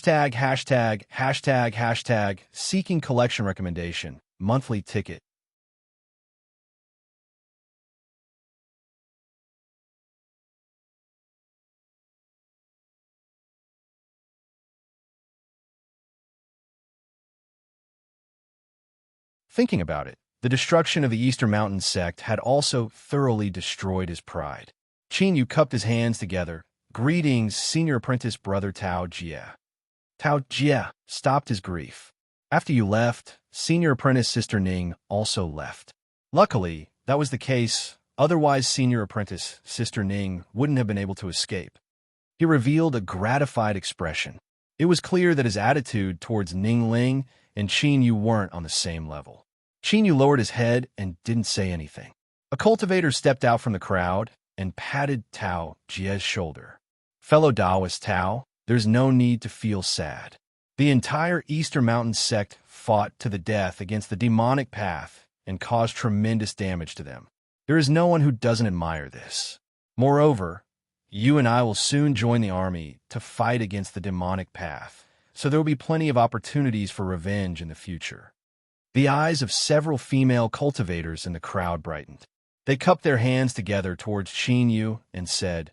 seeking collection recommendation, monthly ticket. Thinking about it, the destruction of the Eastern Mountain sect had also thoroughly destroyed his pride. Yu cupped his hands together. "Greetings, senior apprentice brother Tao Jie." Tao Jie stopped his grief. After you left, senior apprentice Sister Ning also left. Luckily, that was the case, otherwise senior apprentice Sister Ning wouldn't have been able to escape. He revealed a gratified expression. It was clear that his attitude towards Ning Ling and Qin Yu weren't on the same level. Qin Yu lowered his head and didn't say anything. A cultivator stepped out from the crowd and patted Tao Jie's shoulder. Fellow Taoist Tao, there's no need to feel sad. The entire Eastern Mountain sect fought to the death against the demonic path and caused tremendous damage to them. There is no one who doesn't admire this. Moreover, you and I will soon join the army to fight against the demonic path, so there will be plenty of opportunities for revenge in the future. The eyes of several female cultivators in the crowd brightened. They cupped their hands together towards Qin Yu and said,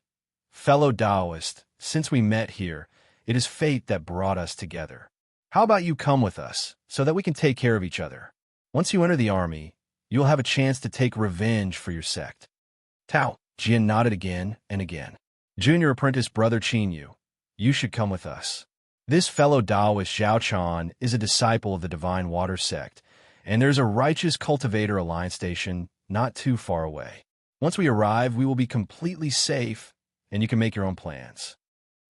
"Fellow Taoist, since we met here, it is fate that brought us together. How about you come with us, so that we can take care of each other? Once you enter the army, you'll have a chance to take revenge for your sect." Tao Jian nodded again and again. "Junior apprentice brother Qin Yu, you should come with us. This fellow Taoist Zhao Chan is a disciple of the Divine Water sect, and there's a righteous cultivator alliance station not too far away. Once we arrive, we will be completely safe, and you can make your own plans."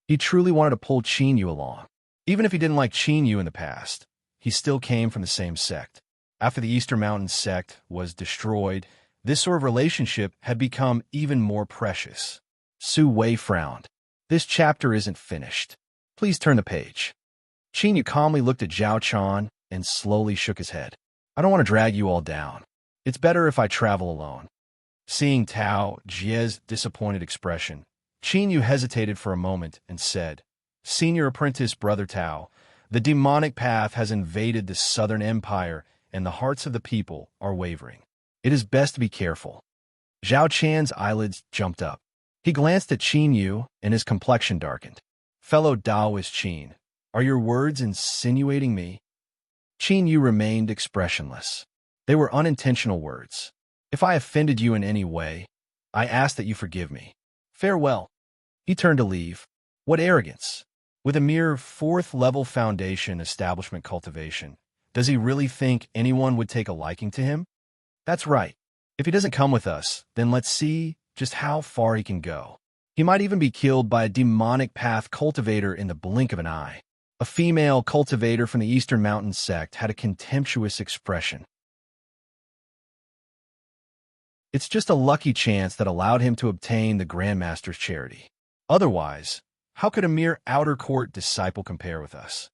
He truly wanted to pull Qin Yu along. Even if he didn't like Qin Yu in the past, he still came from the same sect. After the Eastern Mountain sect was destroyed, this sort of relationship had become even more precious. Su Wei frowned. "This chapter isn't finished. Please turn the page." Qin Yu calmly looked at Zhao Chan and slowly shook his head. "I don't want to drag you all down. It's better if I travel alone." Seeing Tao Jie's disappointed expression, Qin Yu hesitated for a moment and said, "Senior apprentice brother Tao, the demonic path has invaded the southern empire and the hearts of the people are wavering. It is best to be careful." Zhao Chan's eyelids jumped up. He glanced at Qin Yu and his complexion darkened. "Fellow Taoist Qin, are your words insinuating me?" Qin Yu remained expressionless. They were unintentional words. "If I offended you in any way, I ask that you forgive me. Farewell." He turned to leave. What arrogance! With a mere fourth-level foundation establishment cultivation, does he really think anyone would take a liking to him? That's right. If he doesn't come with us, then let's see just how far he can go. He might even be killed by a demonic path cultivator in the blink of an eye. A female cultivator from the Eastern Mountain sect had a contemptuous expression. It's just a lucky chance that allowed him to obtain the Grandmaster's charity. Otherwise, how could a mere outer court disciple compare with us?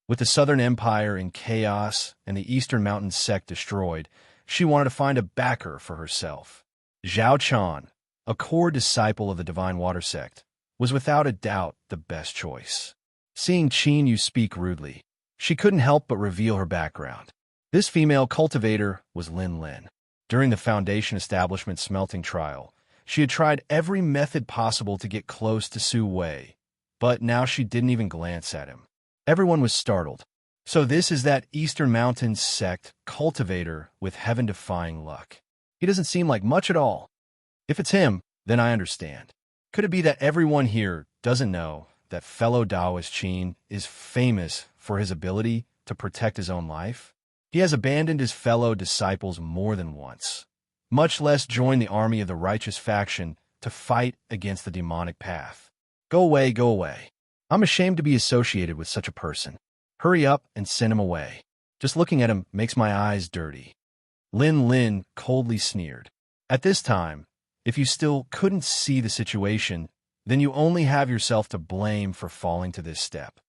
With the Southern Empire in chaos and the Eastern Mountain sect destroyed, she wanted to find a backer for herself. Zhao Chan, a core disciple of the Divine Water sect, was without a doubt the best choice. Seeing Qin Yu speak rudely, she couldn't help but reveal her background. This female cultivator was Lin Lin. During the Foundation Establishment smelting trial, she had tried every method possible to get close to Su Wei, but now she didn't even glance at him. Everyone was startled. So this is that Eastern Mountain sect cultivator with heaven-defying luck. He doesn't seem like much at all. If it's him, then I understand. Could it be that everyone here doesn't know that fellow Taoist Qin is famous for his ability to protect his own life? He has abandoned his fellow disciples more than once, much less joined the army of the righteous faction to fight against the demonic path. Go away, go away. I'm ashamed to be associated with such a person. Hurry up and send him away. Just looking at him makes my eyes dirty." Lin Lin coldly sneered. At this time, if you still couldn't see the situation, then you only have yourself to blame for falling to this step.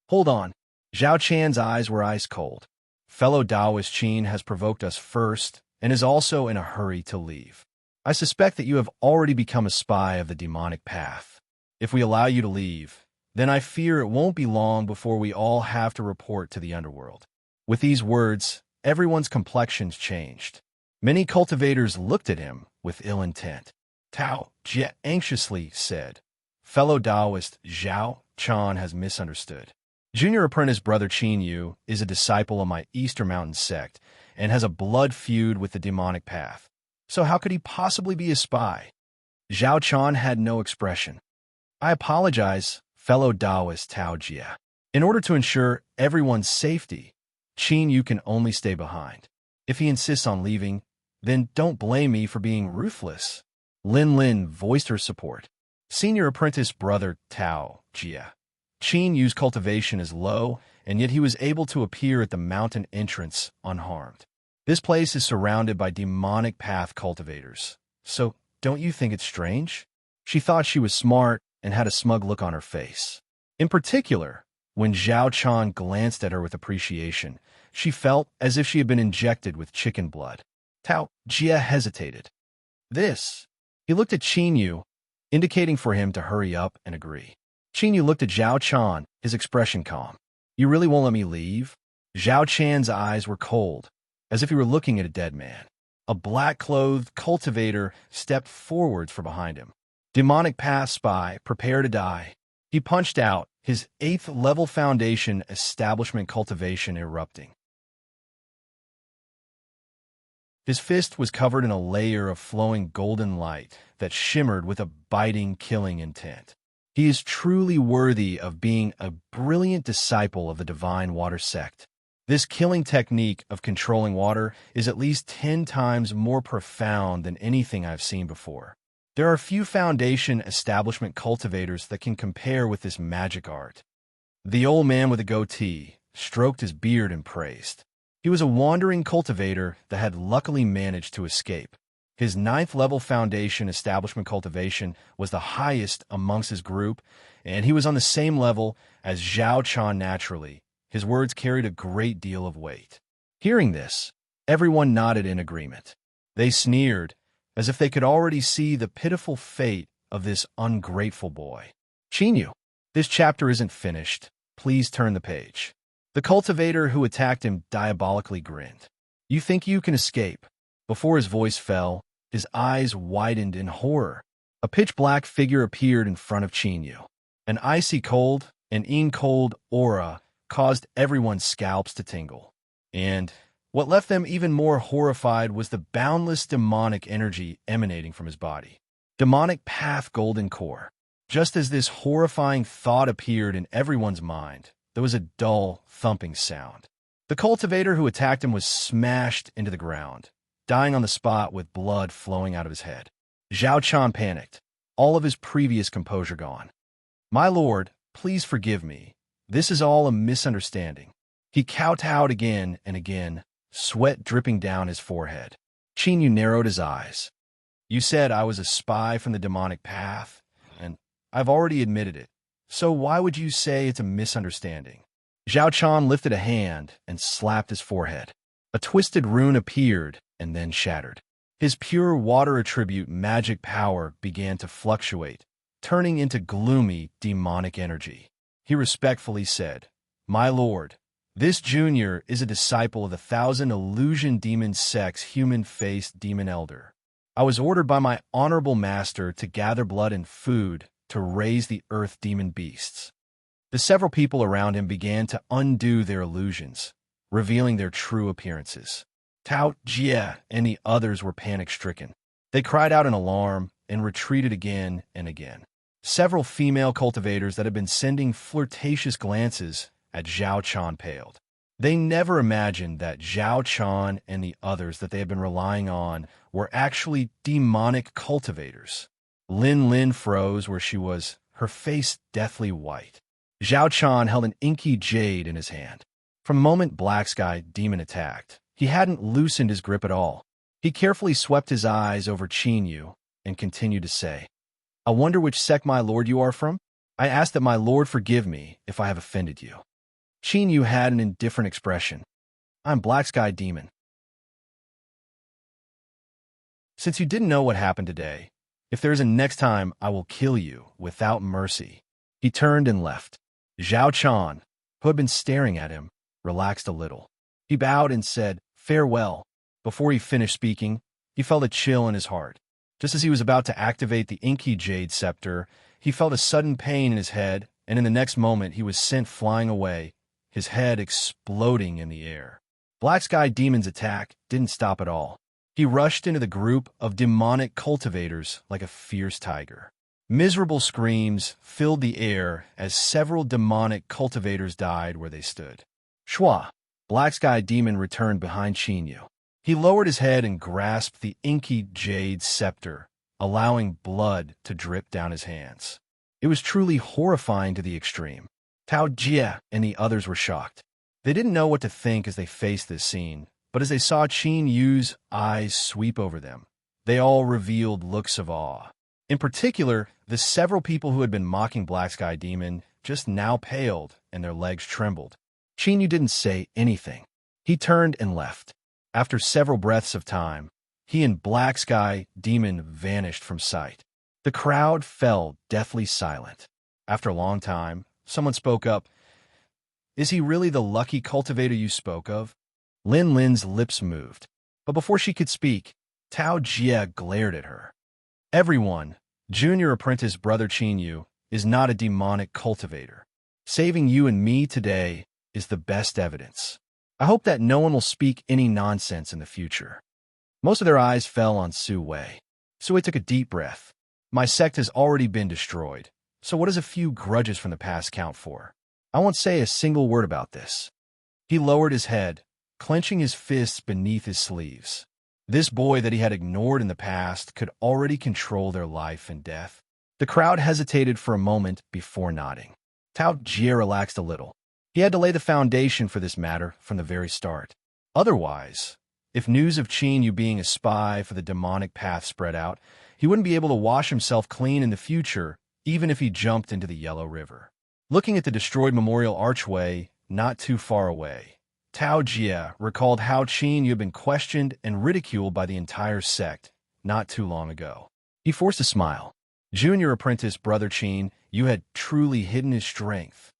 Hold on. Zhao Chan's eyes were ice cold. Fellow Taoist Qin has provoked us first and is also in a hurry to leave. I suspect that you have already become a spy of the demonic path. If we allow you to leave, then I fear it won't be long before we all have to report to the underworld. With these words, everyone's complexions changed. Many cultivators looked at him with ill intent. Tao Jie anxiously said, "Fellow Taoist Zhao Chan has misunderstood. Junior apprentice brother Qin Yu is a disciple of my Eastern Mountain sect and has a blood feud with the demonic path. So how could he possibly be a spy?" Zhao Chan had no expression. "I apologize, fellow Taoist Tao Jie. In order to ensure everyone's safety, Qin Yu can only stay behind. If he insists on leaving, then don't blame me for being ruthless. Lin Lin voiced her support. Senior apprentice brother Tao Jia. Qin Yu's cultivation is low, and yet he was able to appear at the mountain entrance unharmed. This place is surrounded by demonic path cultivators. So, don't you think it's strange? She thought she was smart and had a smug look on her face. In particular, when Zhao Chan glanced at her with appreciation, she felt as if she had been injected with chicken blood. Tao Jia hesitated. This. He looked at Qin Yu, indicating for him to hurry up and agree. Qin Yu looked at Zhao Chan, his expression calm. You really won't let me leave? Zhao Chan's eyes were cold, as if he were looking at a dead man. A black-clothed cultivator stepped forwards from behind him. Demonic path spy, prepare to die. He punched out, his 8th-level foundation establishment cultivation erupting. His fist was covered in a layer of flowing golden light that shimmered with a biting, killing intent. He is truly worthy of being a brilliant disciple of the Divine Water Sect. This killing technique of controlling water is at least 10 times more profound than anything I've seen before. There are few foundation establishment cultivators that can compare with this magic art. The old man with a goatee stroked his beard and praised. He was a wandering cultivator that had luckily managed to escape. His 9th-level foundation establishment cultivation was the highest amongst his group, and he was on the same level as Zhao Chan naturally. His words carried a great deal of weight. Hearing this, everyone nodded in agreement. They sneered, as if they could already see the pitiful fate of this ungrateful boy. Qin Yu, this chapter isn't finished. Please turn the page. The cultivator who attacked him diabolically grinned. You think you can escape? Before his voice fell, his eyes widened in horror. A pitch-black figure appeared in front of Qin Yu. An icy cold, an ink-cold aura caused everyone's scalps to tingle. And what left them even more horrified was the boundless demonic energy emanating from his body. Demonic path golden core. Just as this horrifying thought appeared in everyone's mind, there was a dull, thumping sound. The cultivator who attacked him was smashed into the ground, dying on the spot with blood flowing out of his head. Zhao Chan panicked, all of his previous composure gone. My lord, please forgive me. This is all a misunderstanding. He kowtowed again and again, sweat dripping down his forehead. Qin Yu narrowed his eyes. You said I was a spy from the demonic path, and I've already admitted it. So why would you say it's a misunderstanding? Zhao Chan lifted a hand and slapped his forehead. A twisted rune appeared and then shattered. His pure water attribute magic power began to fluctuate, turning into gloomy, demonic energy. He respectfully said, My lord, this junior is a disciple of the 1,000 illusion demon sect's human-faced demon elder. I was ordered by my honorable master to gather blood and food to raise the earth demon beasts. The several people around him began to undo their illusions, revealing their true appearances. Tao Jia and the others were panic-stricken. They cried out in alarm and retreated again and again. Several female cultivators that had been sending flirtatious glances at Zhao Chan paled. They never imagined that Zhao Chan and the others that they had been relying on were actually demonic cultivators. Lin Lin froze where she was, her face deathly white. Zhao Chan held an inky jade in his hand. From the moment Black Sky Demon attacked, he hadn't loosened his grip at all. He carefully swept his eyes over Qin Yu and continued to say, I wonder which sect my lord you are from? I ask that my lord forgive me if I have offended you. Qin Yu had an indifferent expression. I'm Black Sky Demon. Since you didn't know what happened today, if there is a next time, I will kill you without mercy. He turned and left. Zhao Chan, who had been staring at him, relaxed a little. He bowed and said, farewell. Before he finished speaking, he felt a chill in his heart. Just as he was about to activate the inky jade scepter, he felt a sudden pain in his head, and in the next moment he was sent flying away, his head exploding in the air. Black Sky Demon's attack didn't stop at all. He rushed into the group of demonic cultivators like a fierce tiger. Miserable screams filled the air as several demonic cultivators died where they stood. Shua! Black Sky Demon returned behind Chinyu. He lowered his head and grasped the inky jade scepter, allowing blood to drip down his hands. It was truly horrifying to the extreme. Tao Jie and the others were shocked. They didn't know what to think as they faced this scene, but as they saw Qin Yu's eyes sweep over them, they all revealed looks of awe. In particular, the several people who had been mocking Black Sky Demon just now paled and their legs trembled. Qin Yu didn't say anything. He turned and left. After several breaths of time, he and Black Sky Demon vanished from sight. The crowd fell deathly silent. After a long time, someone spoke up. "Is he really the lucky cultivator you spoke of?" Lin Lin's lips moved, but before she could speak, Tao Jie glared at her. "Everyone, Junior Apprentice Brother Qin Yu, is not a demonic cultivator. Saving you and me today is the best evidence. I hope that no one will speak any nonsense in the future." Most of their eyes fell on Su Wei. Su Wei took a deep breath. "My sect has already been destroyed, so what does a few grudges from the past count for? I won't say a single word about this." He lowered his head, clenching his fists beneath his sleeves. This boy that he had ignored in the past could already control their life and death. The crowd hesitated for a moment before nodding. Tao Jie relaxed a little. He had to lay the foundation for this matter from the very start. Otherwise, if news of Qin Yu being a spy for the demonic path spread out, he wouldn't be able to wash himself clean in the future, even if he jumped into the Yellow River. Looking at the destroyed memorial archway not too far away, Tao Jie recalled how Qin Yu had been questioned and ridiculed by the entire sect not too long ago. He forced a smile. Junior Apprentice Brother Qin Yu had truly hidden his strength.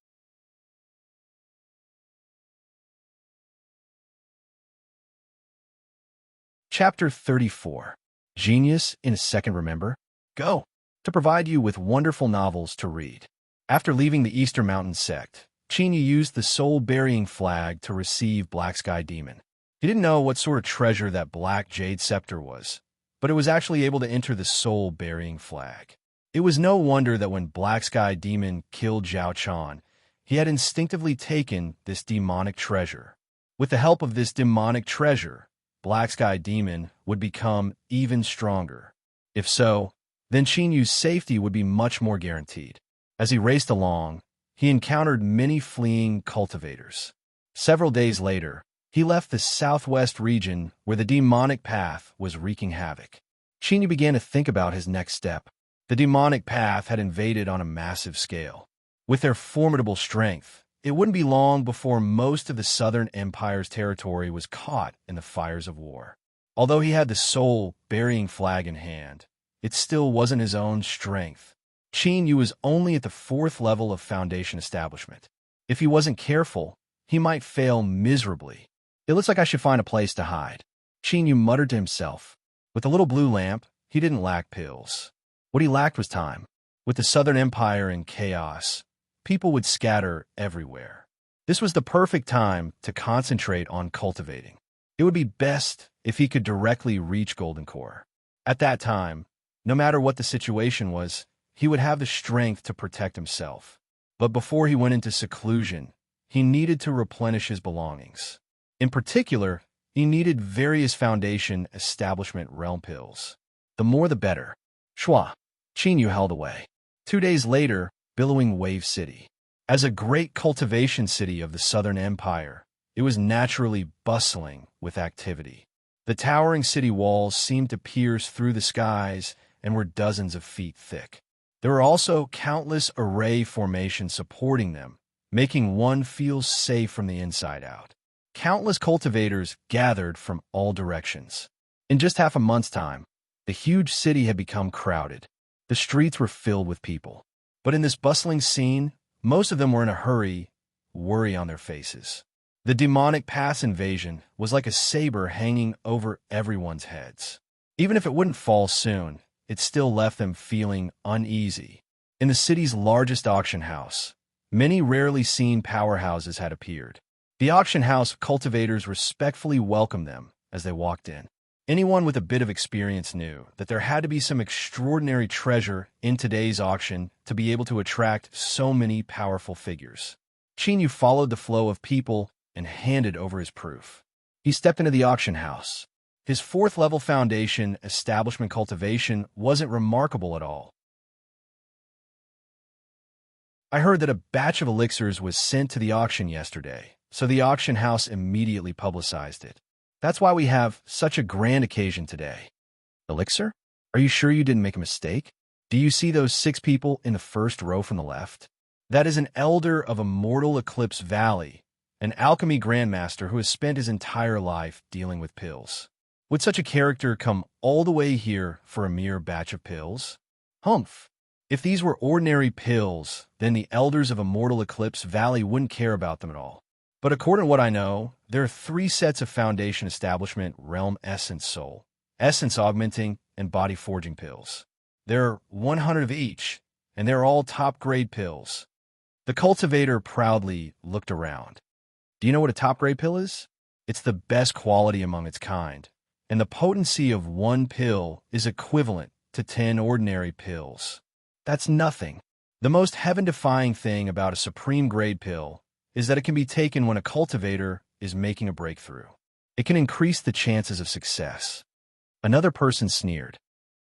Chapter 34. Genius in a Second Remember? Go! To provide you with wonderful novels to read. After leaving the Eastern Mountain sect, Qin Yu used the soul-burying flag to receive Black Sky Demon. He didn't know what sort of treasure that black jade scepter was, but it was actually able to enter the soul-burying flag. It was no wonder that when Black Sky Demon killed Zhao Chan, he had instinctively taken this demonic treasure. With the help of this demonic treasure, Black Sky Demon would become even stronger. If so, then Qin Yu's safety would be much more guaranteed. As he raced along, he encountered many fleeing cultivators. Several days later, he left the southwest region where the demonic path was wreaking havoc. Qin Yu began to think about his next step. The demonic path had invaded on a massive scale. With their formidable strength, it wouldn't be long before most of the Southern Empire's territory was caught in the fires of war. Although he had the soul-burying flag in hand, it still wasn't his own strength. Qin Yu was only at the 4th level of Foundation establishment. If he wasn't careful, he might fail miserably. "It looks like I should find a place to hide," Qin Yu muttered to himself. With the little blue lamp, he didn't lack pills. What he lacked was time. With the Southern Empire in chaos, people would scatter everywhere. This was the perfect time to concentrate on cultivating. It would be best if he could directly reach Golden Core. At that time, no matter what the situation was, he would have the strength to protect himself. But before he went into seclusion, he needed to replenish his belongings. In particular, he needed various Foundation establishment realm pills. The more the better. Shua. Qin Yu held away. 2 days later, Billowing Wave City. As a great cultivation city of the Southern Empire, it was naturally bustling with activity. The towering city walls seemed to pierce through the skies and were dozens of feet thick. There were also countless array formations supporting them, making one feel safe from the inside out. Countless cultivators gathered from all directions. In just half a month's time, the huge city had become crowded. The streets were filled with people. But in this bustling scene, most of them were in a hurry, worry on their faces. The demonic pass invasion was like a saber hanging over everyone's heads. Even if it wouldn't fall soon, it still left them feeling uneasy. In the city's largest auction house, many rarely seen powerhouses had appeared. The auction house cultivators respectfully welcomed them as they walked in. Anyone with a bit of experience knew that there had to be some extraordinary treasure in today's auction to be able to attract so many powerful figures. Qin Yu followed the flow of people and handed over his proof. He stepped into the auction house. His fourth-level foundation, establishment cultivation, wasn't remarkable at all. I heard that a batch of elixirs was sent to the auction yesterday, so the auction house immediately publicized it. That's why we have such a grand occasion today. Elixir? Are you sure you didn't make a mistake? Do you see those 6 people in the first row from the left? That is an elder of Immortal Eclipse Valley, an alchemy grandmaster who has spent his entire life dealing with pills. Would such a character come all the way here for a mere batch of pills? Humph! If these were ordinary pills, then the elders of Immortal Eclipse Valley wouldn't care about them at all. But according to what I know, there are 3 sets of foundation establishment realm essence soul, essence augmenting, and body forging pills. There are 100 of each, and they're all top-grade pills. The cultivator proudly looked around. Do you know what a top-grade pill is? It's the best quality among its kind, and the potency of 1 pill is equivalent to 10 ordinary pills. That's nothing. The most heaven-defying thing about a supreme-grade pill is that it can be taken when a cultivator is making a breakthrough. It can increase the chances of success. Another person sneered.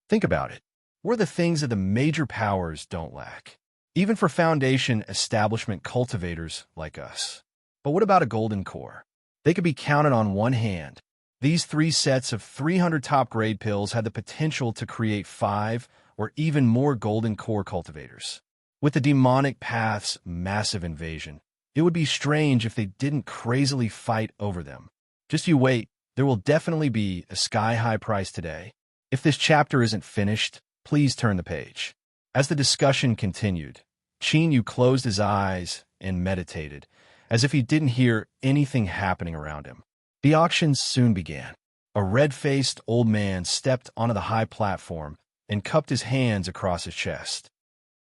Think about it. We're the things that the major powers don't lack, even for foundation establishment cultivators like us. But what about a golden core? They could be counted on one hand. These 3 sets of 300 top-grade pills had the potential to create 5 or even more golden core cultivators. With the demonic path's massive invasion, it would be strange if they didn't crazily fight over them. Just you wait, there will definitely be a sky-high price today. If this chapter isn't finished, please turn the page. As the discussion continued, Chinyu closed his eyes and meditated, as if he didn't hear anything happening around him. The auction soon began. A red-faced old man stepped onto the high platform and cupped his hands across his chest.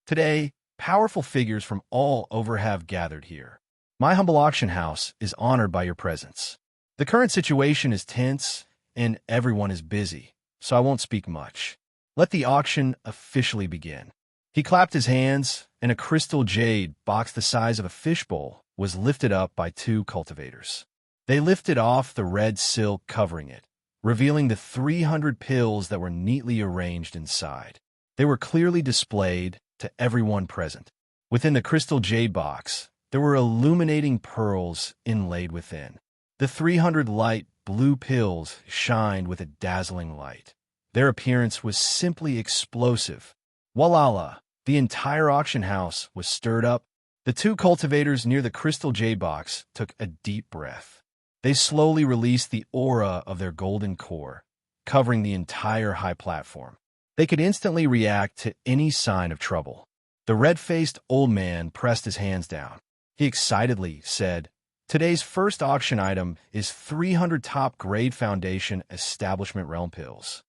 Today, powerful figures from all over have gathered here. My humble auction house is honored by your presence. The current situation is tense, and everyone is busy, so I won't speak much. Let the auction officially begin. He clapped his hands, and a crystal jade box the size of a fishbowl was lifted up by 2 cultivators. They lifted off the red silk covering it, revealing the 300 pills that were neatly arranged inside. They were clearly displayed to everyone present. Within the crystal jade box, there were illuminating pearls inlaid within. The 300 light blue pills shined with a dazzling light. Their appearance was simply explosive. Walala! The entire auction house was stirred up. The 2 cultivators near the crystal jade box took a deep breath. They slowly released the aura of their golden core, covering the entire high platform. They could instantly react to any sign of trouble. The red-faced old man pressed his hands down. He excitedly said, "Today's first auction item is 300 top-grade foundation establishment realm pills."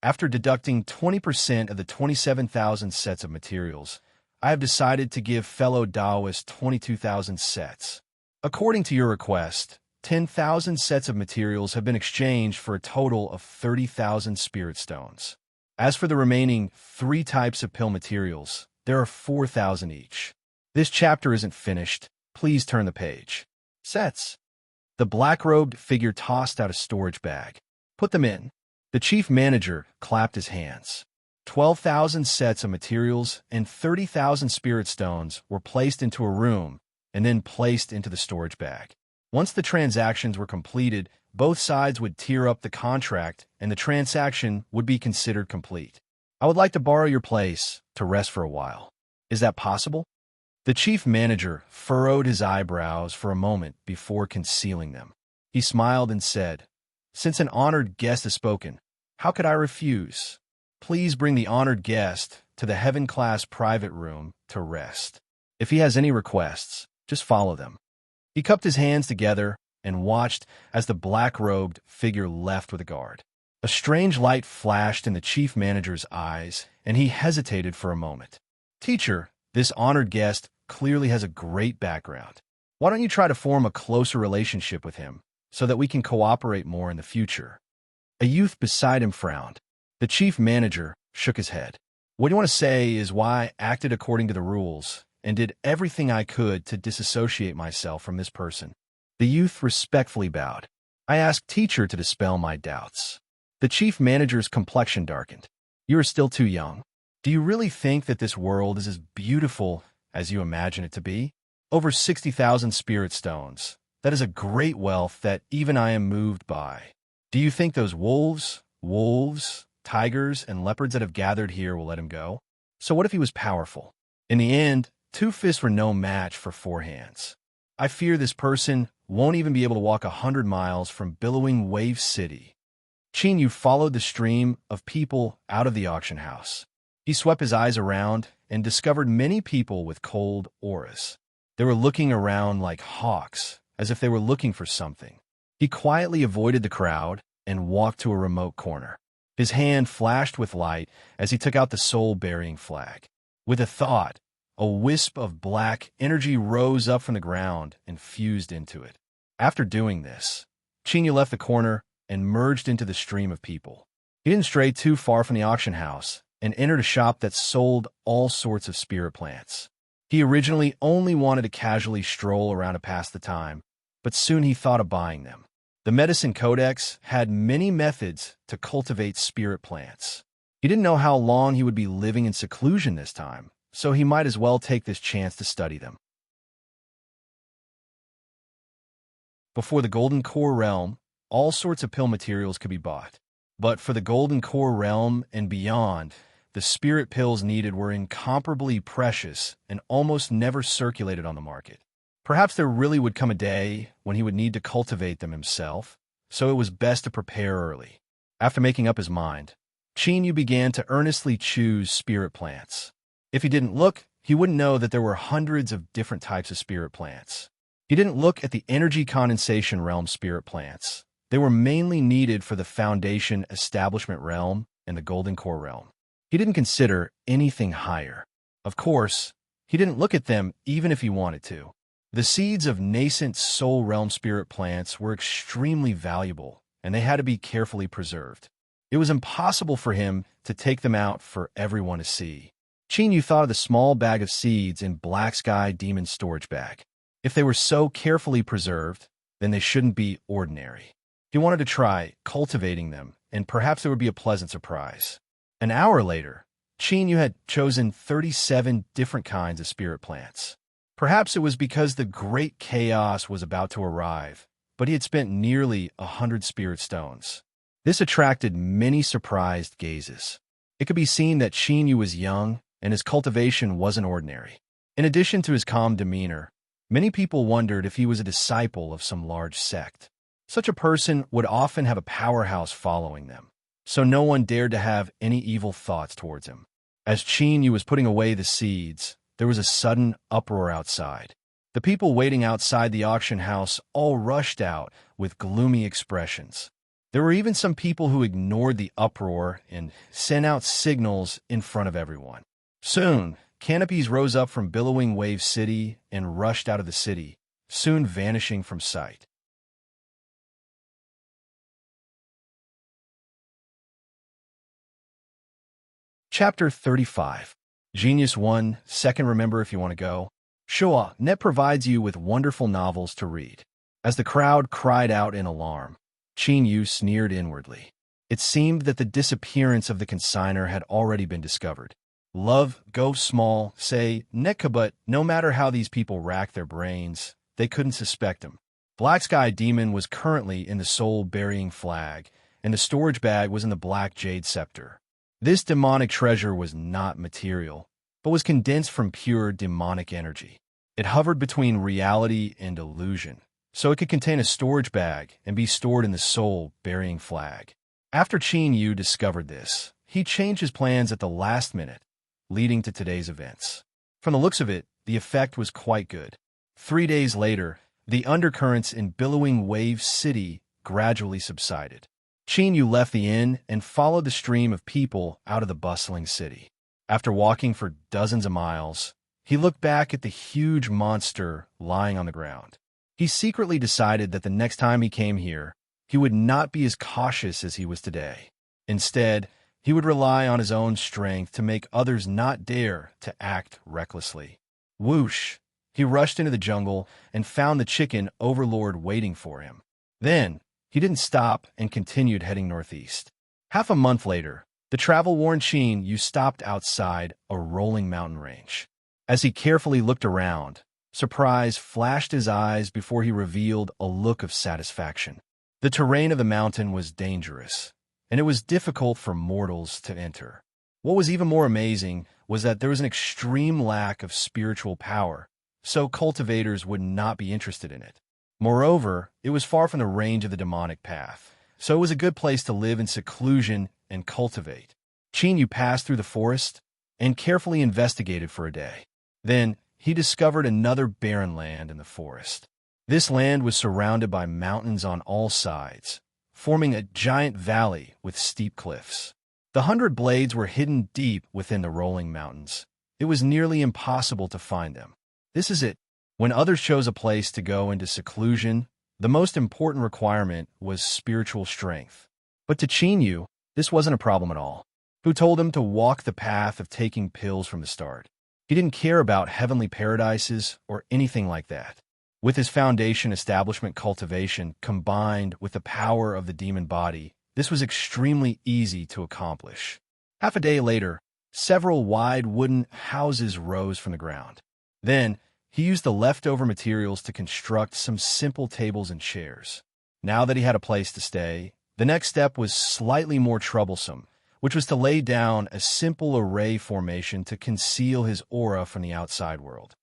After deducting 20% of the 27,000 sets of materials, I have decided to give fellow Taoists 22,000 sets. According to your request, 10,000 sets of materials have been exchanged for a total of 30,000 spirit stones. As for the remaining 3 types of pill materials, there are 4,000 each. This chapter isn't finished. Please turn the page. Sets. The black-robed figure tossed out a storage bag. Put them in. The chief manager clapped his hands. 12,000 sets of materials and 30,000 spirit stones were placed into a room and then placed into the storage bag. Once the transactions were completed, both sides would tear up the contract and the transaction would be considered complete. I would like to borrow your place to rest for a while. Is that possible? The chief manager furrowed his eyebrows for a moment before concealing them. He smiled and said, "Since an honored guest has spoken, how could I refuse? Please bring the honored guest to the heaven-class private room to rest. If he has any requests, just follow them." He cupped his hands together and watched as the black-robed figure left with a guard. A strange light flashed in the chief manager's eyes, and he hesitated for a moment. "Teacher, this honored guest clearly has a great background. Why don't you try to form a closer relationship with him so that we can cooperate more in the future?" A youth beside him frowned. The chief manager shook his head. What you want to say is why I acted according to the rules and did everything I could to disassociate myself from this person. The youth respectfully bowed. I asked teacher to dispel my doubts. The chief manager's complexion darkened. You are still too young. Do you really think that this world is as beautiful as you imagine it to be? Over 60,000 spirit stones. That is a great wealth that even I am moved by. Do you think those wolves, tigers, and leopards that have gathered here will let him go? So what if he was powerful? In the end, 2 fists were no match for 4 hands. I fear this person won't even be able to walk 100 miles from billowing Wave City. Qin Yu followed the stream of people out of the auction house. He swept his eyes around and discovered many people with cold auras. They were looking around like hawks, as if they were looking for something. He quietly avoided the crowd and walked to a remote corner. His hand flashed with light as he took out the soul-burying flag. With a thought, a wisp of black energy rose up from the ground and fused into it. After doing this, Qin Yu left the corner and merged into the stream of people. He didn't stray too far from the auction house and entered a shop that sold all sorts of spirit plants. He originally only wanted to casually stroll around to pass the time, but soon he thought of buying them. The Medicine Codex had many methods to cultivate spirit plants. He didn't know how long he would be living in seclusion this time, so he might as well take this chance to study them. Before the Golden Core Realm, all sorts of pill materials could be bought. But for the Golden Core Realm and beyond, the spirit pills needed were incomparably precious and almost never circulated on the market. Perhaps there really would come a day when he would need to cultivate them himself, so it was best to prepare early. After making up his mind, Qin Yu began to earnestly choose spirit plants. If he didn't look, he wouldn't know that there were hundreds of different types of spirit plants. He didn't look at the energy condensation realm spirit plants. They were mainly needed for the Foundation Establishment realm and the Golden Core realm. He didn't consider anything higher. Of course, he didn't look at them even if he wanted to. The seeds of nascent soul realm spirit plants were extremely valuable, and they had to be carefully preserved. It was impossible for him to take them out for everyone to see. Qin Yu thought of the small bag of seeds in Black Sky Demon's storage bag. If they were so carefully preserved, then they shouldn't be ordinary. He wanted to try cultivating them, and perhaps there would be a pleasant surprise. An hour later, Qin Yu had chosen 37 different kinds of spirit plants. Perhaps it was because the great chaos was about to arrive, but he had spent nearly 100 spirit stones. This attracted many surprised gazes. It could be seen that Qin Yu was young, and his cultivation wasn't ordinary. In addition to his calm demeanor, many people wondered if he was a disciple of some large sect. Such a person would often have a powerhouse following them, so no one dared to have any evil thoughts towards him. As Qin Yu was putting away the seeds, there was a sudden uproar outside. The people waiting outside the auction house all rushed out with gloomy expressions. There were even some people who ignored the uproar and sent out signals in front of everyone. Soon, canopies rose up from billowing Wave City and rushed out of the city, soon vanishing from sight. Chapter 35. Genius 1, second remember if you want to go. Showa Net provides you with wonderful novels to read. As the crowd cried out in alarm, Qin Yu sneered inwardly. It seemed that the disappearance of the consignor had already been discovered. Love, go small, say, Netka, but no matter how these people racked their brains, they couldn't suspect him. Black Sky Demon was currently in the soul-burying flag, and the storage bag was in the Black Jade Scepter. This demonic treasure was not material, but was condensed from pure demonic energy. It hovered between reality and illusion, so it could contain a storage bag and be stored in the soul-burying flag. After Qin Yu discovered this, he changed his plans at the last minute, leading to today's events. From the looks of it, the effect was quite good. 3 days later, the undercurrents in billowing Wave City gradually subsided. Qin Yu left the inn and followed the stream of people out of the bustling city. After walking for dozens of miles, he looked back at the huge monster lying on the ground. He secretly decided that the next time he came here, he would not be as cautious as he was today. Instead, He would rely on his own strength to make others not dare to act recklessly. Whoosh! He rushed into the jungle and found the chicken overlord waiting for him. Then, he didn't stop and continued heading northeast. Half a month later, the travel-worn Yu stopped outside a rolling mountain range. As he carefully looked around, surprise flashed his eyes before he revealed a look of satisfaction. The terrain of the mountain was dangerous, and it was difficult for mortals to enter. What was even more amazing was that there was an extreme lack of spiritual power, so cultivators would not be interested in it. Moreover, it was far from the range of the demonic path, so it was a good place to live in seclusion and cultivate. Yu passed through the forest and carefully investigated for a day. Then, he discovered another barren land in the forest. This land was surrounded by mountains on all sides, forming a giant valley with steep cliffs. The 100 blades were hidden deep within the rolling mountains. It was nearly impossible to find them. This is it. When others chose a place to go into seclusion, the most important requirement was spiritual strength. But to Yu, this wasn't a problem at all. Who told him to walk the path of taking pills from the start? He didn't care about heavenly paradises or anything like that. With his foundation establishment cultivation combined with the power of the demon body, this was extremely easy to accomplish. Half a day later, several wide wooden houses rose from the ground. Then, he used the leftover materials to construct some simple tables and chairs. Now that he had a place to stay, the next step was slightly more troublesome, which was to lay down a simple array formation to conceal his aura from the outside world.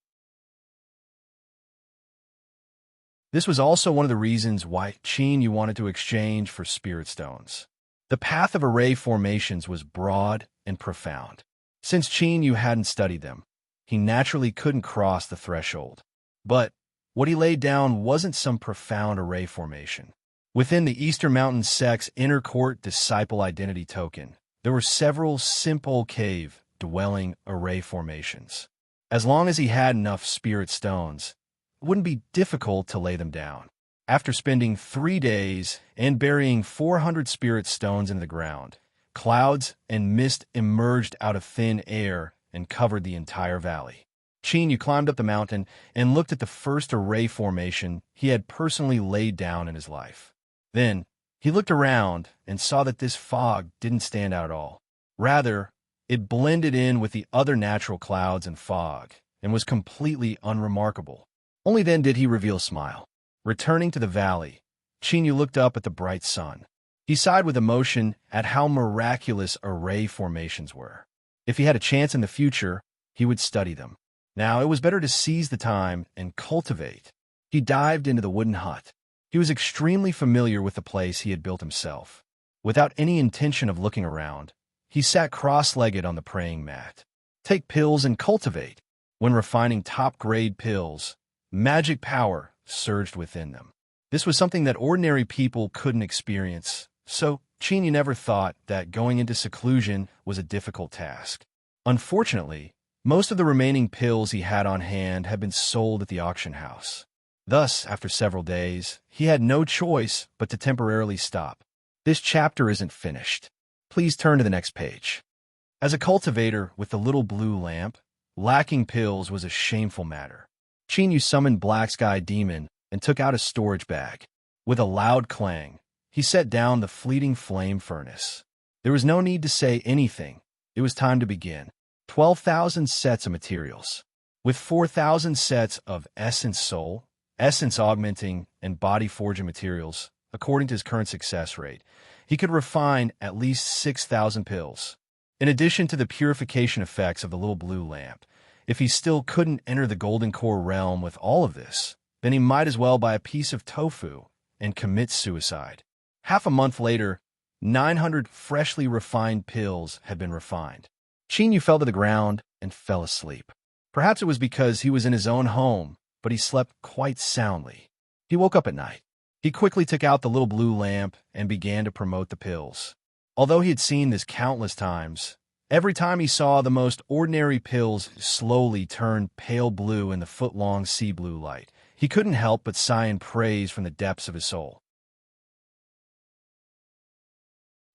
This was also one of the reasons why Yu wanted to exchange for spirit stones. The path of array formations was broad and profound. Since Yu hadn't studied them, he naturally couldn't cross the threshold. But what he laid down wasn't some profound array formation. Within the Eastern Mountain sect's inner court disciple identity token, there were several simple cave-dwelling array formations. As long as he had enough spirit stones, it wouldn't be difficult to lay them down. After spending 3 days and burying 400 spirit stones into the ground, clouds and mist emerged out of thin air and covered the entire valley. Yu climbed up the mountain and looked at the first array formation he had personally laid down in his life. Then, he looked around and saw that this fog didn't stand out at all. Rather, it blended in with the other natural clouds and fog and was completely unremarkable. Only then did he reveal a smile. Returning to the valley, Yu looked up at the bright sun. He sighed with emotion at how miraculous array formations were. If he had a chance in the future, he would study them. Now it was better to seize the time and cultivate. He dived into the wooden hut. He was extremely familiar with the place he had built himself. Without any intention of looking around, he sat cross-legged on the praying mat. Take pills and cultivate. When refining top-grade pills, magic power surged within them. This was something that ordinary people couldn't experience, so Yu never thought that going into seclusion was a difficult task. Unfortunately, most of the remaining pills he had on hand had been sold at the auction house. Thus, after several days, he had no choice but to temporarily stop. This chapter isn't finished. Please turn to the next page. As a cultivator with the little blue lamp, lacking pills was a shameful matter. Yu summoned Black Sky Demon and took out a storage bag. With a loud clang, he set down the fleeting flame furnace. There was no need to say anything. It was time to begin. 12,000 sets of materials. With 4,000 sets of essence soul, essence augmenting, and body forging materials, according to his current success rate, he could refine at least 6,000 pills. In addition to the purification effects of the little blue lamp, if he still couldn't enter the golden core realm with all of this, then he might as well buy a piece of tofu and commit suicide. Half a month later, 900 freshly refined pills had been refined. Yu fell to the ground and fell asleep. Perhaps it was because he was in his own home, but he slept quite soundly. He woke up at night. He quickly took out the little blue lamp and began to promote the pills. Although he had seen this countless times, every time he saw the most ordinary pills slowly turn pale blue in the foot-long sea blue light, he couldn't help but sigh in praise from the depths of his soul.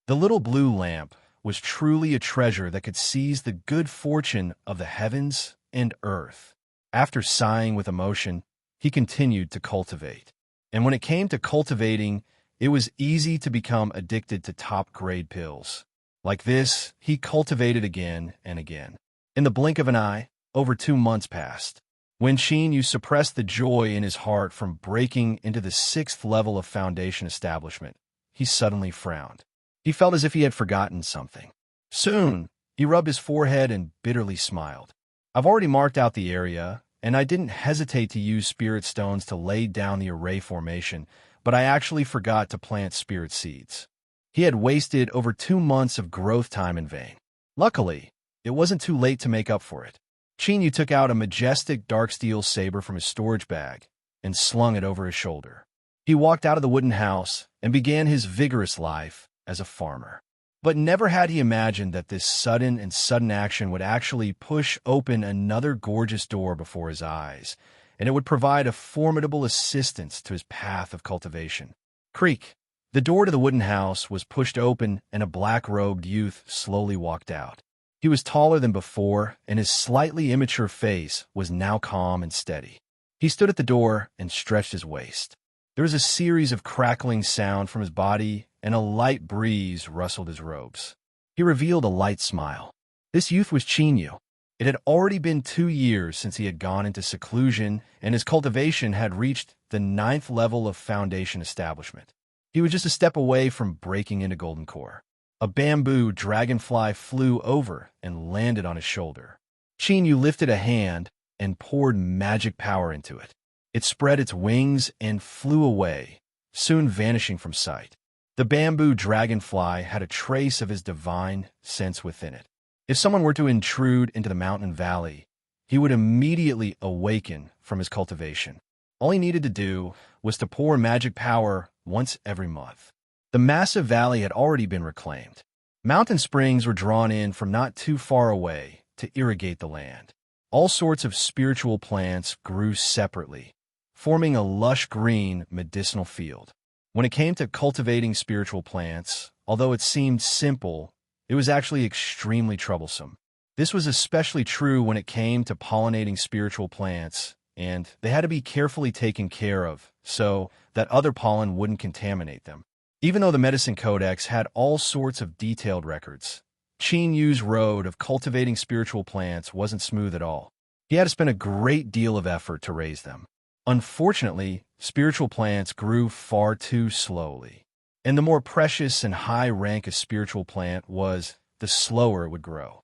The little blue lamp was truly a treasure that could seize the good fortune of the heavens and earth. After sighing with emotion, he continued to cultivate. And when it came to cultivating, it was easy to become addicted to top-grade pills. Like this, he cultivated again and again. In the blink of an eye, over 2 months passed. When Yu suppressed the joy in his heart from breaking into the 6th level of foundation establishment, he suddenly frowned. He felt as if he had forgotten something. Soon, he rubbed his forehead and bitterly smiled. I've already marked out the area, and I didn't hesitate to use spirit stones to lay down the array formation, but I actually forgot to plant spirit seeds. He had wasted over 2 months of growth time in vain. Luckily, it wasn't too late to make up for it. Yu took out a majestic dark steel saber from his storage bag and slung it over his shoulder. He walked out of the wooden house and began his vigorous life as a farmer. But never had he imagined that this sudden action would actually push open another gorgeous door before his eyes, and it would provide a formidable assistance to his path of cultivation. Creak! The door to the wooden house was pushed open, and a black-robed youth slowly walked out. He was taller than before, and his slightly immature face was now calm and steady. He stood at the door and stretched his waist. There was a series of crackling sound from his body, and a light breeze rustled his robes. He revealed a light smile. This youth was Yu. It had already been 2 years since he had gone into seclusion, and his cultivation had reached the 9th level of foundation establishment. He was just a step away from breaking into Golden Core. A bamboo dragonfly flew over and landed on his shoulder. Yu lifted a hand and poured magic power into it. It spread its wings and flew away, soon vanishing from sight. The bamboo dragonfly had a trace of his divine sense within it. If someone were to intrude into the mountain valley, he would immediately awaken from his cultivation. All he needed to do was to pour magic power once every month. The massive valley had already been reclaimed. Mountain springs were drawn in from not too far away to irrigate the land. All sorts of spiritual plants grew separately, forming a lush green medicinal field. When it came to cultivating spiritual plants, although it seemed simple, it was actually extremely troublesome. This was especially true when it came to pollinating spiritual plants, and they had to be carefully taken care of so that other pollen wouldn't contaminate them. Even though the Medicine Codex had all sorts of detailed records, Yu's road of cultivating spiritual plants wasn't smooth at all. He had to spend a great deal of effort to raise them. Unfortunately, spiritual plants grew far too slowly, and the more precious and high rank a spiritual plant was, the slower it would grow.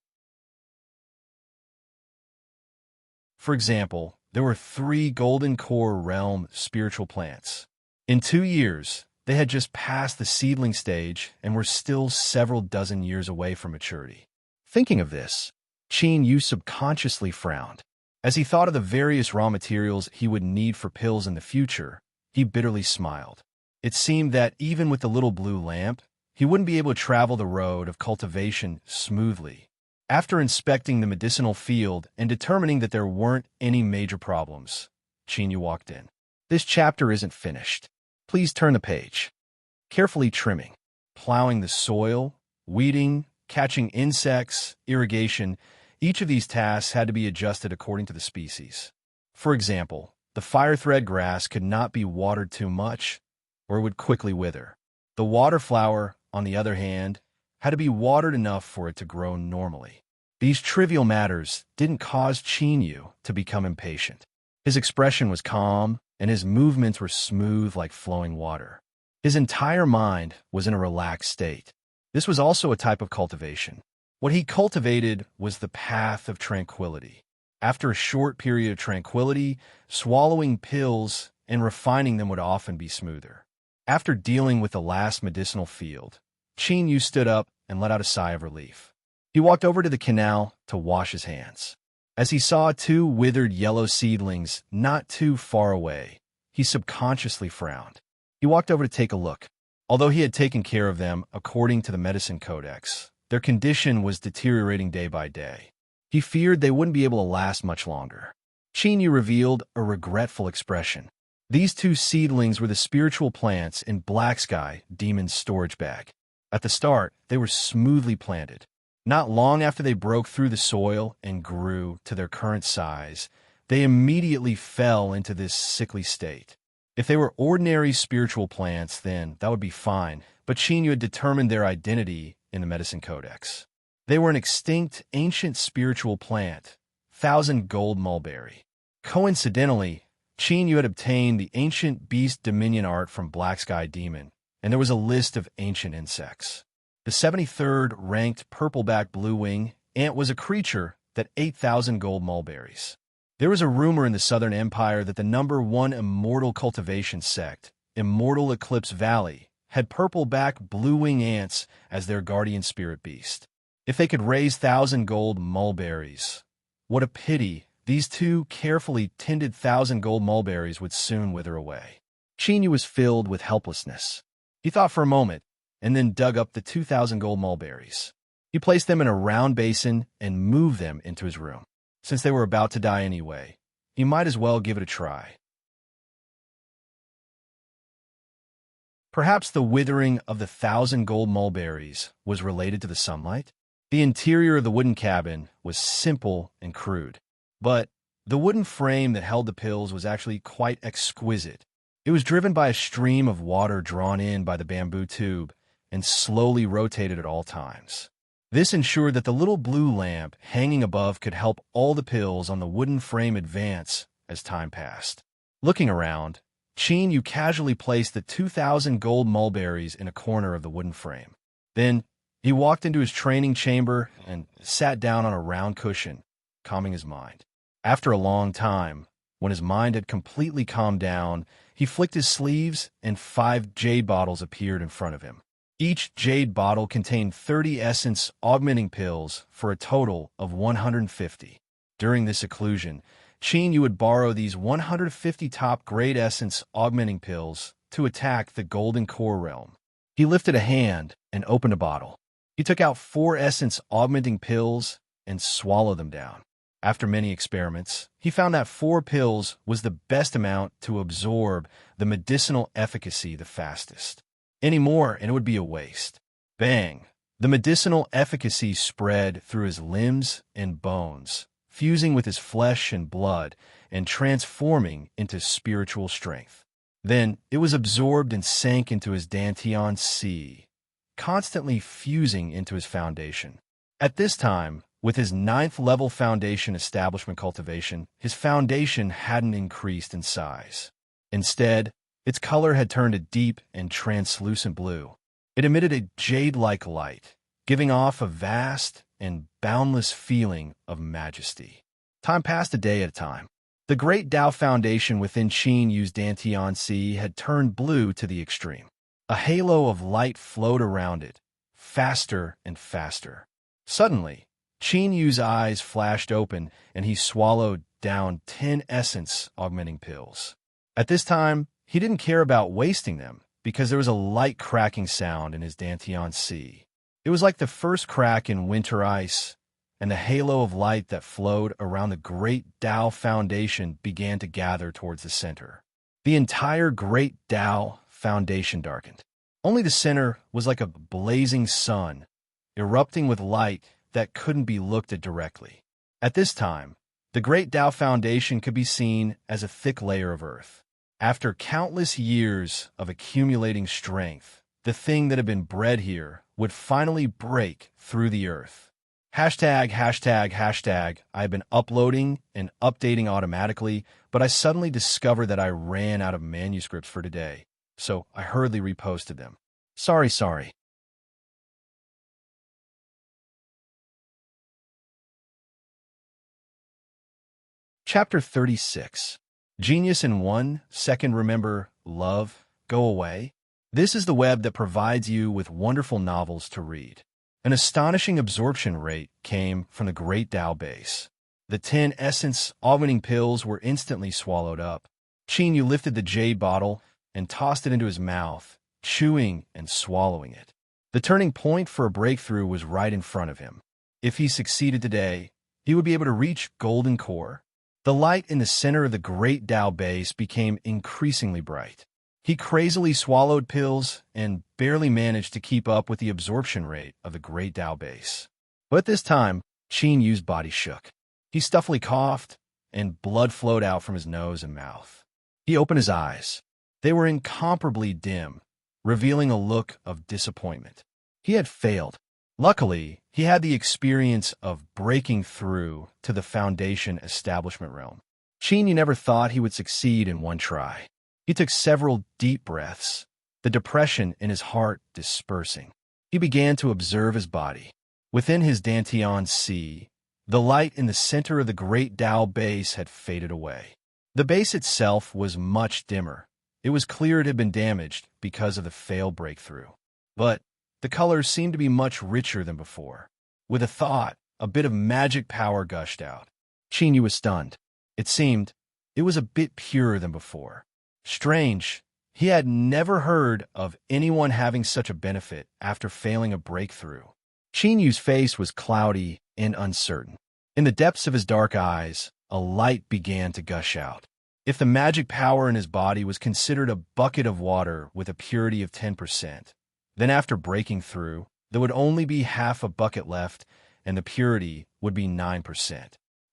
For example, there were 3 Golden Core realm spiritual plants. In 2 years, they had just passed the seedling stage and were still several dozen years away from maturity. Thinking of this, Yu subconsciously frowned. As he thought of the various raw materials he would need for pills in the future, he bitterly smiled. It seemed that even with the little blue lamp, he wouldn't be able to travel the road of cultivation smoothly. After inspecting the medicinal field and determining that there weren't any major problems, Yu walked in. This chapter isn't finished. Please turn the page. Carefully trimming, plowing the soil, weeding, catching insects, irrigation, each of these tasks had to be adjusted according to the species. For example, the firethread grass could not be watered too much, or it would quickly wither. The waterflower, on the other hand, had to be watered enough for it to grow normally. These trivial matters didn't cause Yu to become impatient. His expression was calm, and his movements were smooth like flowing water. His entire mind was in a relaxed state. This was also a type of cultivation. What he cultivated was the path of tranquility. After a short period of tranquility, swallowing pills and refining them would often be smoother. After dealing with the last medicinal field, Yu stood up and let out a sigh of relief. He walked over to the canal to wash his hands. As he saw 2 withered yellow seedlings not too far away, he subconsciously frowned. He walked over to take a look. Although he had taken care of them according to the Medicine Codex, their condition was deteriorating day by day. He feared they wouldn't be able to last much longer. Yu revealed a regretful expression. These 2 seedlings were the spiritual plants in Black Sky Demon's storage bag. At the start, they were smoothly planted. Not long after they broke through the soil and grew to their current size, they immediately fell into this sickly state. If they were ordinary spiritual plants, then that would be fine, but Chinyu had determined their identity in the Medicine Codex. They were an extinct, ancient spiritual plant, thousand gold mulberry. Coincidentally, Chinyu had obtained the ancient beast dominion art from Black Sky Demon, and there was a list of ancient insects. The 73rd ranked purple-back blue-wing ant was a creature that ate 1,000 gold mulberries. There was a rumor in the Southern Empire that the #1 immortal cultivation sect, Immortal Eclipse Valley, had purple-back blue-wing ants as their guardian spirit beast. If they could raise 1,000 gold mulberries, what a pity these two carefully tended 1,000 gold mulberries would soon wither away. Chinyu was filled with helplessness. He thought for a moment, and then dug up the 2,000 gold mulberries. He placed them in a round basin and moved them into his room. Since they were about to die anyway, he might as well give it a try. Perhaps the withering of the 1,000 gold mulberries was related to the sunlight. The interior of the wooden cabin was simple and crude, but the wooden frame that held the pills was actually quite exquisite. It was driven by a stream of water drawn in by the bamboo tube and slowly rotated at all times. This ensured that the little blue lamp hanging above could help all the pills on the wooden frame advance as time passed. Looking around, Chinyu casually placed the 2,000 gold mulberries in a corner of the wooden frame. Then he walked into his training chamber and sat down on a round cushion, calming his mind. After a long time, when his mind had completely calmed down, he flicked his sleeves and 5 jade bottles appeared in front of him. Each jade bottle contained 30 essence augmenting pills for a total of 150. During this occlusion, Chinyu would borrow these 150 top-grade essence augmenting pills to attack the golden core realm. He lifted a hand and opened a bottle. He took out 4 essence augmenting pills and swallowed them down. After many experiments, he found that 4 pills was the best amount to absorb the medicinal efficacy the fastest. Any more, and it would be a waste. Bang! The medicinal efficacy spread through his limbs and bones, fusing with his flesh and blood and transforming into spiritual strength. Then it was absorbed and sank into his Dantian Sea, constantly fusing into his foundation. At this time, with his 9th level foundation establishment cultivation, his foundation hadn't increased in size. Instead, its color had turned a deep and translucent blue. It emitted a jade-like light, giving off a vast and boundless feeling of majesty. Time passed a day at a time. The great Tao foundation within Chinyu's Dantian Sea had turned blue to the extreme. A halo of light flowed around it, faster and faster. Suddenly, Chinyu's eyes flashed open, and he swallowed down 10 essence augmenting pills. At this time, he didn't care about wasting them, because there was a light cracking sound in his Dantian Sea. It was like the first crack in winter ice, and the halo of light that flowed around the great Tao foundation began to gather towards the center. The entire great Tao foundation darkened. Only the center was like a blazing sun, erupting with light that couldn't be looked at directly. At this time, the great Tao foundation could be seen as a thick layer of earth. After countless years of accumulating strength, the thing that had been bred here would finally break through the earth. Hashtag, hashtag, hashtag, I've been uploading and updating automatically, but I suddenly discovered that I ran out of manuscripts for today, so I hurriedly reposted them. Sorry. Chapter 36. Genius in 1 second. Remember, love, go away. This is the web that provides you with wonderful novels to read. An astonishing absorption rate came from the great Tao base. The 10 essence augmenting pills were instantly swallowed up. Chinyu lifted the jade bottle and tossed it into his mouth, chewing and swallowing it. The turning point for a breakthrough was right in front of him. If he succeeded today, he would be able to reach golden core. The light in the center of the great Tao base became increasingly bright. He crazily swallowed pills and barely managed to keep up with the absorption rate of the great Tao base. But this time, Qin Yu's body shook. He stuffily coughed, and blood flowed out from his nose and mouth. He opened his eyes. They were incomparably dim, revealing a look of disappointment. He had failed. Luckily, he had the experience of breaking through to the Foundation establishment realm. Qin Yu never thought he would succeed in one try. He took several deep breaths, the depression in his heart dispersing. He began to observe his body. Within his Dantian Sea, the light in the center of the great Tao base had faded away. The base itself was much dimmer. It was clear it had been damaged because of the failed breakthrough. But the colors seemed to be much richer than before. With a thought, a bit of magic power gushed out. Qin Yu was stunned. It seemed it was a bit purer than before. Strange, he had never heard of anyone having such a benefit after failing a breakthrough. Qin Yu's face was cloudy and uncertain. In the depths of his dark eyes, a light began to gush out. If the magic power in his body was considered a bucket of water with a purity of 10%, then after breaking through, there would only be half a bucket left and the purity would be 9%.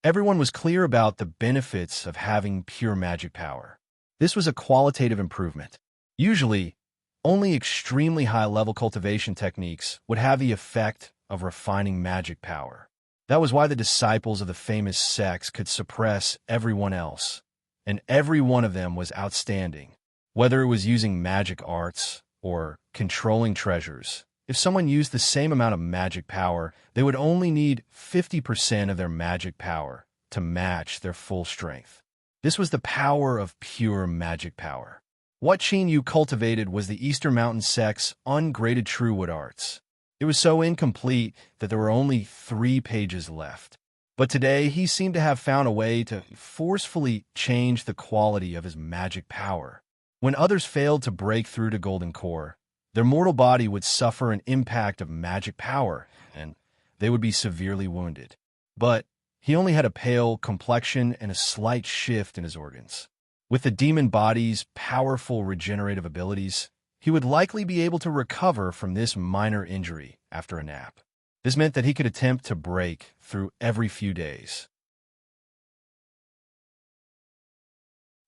Everyone was clear about the benefits of having pure magic power. This was a qualitative improvement. Usually, only extremely high-level cultivation techniques would have the effect of refining magic power. That was why the disciples of the famous sects could suppress everyone else, and every one of them was outstanding. Whether it was using magic arts or controlling treasures, if someone used the same amount of magic power, they would only need 50% of their magic power to match their full strength. This was the power of pure magic power. What Qin Yu cultivated was the Eastern Mountain sect's ungraded Truewood arts. It was so incomplete that there were only 3 pages left. But today he seemed to have found a way to forcefully change the quality of his magic power. When others failed to break through to Golden Core, their mortal body would suffer an impact of magic power, and they would be severely wounded. But he only had a pale complexion and a slight shift in his organs. With the demon body's powerful regenerative abilities, he would likely be able to recover from this minor injury after a nap. This meant that he could attempt to break through every few days.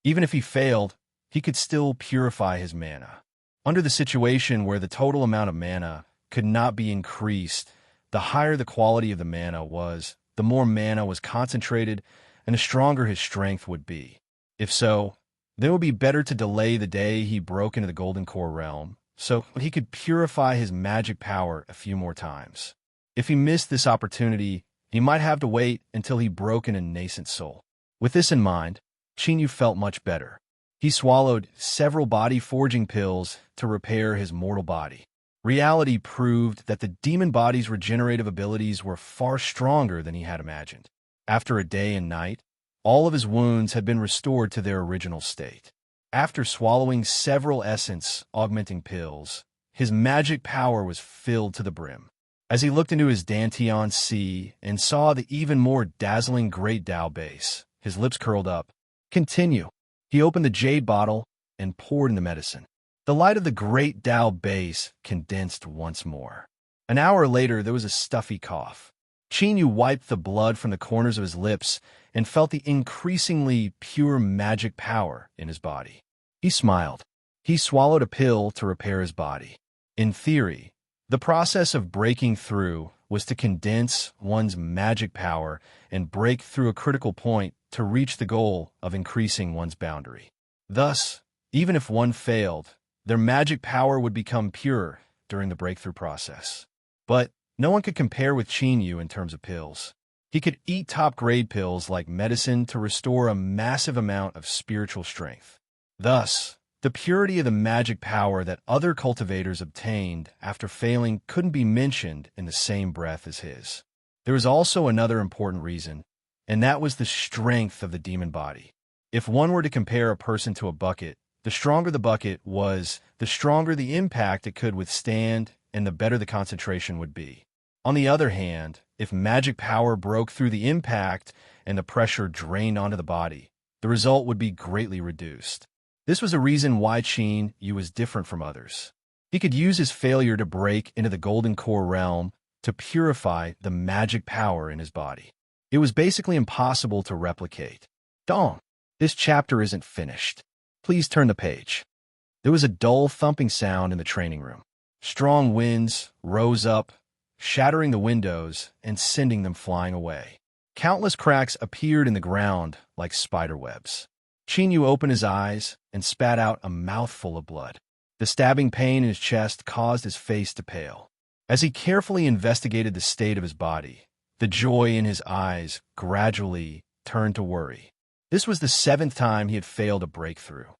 Even if he failed, he could still purify his mana. Under the situation where the total amount of mana could not be increased, the higher the quality of the mana was, the more mana was concentrated, and the stronger his strength would be. If so, then it would be better to delay the day he broke into the Golden Core realm, so he could purify his magic power a few more times. If he missed this opportunity, he might have to wait until he broke in a nascent soul. With this in mind, Qin Yu felt much better. He swallowed several body-forging pills to repair his mortal body. Reality proved that the demon body's regenerative abilities were far stronger than he had imagined. After a day and night, all of his wounds had been restored to their original state. After swallowing several essence-augmenting pills, his magic power was filled to the brim. As he looked into his Dantian Sea and saw the even more dazzling Great Tao base, his lips curled up. Continue. He opened the jade bottle and poured in the medicine. The light of the Great Tao base condensed once more. An hour later, there was a stuffy cough. Qin Yu wiped the blood from the corners of his lips and felt the increasingly pure magic power in his body. He smiled. He swallowed a pill to repair his body. In theory, the process of breaking through was to condense one's magic power and break through a critical point to reach the goal of increasing one's boundary. Thus, even if one failed, their magic power would become pure during the breakthrough process. But no one could compare with Qin Yu in terms of pills. He could eat top-grade pills like medicine to restore a massive amount of spiritual strength. Thus, the purity of the magic power that other cultivators obtained after failing couldn't be mentioned in the same breath as his. There was also another important reason, and that was the strength of the demon body. If one were to compare a person to a bucket, the stronger the bucket was, the stronger the impact it could withstand, and the better the concentration would be. On the other hand, if magic power broke through the impact and the pressure drained onto the body, the result would be greatly reduced. This was a reason why Qin Yu was different from others. He could use his failure to break into the golden core realm to purify the magic power in his body. It was basically impossible to replicate. Dong, this chapter isn't finished. Please turn the page. There was a dull thumping sound in the training room. Strong winds rose up, shattering the windows and sending them flying away. Countless cracks appeared in the ground like spider webs. Qin Yu opened his eyes and spat out a mouthful of blood. The stabbing pain in his chest caused his face to pale. As he carefully investigated the state of his body, the joy in his eyes gradually turned to worry. This was the 7th time he had failed a breakthrough.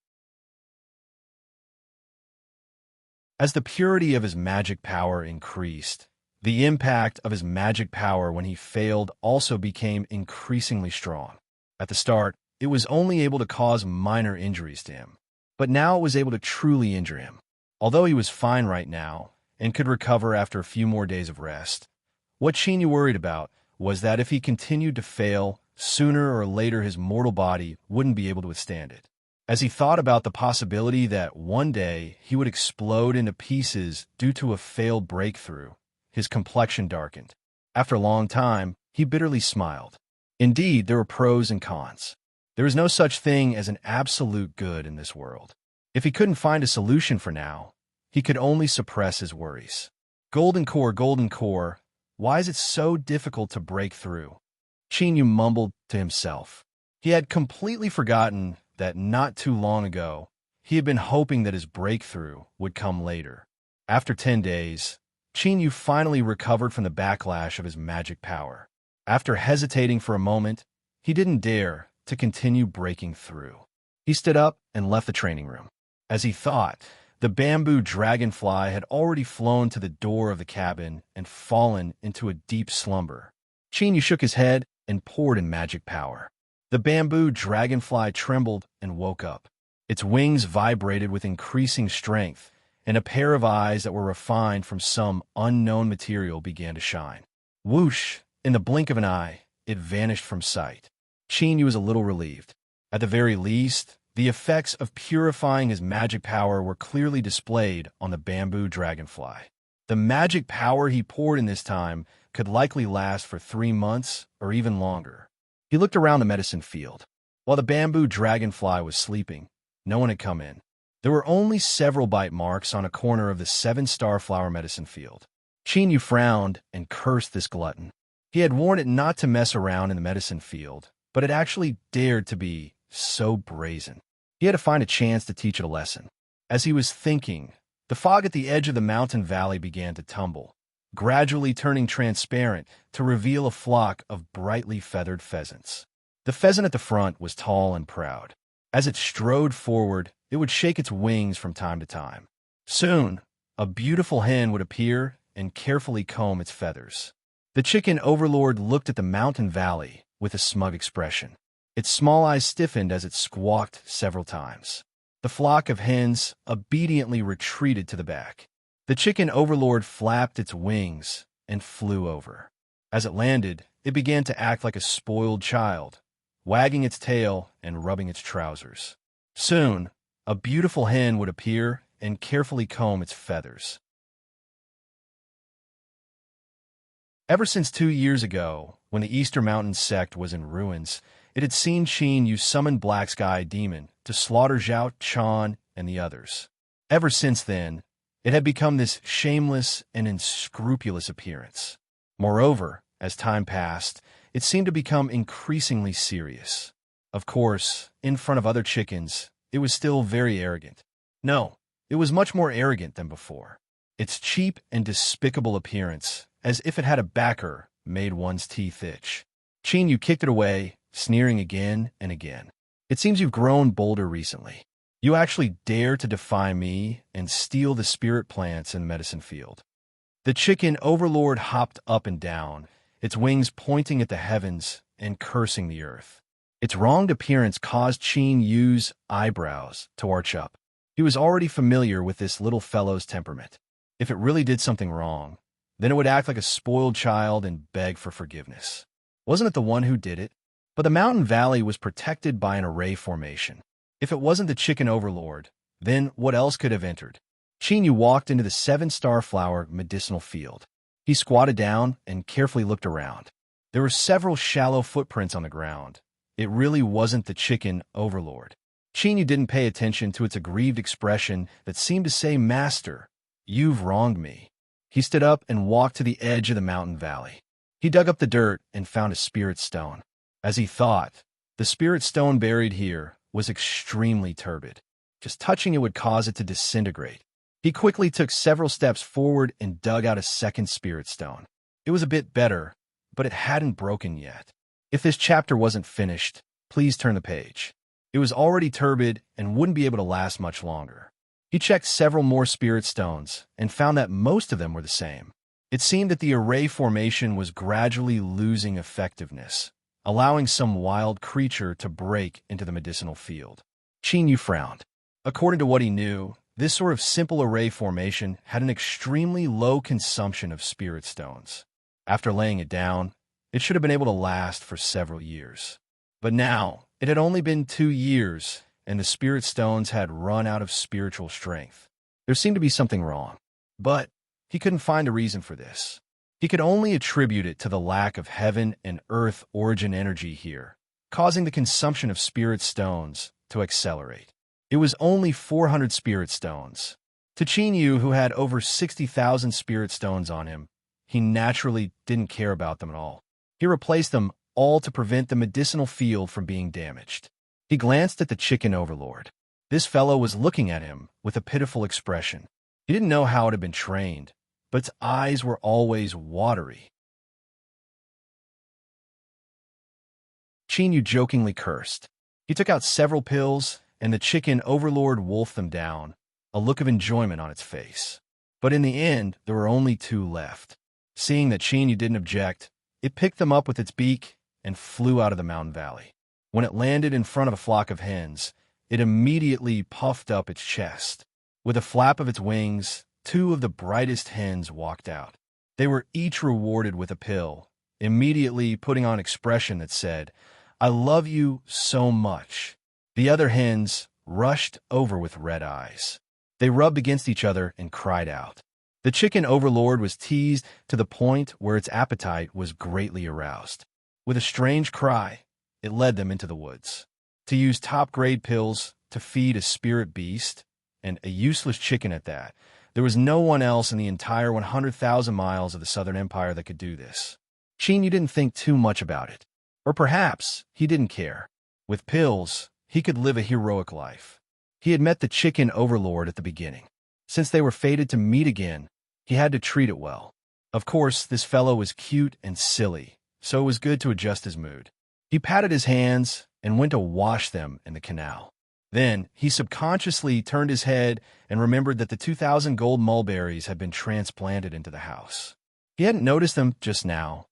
As the purity of his magic power increased, the impact of his magic power when he failed also became increasingly strong. At the start, it was only able to cause minor injuries to him, but now it was able to truly injure him. Although he was fine right now and could recover after a few more days of rest, what Qin Yu worried about was that if he continued to fail, sooner or later his mortal body wouldn't be able to withstand it. As he thought about the possibility that one day he would explode into pieces due to a failed breakthrough, his complexion darkened. After a long time, he bitterly smiled. Indeed, there were pros and cons. There is no such thing as an absolute good in this world. If he couldn't find a solution for now, he could only suppress his worries. Golden core, why is it so difficult to break through? Qin Yu mumbled to himself. He had completely forgotten that not too long ago, he had been hoping that his breakthrough would come later. After 10 days, Qin Yu finally recovered from the backlash of his magic power. After hesitating for a moment, he didn't dare to continue breaking through. He stood up and left the training room. As he thought, the bamboo dragonfly had already flown to the door of the cabin and fallen into a deep slumber. Qin Yu shook his head and poured in magic power. The bamboo dragonfly trembled and woke up. Its wings vibrated with increasing strength, and a pair of eyes that were refined from some unknown material began to shine. Whoosh! In the blink of an eye, it vanished from sight. Qin Yu was a little relieved. At the very least, the effects of purifying his magic power were clearly displayed on the bamboo dragonfly. The magic power he poured in this time could likely last for 3 months or even longer. He looked around the medicine field. While the bamboo dragonfly was sleeping, no one had come in. There were only several bite marks on a corner of the 7-star flower medicine field. Qin Yu frowned and cursed this glutton. He had warned it not to mess around in the medicine field, but it actually dared to be so brazen. He had to find a chance to teach it a lesson. As he was thinking, the fog at the edge of the mountain valley began to tumble, gradually turning transparent to reveal a flock of brightly feathered pheasants. The pheasant at the front was tall and proud. As it strode forward, it would shake its wings from time to time. Soon, a beautiful hen would appear and carefully comb its feathers. The chicken overlord looked at the mountain valley with a smug expression. Its small eyes stiffened as it squawked several times. The flock of hens obediently retreated to the back. The chicken overlord flapped its wings and flew over. As it landed, it began to act like a spoiled child, wagging its tail and rubbing its trousers. Soon, a beautiful hen would appear and carefully comb its feathers. Ever since 2 years ago, when the Eastern Mountain sect was in ruins, it had seen Qin Yu summon Black Sky Demon to slaughter Zhao Chan and the others. Ever since then, it had become this shameless and unscrupulous appearance. Moreover, as time passed, it seemed to become increasingly serious. Of course, in front of other chickens, it was still very arrogant. No, it was much more arrogant than before. Its cheap and despicable appearance, as if it had a backer, made one's teeth itch. Qin Yu kicked it away, sneering again and again. It seems you've grown bolder recently. You actually dare to defy me and steal the spirit plants in the medicine field. The chicken overlord hopped up and down, its wings pointing at the heavens and cursing the earth. Its wronged appearance caused Qin Yu's eyebrows to arch up. He was already familiar with this little fellow's temperament. If it really did something wrong, then it would act like a spoiled child and beg for forgiveness. Wasn't it the one who did it? But the mountain valley was protected by an array formation. If it wasn't the chicken overlord, then what else could have entered? Chinyu walked into the seven-star flower medicinal field. He squatted down and carefully looked around. There were several shallow footprints on the ground. It really wasn't the chicken overlord. Chinyu didn't pay attention to its aggrieved expression that seemed to say, "Master, you've wronged me." He stood up and walked to the edge of the mountain valley. He dug up the dirt and found a spirit stone. As he thought, the spirit stone buried here was extremely turbid. Just touching it would cause it to disintegrate. He quickly took several steps forward and dug out a second spirit stone. It was a bit better, but it hadn't broken yet. If this chapter wasn't finished, please turn the page. It was already turbid and wouldn't be able to last much longer. He checked several more spirit stones and found that most of them were the same. It seemed that the array formation was gradually losing effectiveness, allowing some wild creature to break into the medicinal field. Chinyu frowned. According to what he knew, this sort of simple array formation had an extremely low consumption of spirit stones. After laying it down, it should have been able to last for several years. But now, it had only been 2 years, and the spirit stones had run out of spiritual strength. There seemed to be something wrong, but he couldn't find a reason for this. He could only attribute it to the lack of heaven and earth origin energy here, causing the consumption of spirit stones to accelerate. It was only 400 spirit stones. To Chinyu, who had over 60,000 spirit stones on him, he naturally didn't care about them at all. He replaced them all to prevent the medicinal field from being damaged. He glanced at the chicken overlord. This fellow was looking at him with a pitiful expression. He didn't know how it had been trained, but its eyes were always watery. Chinyu jokingly cursed. He took out several pills, and the chicken overlord wolfed them down, a look of enjoyment on its face. But in the end, there were only 2 left. Seeing that Chinyu didn't object, it picked them up with its beak and flew out of the mountain valley. When it landed in front of a flock of hens, it immediately puffed up its chest. With a flap of its wings, 2 of the brightest hens walked out. They were each rewarded with a pill, immediately putting on expression that said, "I love you so much." The other hens rushed over with red eyes. They rubbed against each other and cried out. The chicken overlord was teased to the point where its appetite was greatly aroused. With a strange cry, it led them into the woods. To use top-grade pills to feed a spirit beast, and a useless chicken at that, there was no one else in the entire 100,000 miles of the Southern Empire that could do this. Chinyu didn't think too much about it. Or perhaps he didn't care. With pills, he could live a heroic life. He had met the chicken overlord at the beginning. Since they were fated to meet again, he had to treat it well. Of course, this fellow was cute and silly, so it was good to adjust his mood. He patted his hands and went to wash them in the canal. Then, he subconsciously turned his head and remembered that the 2,000 gold mulberries had been transplanted into the house. He hadn't noticed them just now,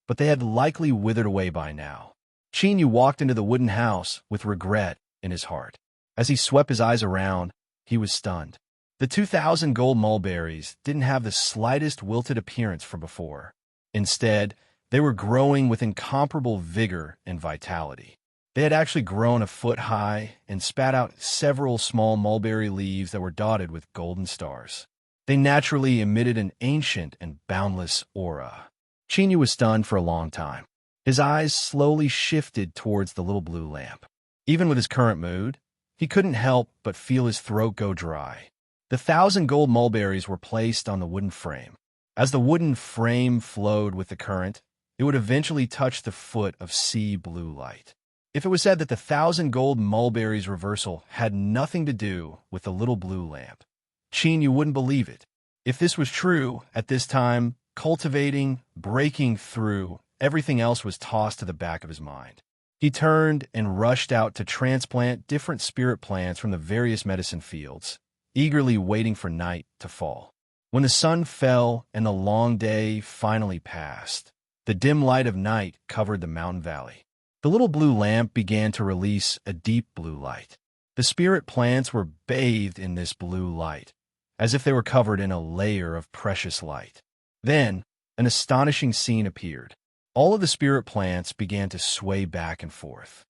but they had likely withered away by now. Chinyu walked into the wooden house with regret in his heart. As he swept his eyes around, he was stunned. The 2,000 gold mulberries didn't have the slightest wilted appearance from before. Instead, they were growing with incomparable vigor and vitality. They had actually grown a foot high and spat out several small mulberry leaves that were dotted with golden stars. They naturally emitted an ancient and boundless aura. Chinyu was stunned for a long time. His eyes slowly shifted towards the little blue lamp. Even with his current mood, he couldn't help but feel his throat go dry. The 1,000 gold mulberries were placed on the wooden frame. As the wooden frame flowed with the current, it would eventually touch the foot of sea blue light. If it was said that the 1,000 gold mulberries reversal had nothing to do with the little blue lamp, Chinyu wouldn't believe it. If this was true, at this time, cultivating, breaking through, everything else was tossed to the back of his mind. He turned and rushed out to transplant different spirit plants from the various medicine fields, eagerly waiting for night to fall. When the sun fell and the long day finally passed, the dim light of night covered the mountain valley. The little blue lamp began to release a deep blue light. The spirit plants were bathed in this blue light, as if they were covered in a layer of precious light. Then, an astonishing scene appeared. All of the spirit plants began to sway back and forth.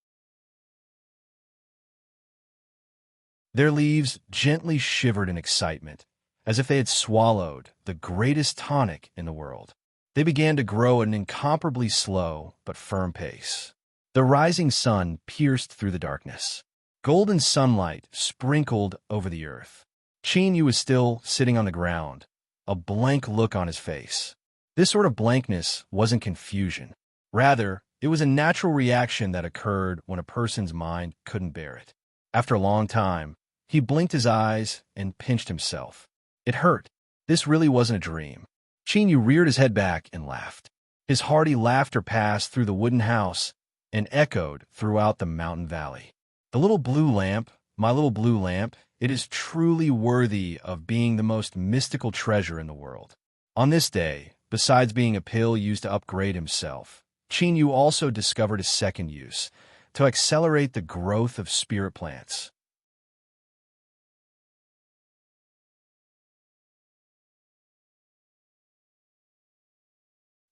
Their leaves gently shivered in excitement, as if they had swallowed the greatest tonic in the world. They began to grow at an incomparably slow but firm pace. The rising sun pierced through the darkness. Golden sunlight sprinkled over the earth. Qin Yu was still sitting on the ground, a blank look on his face. This sort of blankness wasn't confusion. Rather, it was a natural reaction that occurred when a person's mind couldn't bear it. After a long time, he blinked his eyes and pinched himself. It hurt. This really wasn't a dream. Qin Yu reared his head back and laughed. His hearty laughter passed through the wooden house and echoed throughout the mountain valley. The little blue lamp, my little blue lamp, it is truly worthy of being the most mystical treasure in the world. On this day, besides being a pill used to upgrade himself, Qin Yu also discovered a second use, to accelerate the growth of spirit plants.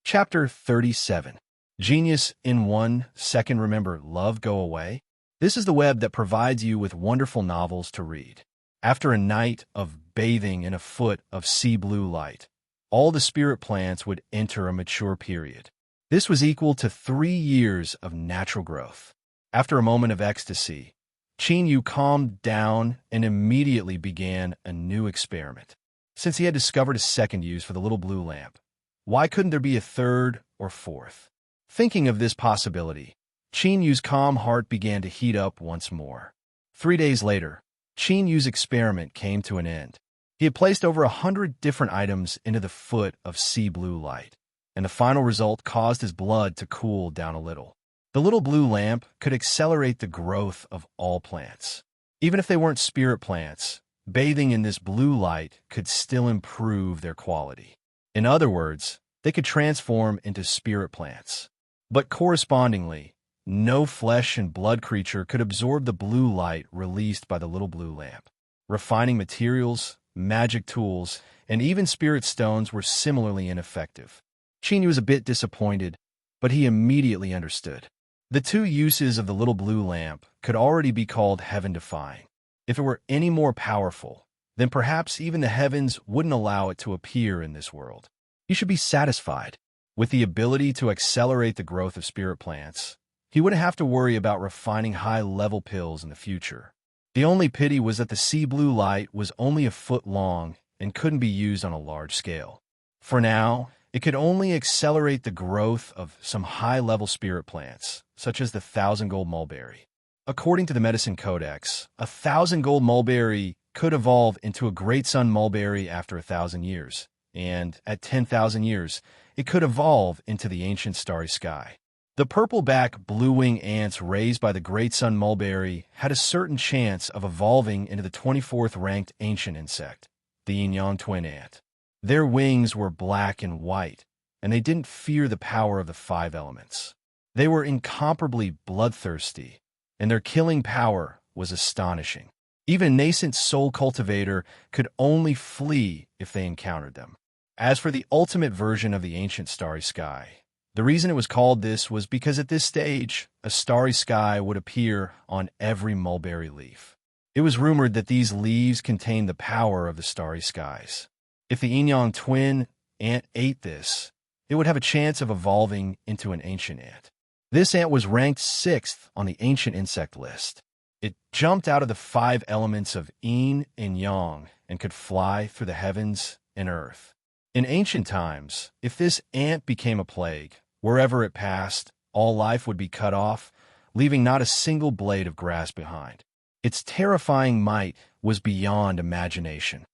Chapter 37. Genius in 1 second. Remember, love go away? This is the web that provides you with wonderful novels to read. After a night of bathing in a foot of sea blue light, all the spirit plants would enter a mature period. This was equal to 3 years of natural growth. After a moment of ecstasy, Qin Yu calmed down and immediately began a new experiment. Since he had discovered a second use for the little blue lamp, why couldn't there be a third or fourth? Thinking of this possibility, Qin Yu's calm heart began to heat up once more. 3 days later, Qin Yu's experiment came to an end. He had placed over 100 different items into the foot of sea blue light, and the final result caused his blood to cool down a little. The little blue lamp could accelerate the growth of all plants. Even if they weren't spirit plants, bathing in this blue light could still improve their quality. In other words, they could transform into spirit plants. But correspondingly, no flesh and blood creature could absorb the blue light released by the little blue lamp. Refining materials, magic tools, and even spirit stones were similarly ineffective. Qin Yu was a bit disappointed, but he immediately understood. The 2 uses of the little blue lamp could already be called heaven-defying. If it were any more powerful, then perhaps even the heavens wouldn't allow it to appear in this world. He should be satisfied. With the ability to accelerate the growth of spirit plants, he wouldn't have to worry about refining high-level pills in the future. The only pity was that the sea blue light was only a foot long and couldn't be used on a large scale. For now, it could only accelerate the growth of some high-level spirit plants, such as the 1,000-gold mulberry. According to the Medicine Codex, a 1,000-gold mulberry could evolve into a great sun mulberry after 1,000 years, and at 10,000 years, it could evolve into the ancient starry sky. The purple-back blue-wing ants raised by the great sun mulberry had a certain chance of evolving into the 24th ranked ancient insect, the yin-yang twin ant. Their wings were black and white, and they didn't fear the power of the 5 elements. They were incomparably bloodthirsty, and their killing power was astonishing. Even a nascent soul cultivator could only flee if they encountered them. As for the ultimate version of the ancient starry sky, the reason it was called this was because at this stage, a starry sky would appear on every mulberry leaf. It was rumored that these leaves contained the power of the starry skies. If the yin-yang twin ant ate this, it would have a chance of evolving into an ancient ant. This ant was ranked 6th on the ancient insect list. It jumped out of the 5 elements of yin and yang and could fly through the heavens and earth. In ancient times, if this ant became a plague, wherever it passed, all life would be cut off, leaving not a single blade of grass behind. Its terrifying might was beyond imagination.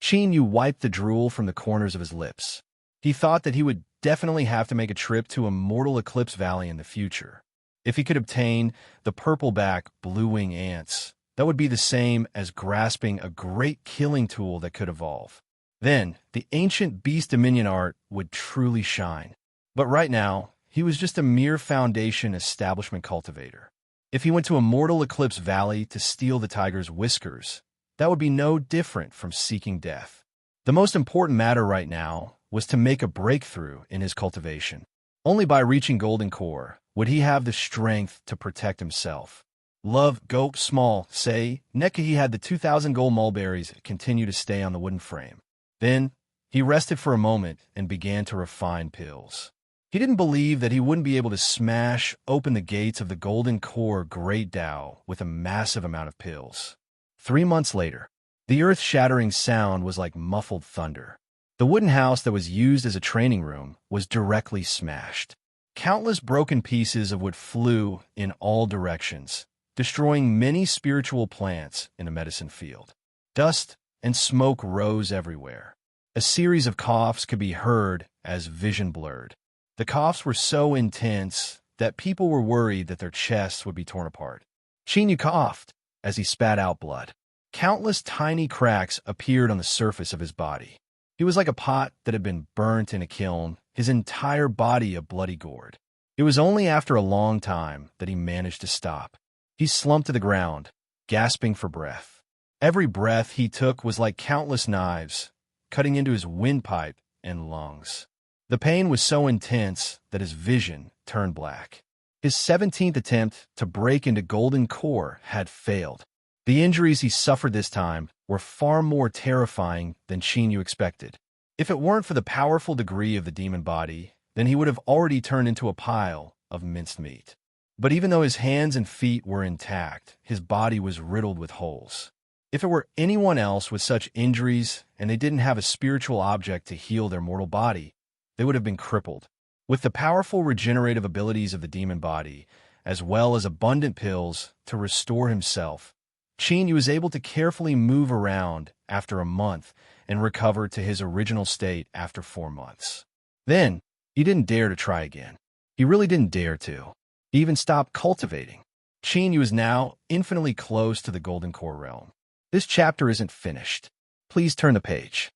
Qin Yu wiped the drool from the corners of his lips. He thought that he would definitely have to make a trip to Immortal Eclipse Valley in the future. If he could obtain the purple-back blue-wing ants, that would be the same as grasping a great killing tool that could evolve. Then, the ancient beast dominion art would truly shine. But right now, he was just a mere foundation establishment cultivator. If he went to Immortal Eclipse Valley to steal the tiger's whiskers, that would be no different from seeking death. The most important matter right now was to make a breakthrough in his cultivation. Only by reaching Golden Core Would he have the strength to protect himself? Love, go small, say. Neca he had the 2,000 gold mulberries continue to stay on the wooden frame. Then, he rested for a moment and began to refine pills. He didn't believe that he wouldn't be able to smash open the gates of the Golden Core Great Tao with a massive amount of pills. 3 months later, the earth-shattering sound was like muffled thunder. The wooden house that was used as a training room was directly smashed. Countless broken pieces of wood flew in all directions, destroying many spiritual plants in a medicine field. Dust and smoke rose everywhere. A series of coughs could be heard as vision blurred. The coughs were so intense that people were worried that their chests would be torn apart. Chinyu coughed as he spat out blood. Countless tiny cracks appeared on the surface of his body. He was like a pot that had been burnt in a kiln, his entire body a bloody gourd. It was only after a long time that he managed to stop. He slumped to the ground, gasping for breath. Every breath he took was like countless knives, cutting into his windpipe and lungs. The pain was so intense that his vision turned black. His 17th attempt to break into Golden Core had failed. The injuries he suffered this time were far more terrifying than Chinyu expected. If it weren't for the powerful degree of the demon body, then he would have already turned into a pile of minced meat. But even though his hands and feet were intact, his body was riddled with holes. If it were anyone else with such injuries and they didn't have a spiritual object to heal their mortal body, they would have been crippled. With the powerful regenerative abilities of the demon body, as well as abundant pills to restore himself, Chinyu was able to carefully move around after a month and recover to his original state after 4 months. Then, he didn't dare to try again. He really didn't dare to. He even stopped cultivating. Chinyu is now infinitely close to the Golden Core realm. This chapter isn't finished. Please turn the page.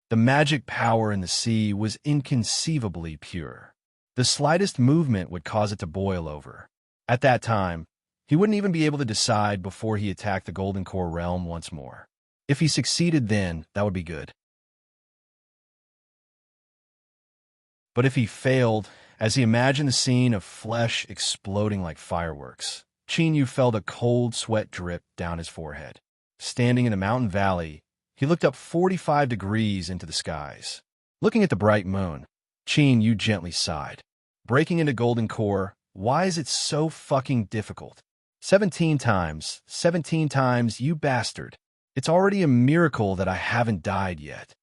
The magic power in the sea was inconceivably pure. The slightest movement would cause it to boil over. At that time, he wouldn't even be able to decide before he attacked the Golden Core realm once more. If he succeeded then, that would be good. But if he failed, as he imagined the scene of flesh exploding like fireworks, Chinyu felt a cold sweat drip down his forehead. Standing in the mountain valley, he looked up 45 degrees into the skies. Looking at the bright moon, Chinyu gently sighed. Breaking into Golden Core, why is it so fucking difficult? 17 times, you bastard. It's already a miracle that I haven't died yet.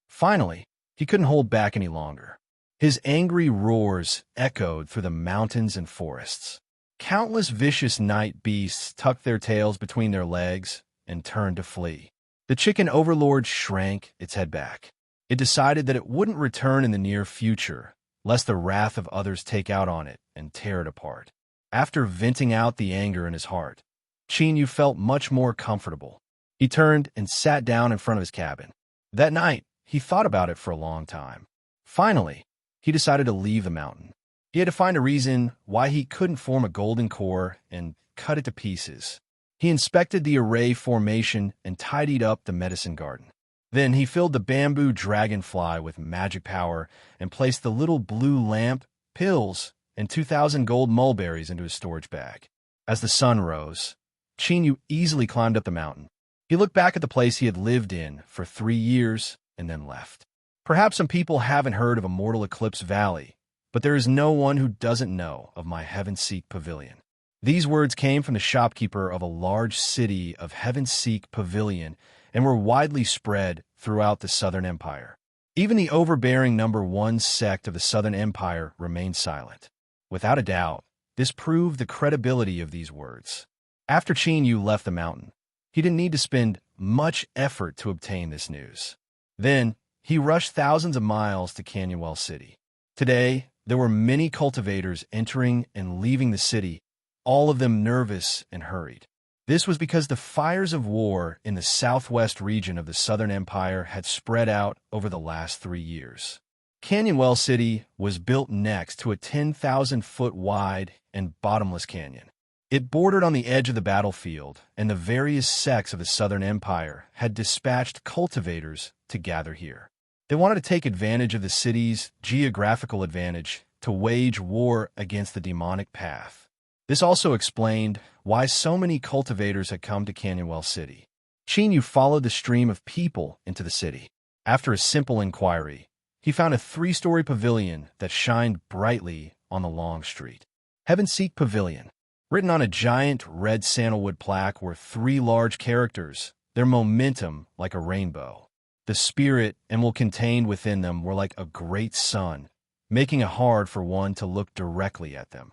Finally, he couldn't hold back any longer. His angry roars echoed through the mountains and forests. Countless vicious night beasts tucked their tails between their legs and turned to flee. The chicken overlord shrank its head back. It decided that it wouldn't return in the near future, lest the wrath of others take out on it and tear it apart. After venting out the anger in his heart, Chinyu felt much more comfortable. He turned and sat down in front of his cabin. That night, he thought about it for a long time. Finally, he decided to leave the mountain. He had to find a reason why he couldn't form a golden core and cut it to pieces. He inspected the array formation and tidied up the medicine garden. Then he filled the bamboo dragonfly with magic power and placed the little blue lamp, pills, and 2,000 gold mulberries into his storage bag. As the sun rose, Chinyu easily climbed up the mountain. He looked back at the place he had lived in for 3 years and then left. Perhaps some people haven't heard of Immortal Eclipse Valley, but there is no one who doesn't know of my Heaven-Seek Pavilion. These words came from the shopkeeper of a large city of Heaven-Seek Pavilion and were widely spread throughout the Southern Empire. Even the overbearing number 1 sect of the Southern Empire remained silent. Without a doubt, this proved the credibility of these words. After Chinyu left the mountain, he didn't need to spend much effort to obtain this news. Then, he rushed thousands of miles to Canyonwell City. Today, there were many cultivators entering and leaving the city, all of them nervous and hurried. This was because the fires of war in the southwest region of the Southern Empire had spread out over the last 3 years. Canyonwell City was built next to a 10,000-foot wide and bottomless canyon. It bordered on the edge of the battlefield, and the various sects of the Southern Empire had dispatched cultivators to gather here. They wanted to take advantage of the city's geographical advantage to wage war against the demonic path. This also explained why so many cultivators had come to Canyonwell City. Chinyu followed the stream of people into the city. After a simple inquiry, he found a 3-story pavilion that shined brightly on the long street. Heavenseek Pavilion. Written on a giant red sandalwood plaque were 3 large characters, their momentum like a rainbow. The spirit and will contained within them were like a great sun, making it hard for one to look directly at them.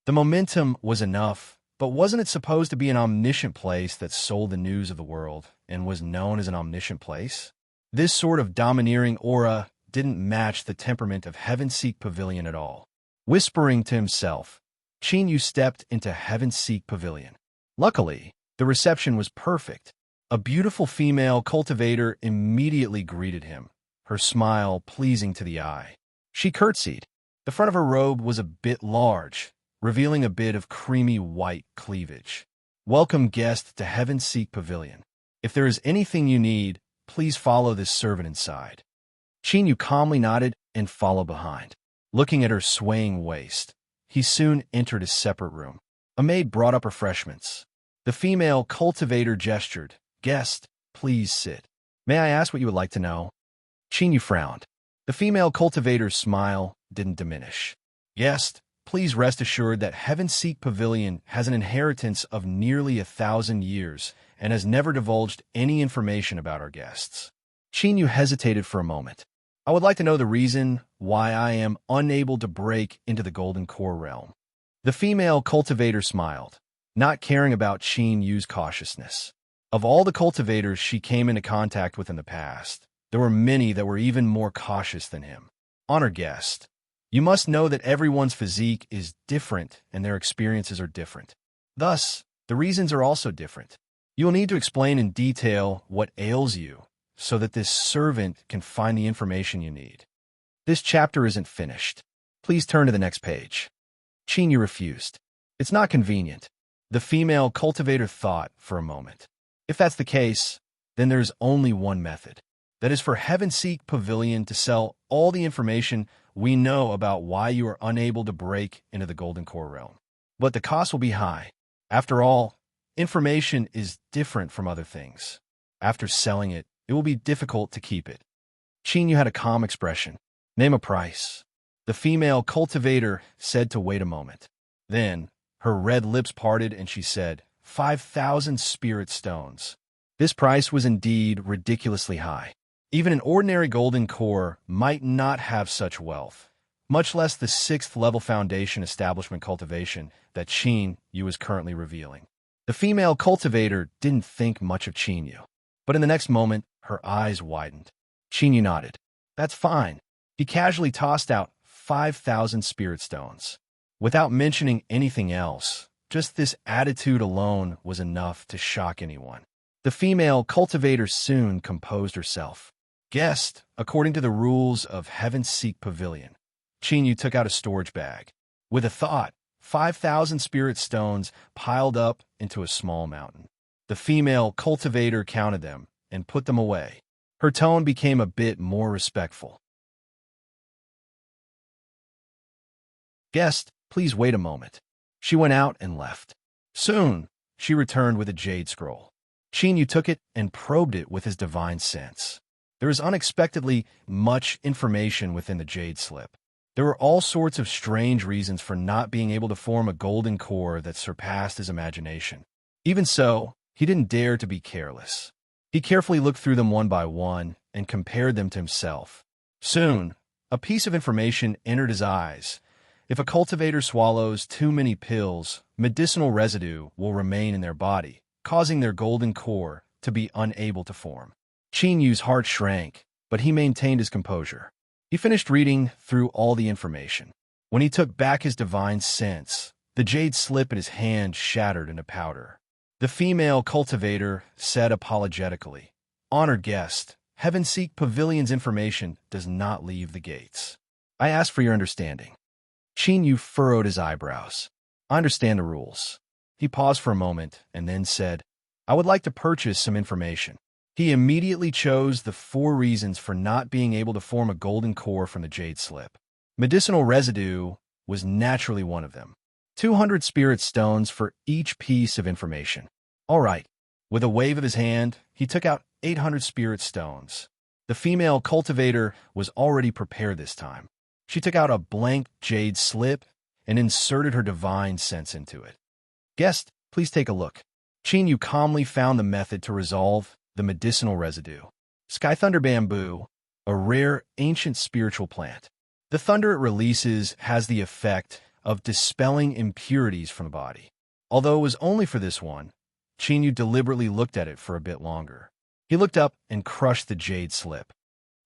The momentum was enough, but wasn't it supposed to be an omniscient place that sold the news of the world and was known as an omniscient place? This sort of domineering aura didn't match the temperament of Heavenseek Pavilion at all. Whispering to himself, Chinyu stepped into Heavenseek Pavilion. Luckily, the reception was perfect. A beautiful female cultivator immediately greeted him, her smile pleasing to the eye. She curtsied. The front of her robe was a bit large, revealing a bit of creamy white cleavage. Welcome, guest, to Heavenseek Pavilion. If there is anything you need, please follow this servant inside. Chinyu calmly nodded and followed behind. Looking at her swaying waist, he soon entered a separate room. A maid brought up refreshments. The female cultivator gestured. Guest, please sit. May I ask what you would like to know? Chinyu frowned. The female cultivator's smile didn't diminish. Guest, please rest assured that Heavenseek Pavilion has an inheritance of nearly 1,000 years and has never divulged any information about our guests. Chinyu hesitated for a moment. I would like to know the reason why I am unable to break into the Golden Core realm. The female cultivator smiled, not caring about Chinyu's cautiousness. Of all the cultivators she came into contact with in the past, there were many that were even more cautious than him. Honored guest, you must know that everyone's physique is different and their experiences are different. Thus, the reasons are also different. You will need to explain in detail what ails you so that this servant can find the information you need. This chapter isn't finished. Please turn to the next page. Chinyu refused. It's not convenient. The female cultivator thought for a moment. If that's the case, then there's only one method. That is for Heavenseek Pavilion to sell all the information we know about why you are unable to break into the Golden Core realm. But the cost will be high. After all, information is different from other things. After selling it, it will be difficult to keep it. Chinyu had a calm expression. Name a price. The female cultivator said to wait a moment. Then, her red lips parted and she said, 5,000 spirit stones. This price was indeed ridiculously high. Even an ordinary golden core might not have such wealth, much less the 6th level foundation establishment cultivation that Chinyu is currently revealing. The female cultivator didn't think much of Chinyu, but in the next moment, her eyes widened. Chinyu nodded. That's fine. He casually tossed out 5,000 spirit stones. Without mentioning anything else, just this attitude alone was enough to shock anyone. The female cultivator soon composed herself. Guest, according to the rules of Heavenseek Pavilion. Chinyu took out a storage bag. With a thought, 5,000 spirit stones piled up into a small mountain. The female cultivator counted them and put them away. Her tone became a bit more respectful. Guest, please wait a moment. She went out and left. Soon, she returned with a jade scroll. Chinyu took it and probed it with his divine sense. There was unexpectedly much information within the jade slip. There were all sorts of strange reasons for not being able to form a golden core that surpassed his imagination. Even so, he didn't dare to be careless. He carefully looked through them one by one and compared them to himself. Soon, a piece of information entered his eyes. If a cultivator swallows too many pills, medicinal residue will remain in their body, causing their golden core to be unable to form. Chinyu's heart shrank, but he maintained his composure. He finished reading through all the information. When he took back his divine sense, the jade slip in his hand shattered into powder. The female cultivator said apologetically, Honored guest, Heavenseek Pavilion's information does not leave the gates. I ask for your understanding. Chinyu furrowed his eyebrows. I understand the rules. He paused for a moment and then said, I would like to purchase some information. He immediately chose the 4 reasons for not being able to form a golden core from the jade slip. Medicinal residue was naturally one of them. 200 spirit stones for each piece of information. All right. With a wave of his hand, he took out 800 spirit stones. The female cultivator was already prepared this time. She took out a blank jade slip and inserted her divine sense into it. Guest, please take a look. Chinyu calmly found the method to resolve the medicinal residue. Sky Thunder Bamboo, a rare ancient spiritual plant. The thunder it releases has the effect of dispelling impurities from the body. Although it was only for this one, Chinyu deliberately looked at it for a bit longer. He looked up and crushed the jade slip.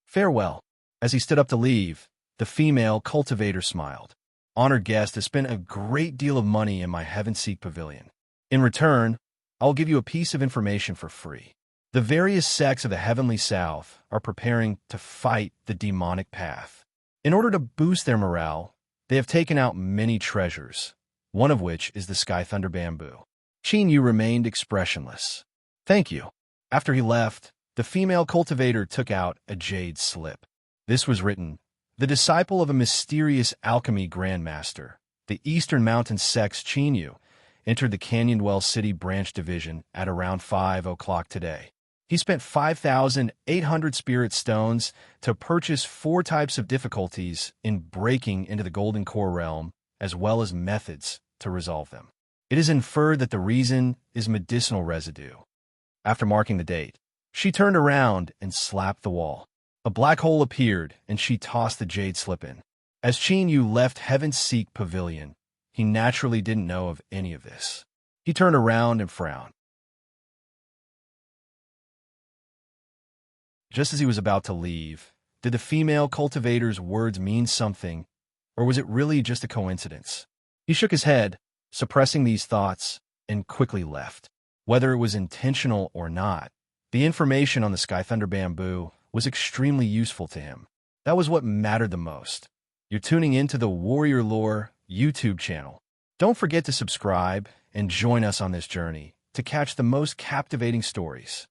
Farewell. As he stood up to leave, the female cultivator smiled. Honored guest has spent a great deal of money in my Heaven-Seek Pavilion. In return, I'll give you a piece of information for free. The various sects of the Heavenly South are preparing to fight the demonic path. In order to boost their morale, they have taken out many treasures, one of which is the Sky Thunder Bamboo. Chinyu remained expressionless. Thank you. After he left, the female cultivator took out a jade slip. This was written, the disciple of a mysterious alchemy grandmaster, the Eastern Mountain Sect's Chinyu, entered the Canyon Well City Branch Division at around 5 o'clock today. He spent 5,800 spirit stones to purchase 4 types of difficulties in breaking into the Golden Core realm, as well as methods to resolve them. It is inferred that the reason is medicinal residue. After marking the date, she turned around and slapped the wall. A black hole appeared, and she tossed the jade slip in. As Chinyu left Heaven-Seek Pavilion, he naturally didn't know of any of this. He turned around and frowned. Just as he was about to leave, did the female cultivator's words mean something, or was it really just a coincidence? He shook his head, suppressing these thoughts, and quickly left. Whether it was intentional or not, the information on the Sky Thunder Bamboo was extremely useful to him. That was what mattered the most. You're tuning into the Warrior Lore YouTube channel. Don't forget to subscribe and join us on this journey to catch the most captivating stories.